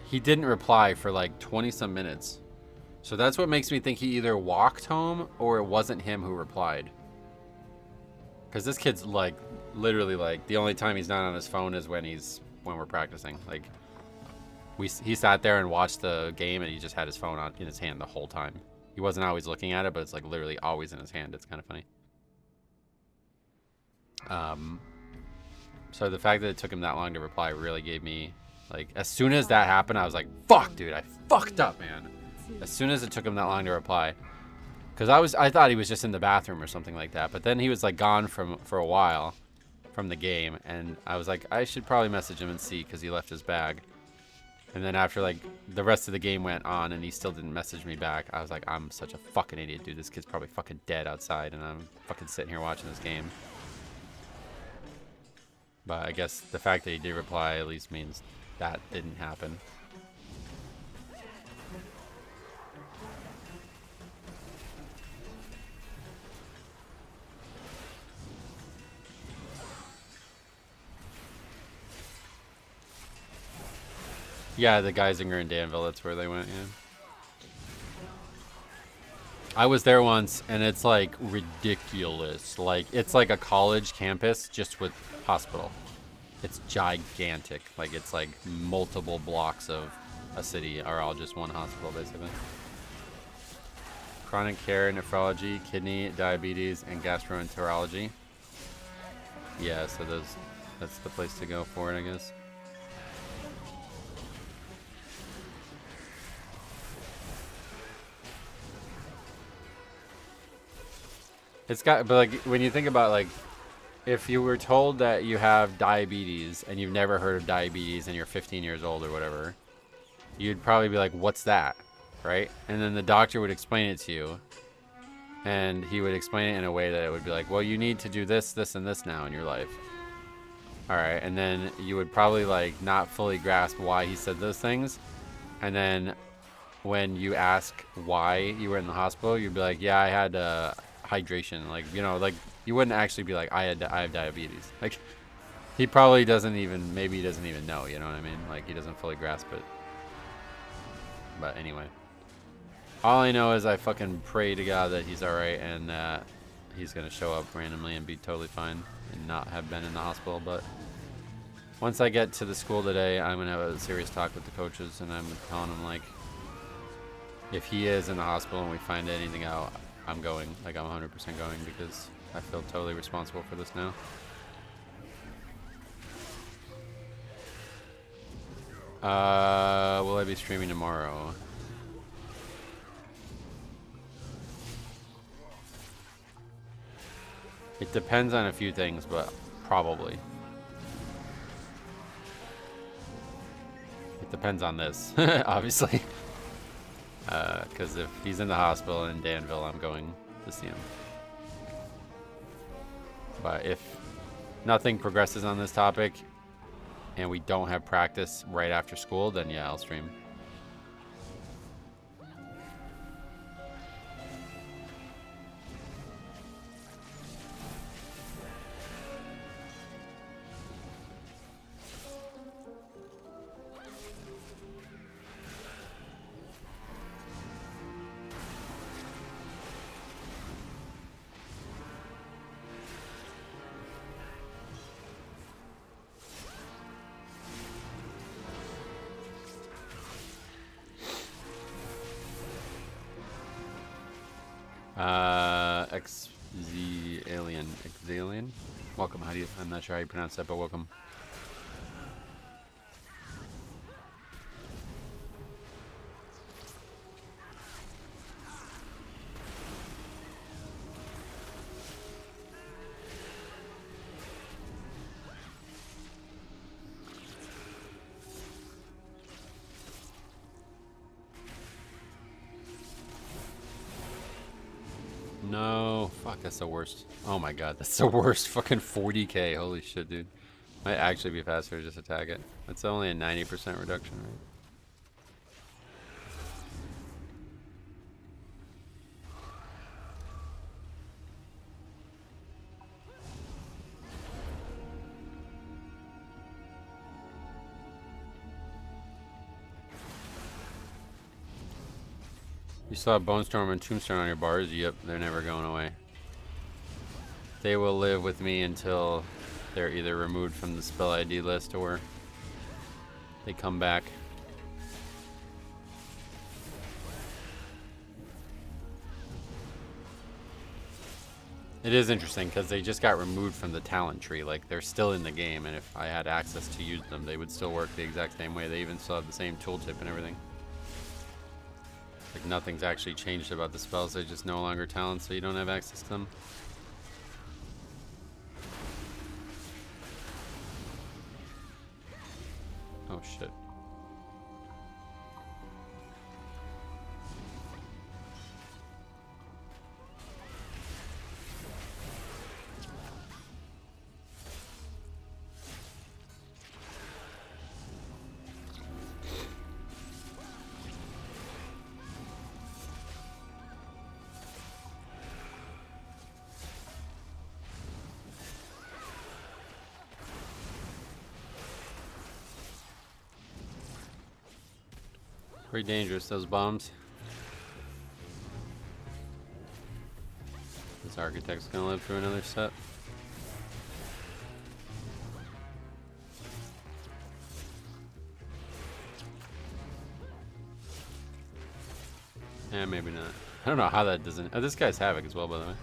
he didn't reply for like 20-some minutes. So that's what makes me think he either walked home, or it wasn't him who replied. Because this kid's like, literally like, the only time he's not on his phone is when we're practicing. Like, he sat there and watched the game, and he just had his phone in his hand the whole time. He wasn't always looking at it, but it's like literally always in his hand. It's kind of funny. So the fact that it took him that long to reply really gave me, like, as soon as that happened, I was like, fuck, dude, I fucked up, man. As soon as it took him that long to reply. Because I thought he was just in the bathroom or something like that. But then he was like gone for a while from the game, and I was like, I should probably message him and see, because he left his bag. And then after, like, the rest of the game went on and he still didn't message me back, I was like, I'm such a fucking idiot, dude. This kid's probably fucking dead outside, and I'm fucking sitting here watching this game. But I guess the fact that he did reply at least means that didn't happen. Yeah, the Geisinger and Danville, that's where they went, yeah. I was there once, and it's like ridiculous. Like, it's like a college campus just with hospital. It's gigantic. Like, it's like multiple blocks of a city are all just one hospital, basically. Chronic care, nephrology, kidney, diabetes, and gastroenterology. Yeah, so that's the place to go for it, I guess. It's got, but like, when you think about, like, if you were told that you have diabetes and you've never heard of diabetes and you're 15 years old or whatever, you'd probably be like, what's that? Right? And then the doctor would explain it to you, and he would explain it in a way that it would be like, well, you need to do this, this, and this now in your life. All right. And then you would probably like not fully grasp why he said those things. And then when you ask why you were in the hospital, you'd be like, yeah, I had hydration. Like, you know, like, you wouldn't actually be like, I have diabetes. Like, he probably doesn't even, maybe he doesn't even know, you know what I mean? Like, he doesn't fully grasp it. But anyway, all I know is I fucking pray to God that he's alright and that he's gonna show up randomly and be totally fine and not have been in the hospital. But once I get to the school today, I'm gonna have a serious talk with the coaches, and I'm telling them, like, if he is in the hospital and we find anything out, I'm going. Like, I'm 100% going, because I feel totally responsible for this now. Will I be streaming tomorrow? It depends on a few things, but probably. It depends on this, obviously. Because if he's in the hospital in Danville, I'm going to see him. But if nothing progresses on this topic and we don't have practice right after school, then yeah, I'll stream. Exalian. Welcome. I'm not sure how you pronounce that, but welcome. No, fuck, that's the worst. Oh my god, that's the worst. Fucking 40k. Holy shit, dude. Might actually be faster to just attack it. That's only a 90% reduction, right? You still have Bone Storm and Tombstone on your bars? Yep, they're never going away. They will live with me until they're either removed from the spell ID list or they come back. It is interesting because they just got removed from the talent tree. Like, they're still in the game, and if I had access to use them, they would still work the exact same way. They even still have the same tooltip and everything. Like, nothing's actually changed about the spells. They're just no longer talents, so you don't have access to them. Oh shit. Pretty dangerous, those bombs. This architect's gonna live through another set. Yeah, maybe not. I don't know how that doesn't. Oh, this guy's Havoc as well, by the way.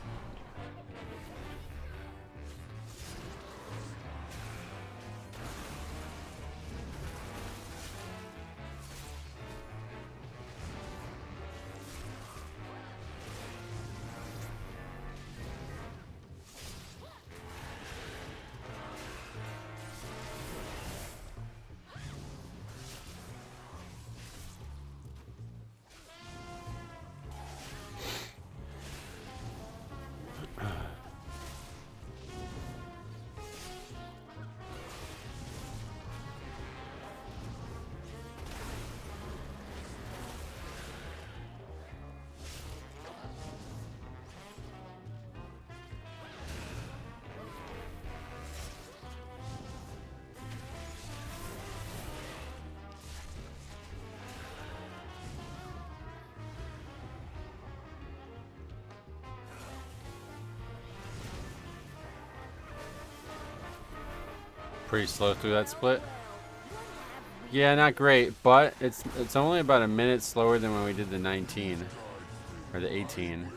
Pretty slow through that split. Yeah, not great, but it's only about a minute slower than when we did the 19 or the 18,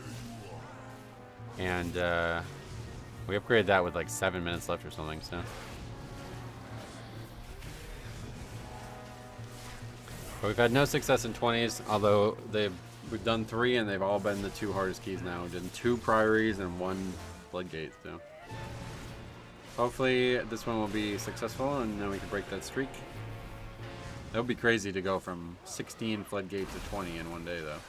and we upgraded that with like 7 minutes left or something. So, but we've had no success in 20s, although we've done 3 and they've all been the 2 hardest keys now. We did 2 priories and 1 floodgate. So. Hopefully this one will be successful and then we can break that streak. That would be crazy to go from 16 floodgate to 20 in one day though.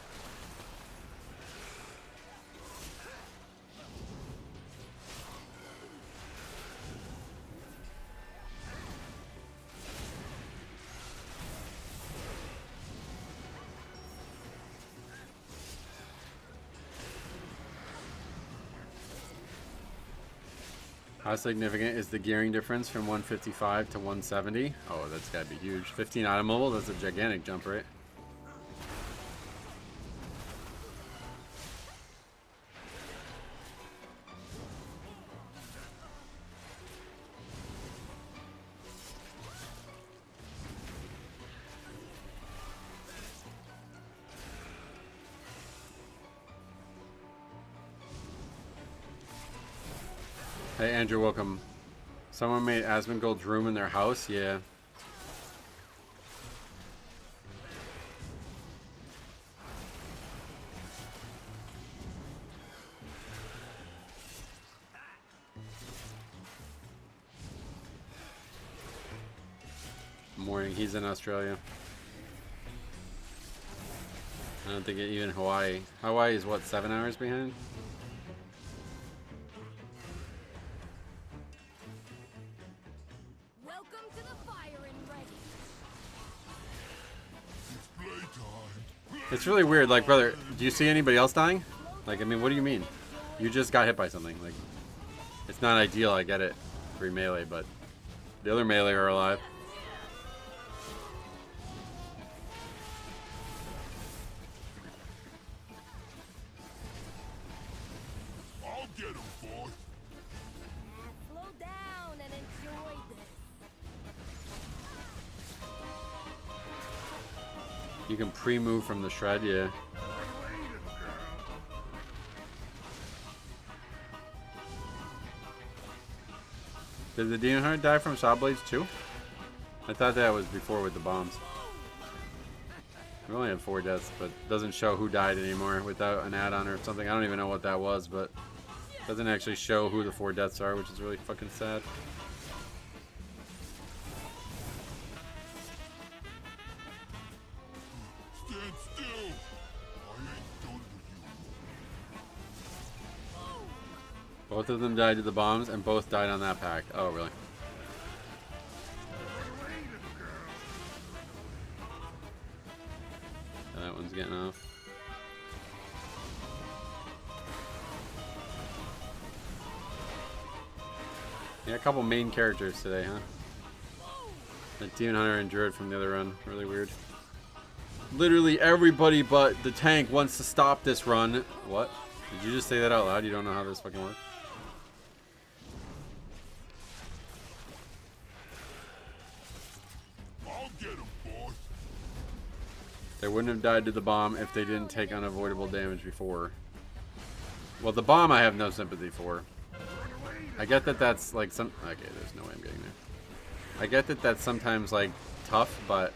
How significant is the gearing difference from 155 to 170? Oh, that's gotta be huge. 15 item level, that's a gigantic jump, right? Hey, Andrew, welcome. Someone made Asmongold's room in their house? Yeah. Morning, he's in Australia. I don't think even Hawaii. Hawaii is what, 7 hours behind? Welcome to the firing ready. It's really weird. Like, brother, do you see anybody else dying? Like, I mean, what do you mean? You just got hit by something. Like, it's not ideal, I get it. Free melee, but the other melee are alive. I'll get him, boy. Slow down and enjoy this. You can pre-move from the shred, yeah. Did the Demon Hunter die from Saw Blades too? I thought that was before with the bombs. We only had 4 deaths, but it doesn't show who died anymore without an add-on or something. I don't even know what that was, but it doesn't actually show who the 4 deaths are, which is really fucking sad. Stand still. I ain't done with you. Both of them died to the bombs, and both died on that pack. Oh, really? That one's getting off. Yeah, a couple main characters today, huh? The Demon Hunter and Druid from the other run. Really weird. Literally everybody but the tank wants to stop this run. What? Did you just say that out loud? You don't know how this fucking works? I'll get him, boy. They wouldn't have died to the bomb if they didn't take unavoidable damage before. Well, the bomb I have no sympathy for. I get that that's like some... Okay, there's no way I'm getting there. I get that that's sometimes like tough, but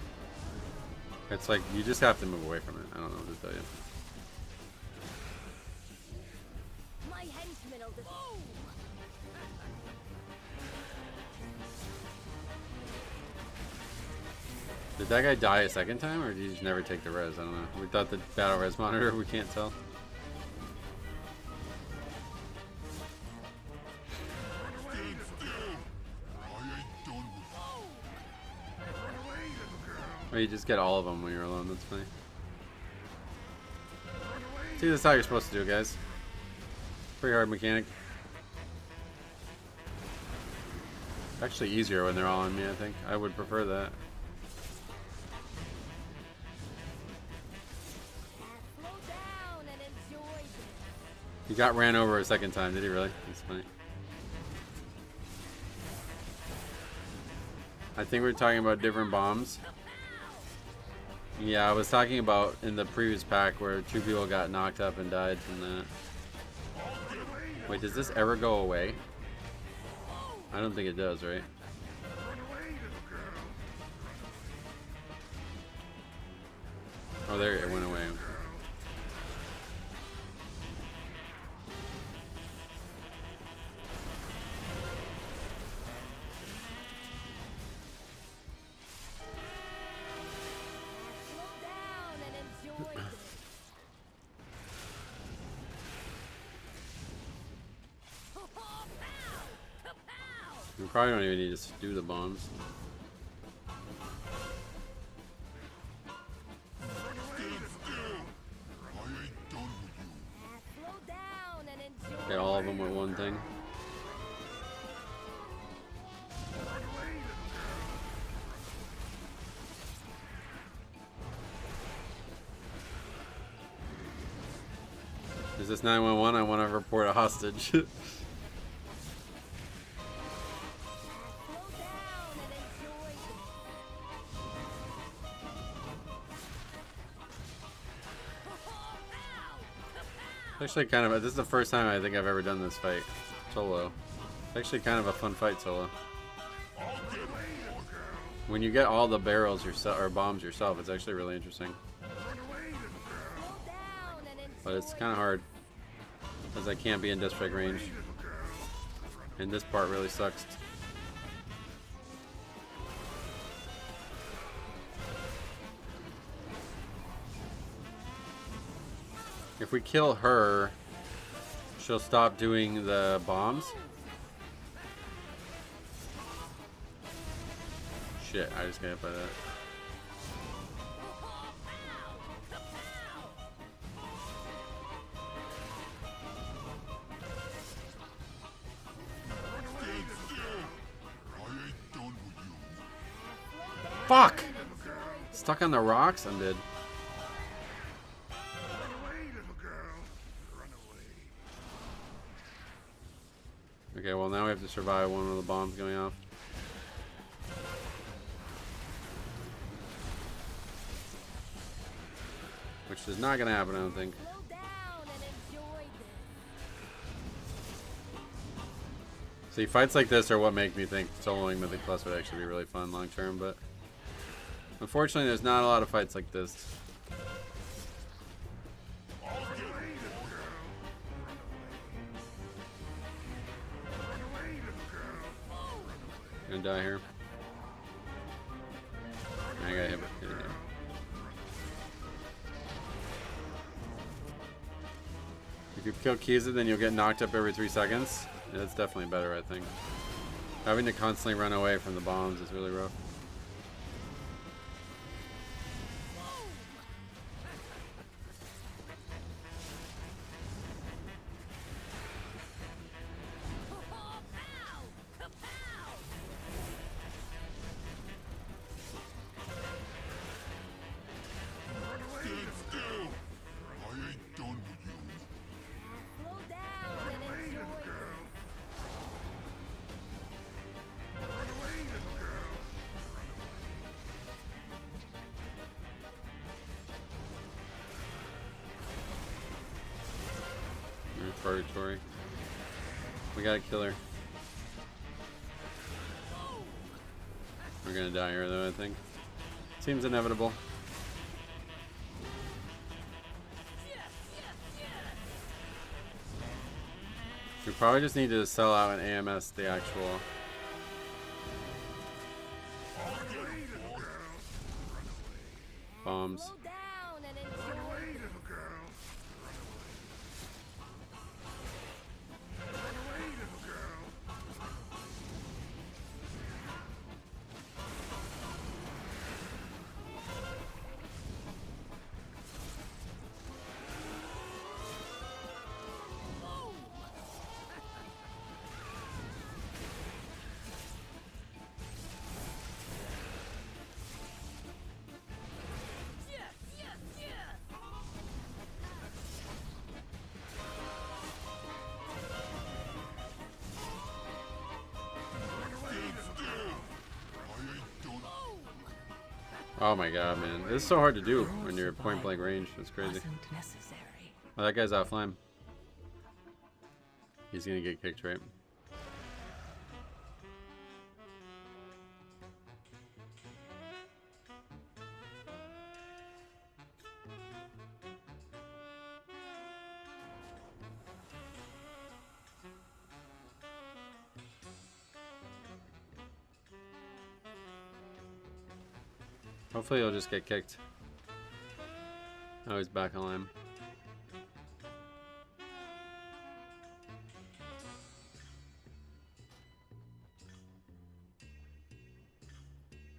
it's like you just have to move away from it. I don't know what to tell you. My henchmen will Did that guy die a second time, or did he just never take the res? I don't know. We thought the battle res monitor, we can't tell. Stand still. I ain't done with you. Or you just get all of them when you're alone, that's funny. See, that's how you're supposed to do it, guys. Pretty hard mechanic. Actually easier when they're all on me, I think. I would prefer that. He got ran over a second time, did he really? That's funny. I think we're talking about different bombs. Yeah, I was talking about in the previous pack where 2 people got knocked up and died from that. Wait, does this ever go away? I don't think it does, right? Oh, there it went away. We probably don't even need to do the bombs. Get all of them with one thing. Is this 911? I want to report a hostage. Actually, kind of. This is the first time I think I've ever done this fight solo. actually kind of a fun fight solo. When you get all the barrels yourself or bombs yourself, it's actually really interesting. But it's kind of hard because I can't be in disc strike range, and this part really sucks. If we kill her, she'll stop doing the bombs. Shit, I just got hit by that. Fuck! Stuck on the rocks? I'm dead. Okay, well now we have to survive one of the bombs going off. Which is not gonna happen, I don't think. See, fights like this are what make me think soloing Mythic Plus would actually be really fun long term, but unfortunately there's not a lot of fights like this. Gonna die here. I got hit with it. If you kill Kiza, then you'll get knocked up every 3 seconds. Yeah, that's definitely better, I think. Having to constantly run away from the bombs is really rough. Purgatory. We gotta kill her. We're gonna die here though, I think. Seems inevitable. We probably just need to sell out and AMS the actual bombs. Oh my god, man. This is so hard to do when you're at point blank range. It's crazy. Oh, that guy's out flame. He's gonna get kicked, right? Hopefully he'll just get kicked. Oh, he's back on line.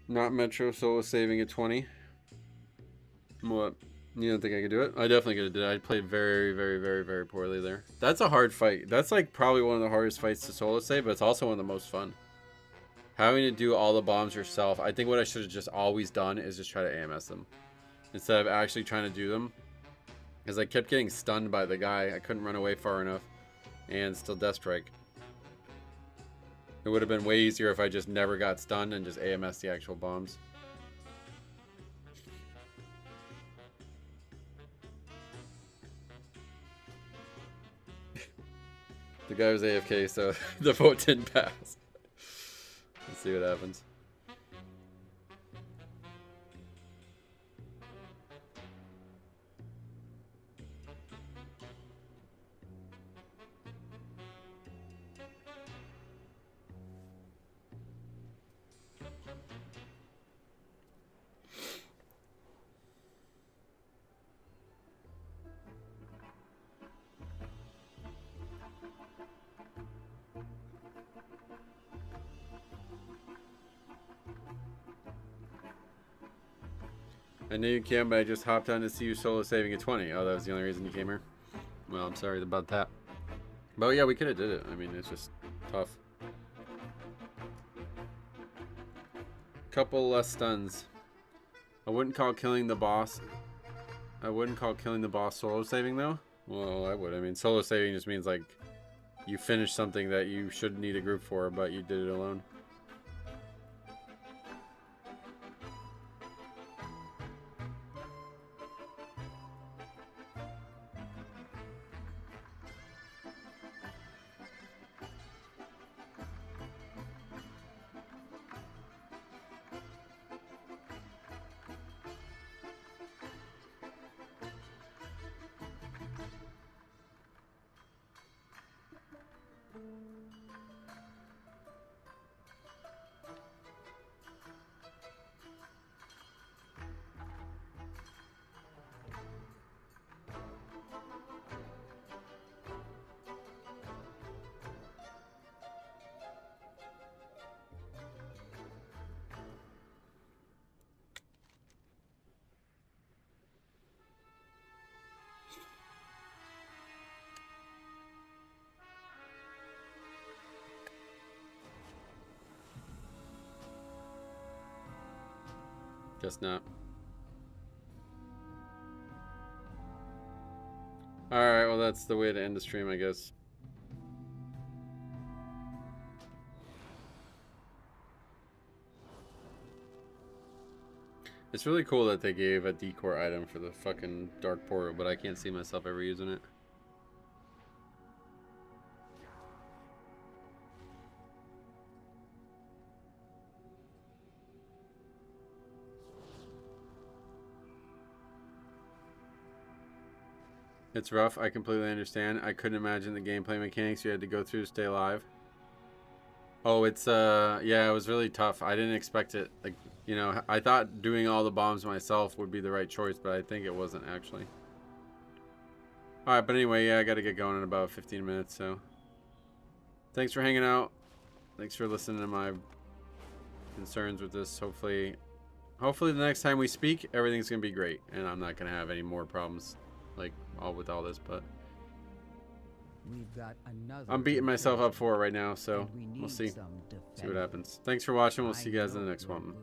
Not Metro solo saving at 20. What? You don't think I could do it? I definitely could have did it. I played very, very, very, very poorly there. That's a hard fight. That's like probably one of the hardest fights to solo save, but it's also one of the most fun. Having to do all the bombs yourself. I think what I should have just always done is just try to AMS them instead of actually trying to do them, because I kept getting stunned by the guy. I couldn't run away far enough and still death strike. It would have been way easier if I just never got stunned and just AMS the actual bombs. The guy was AFK, so the vote didn't pass. Let's see what happens. I knew you came, but I just hopped on to see you solo saving at 20. Oh, that was the only reason you came here? Well, I'm sorry about that. But yeah, we could have did it. I mean, it's just tough. Couple less stuns. I wouldn't call killing the boss. I wouldn't call killing the boss solo saving, though. Well, I would. I mean, solo saving just means, like, you finish something that you should need a group for, but you did it alone. Guess not. Alright, well that's the way to end the stream, I guess. It's really cool that they gave a decor item for the fucking Dark Portal, but I can't see myself ever using it. It's rough, I completely understand. I couldn't imagine the gameplay mechanics you had to go through to stay alive. Oh, it's, yeah, it was really tough. I didn't expect it. Like, you know, I thought doing all the bombs myself would be the right choice, but I think it wasn't actually. Alright, but anyway, yeah, I gotta get going in about 15 minutes, so. Thanks for hanging out. Thanks for listening to my concerns with this. Hopefully the next time we speak, everything's gonna be great, and I'm not gonna have any more problems. Like with all this, but We've got another I'm beating myself up for it right now, so we'll see. See what happens. Thanks for watching. We'll see you guys in the next one.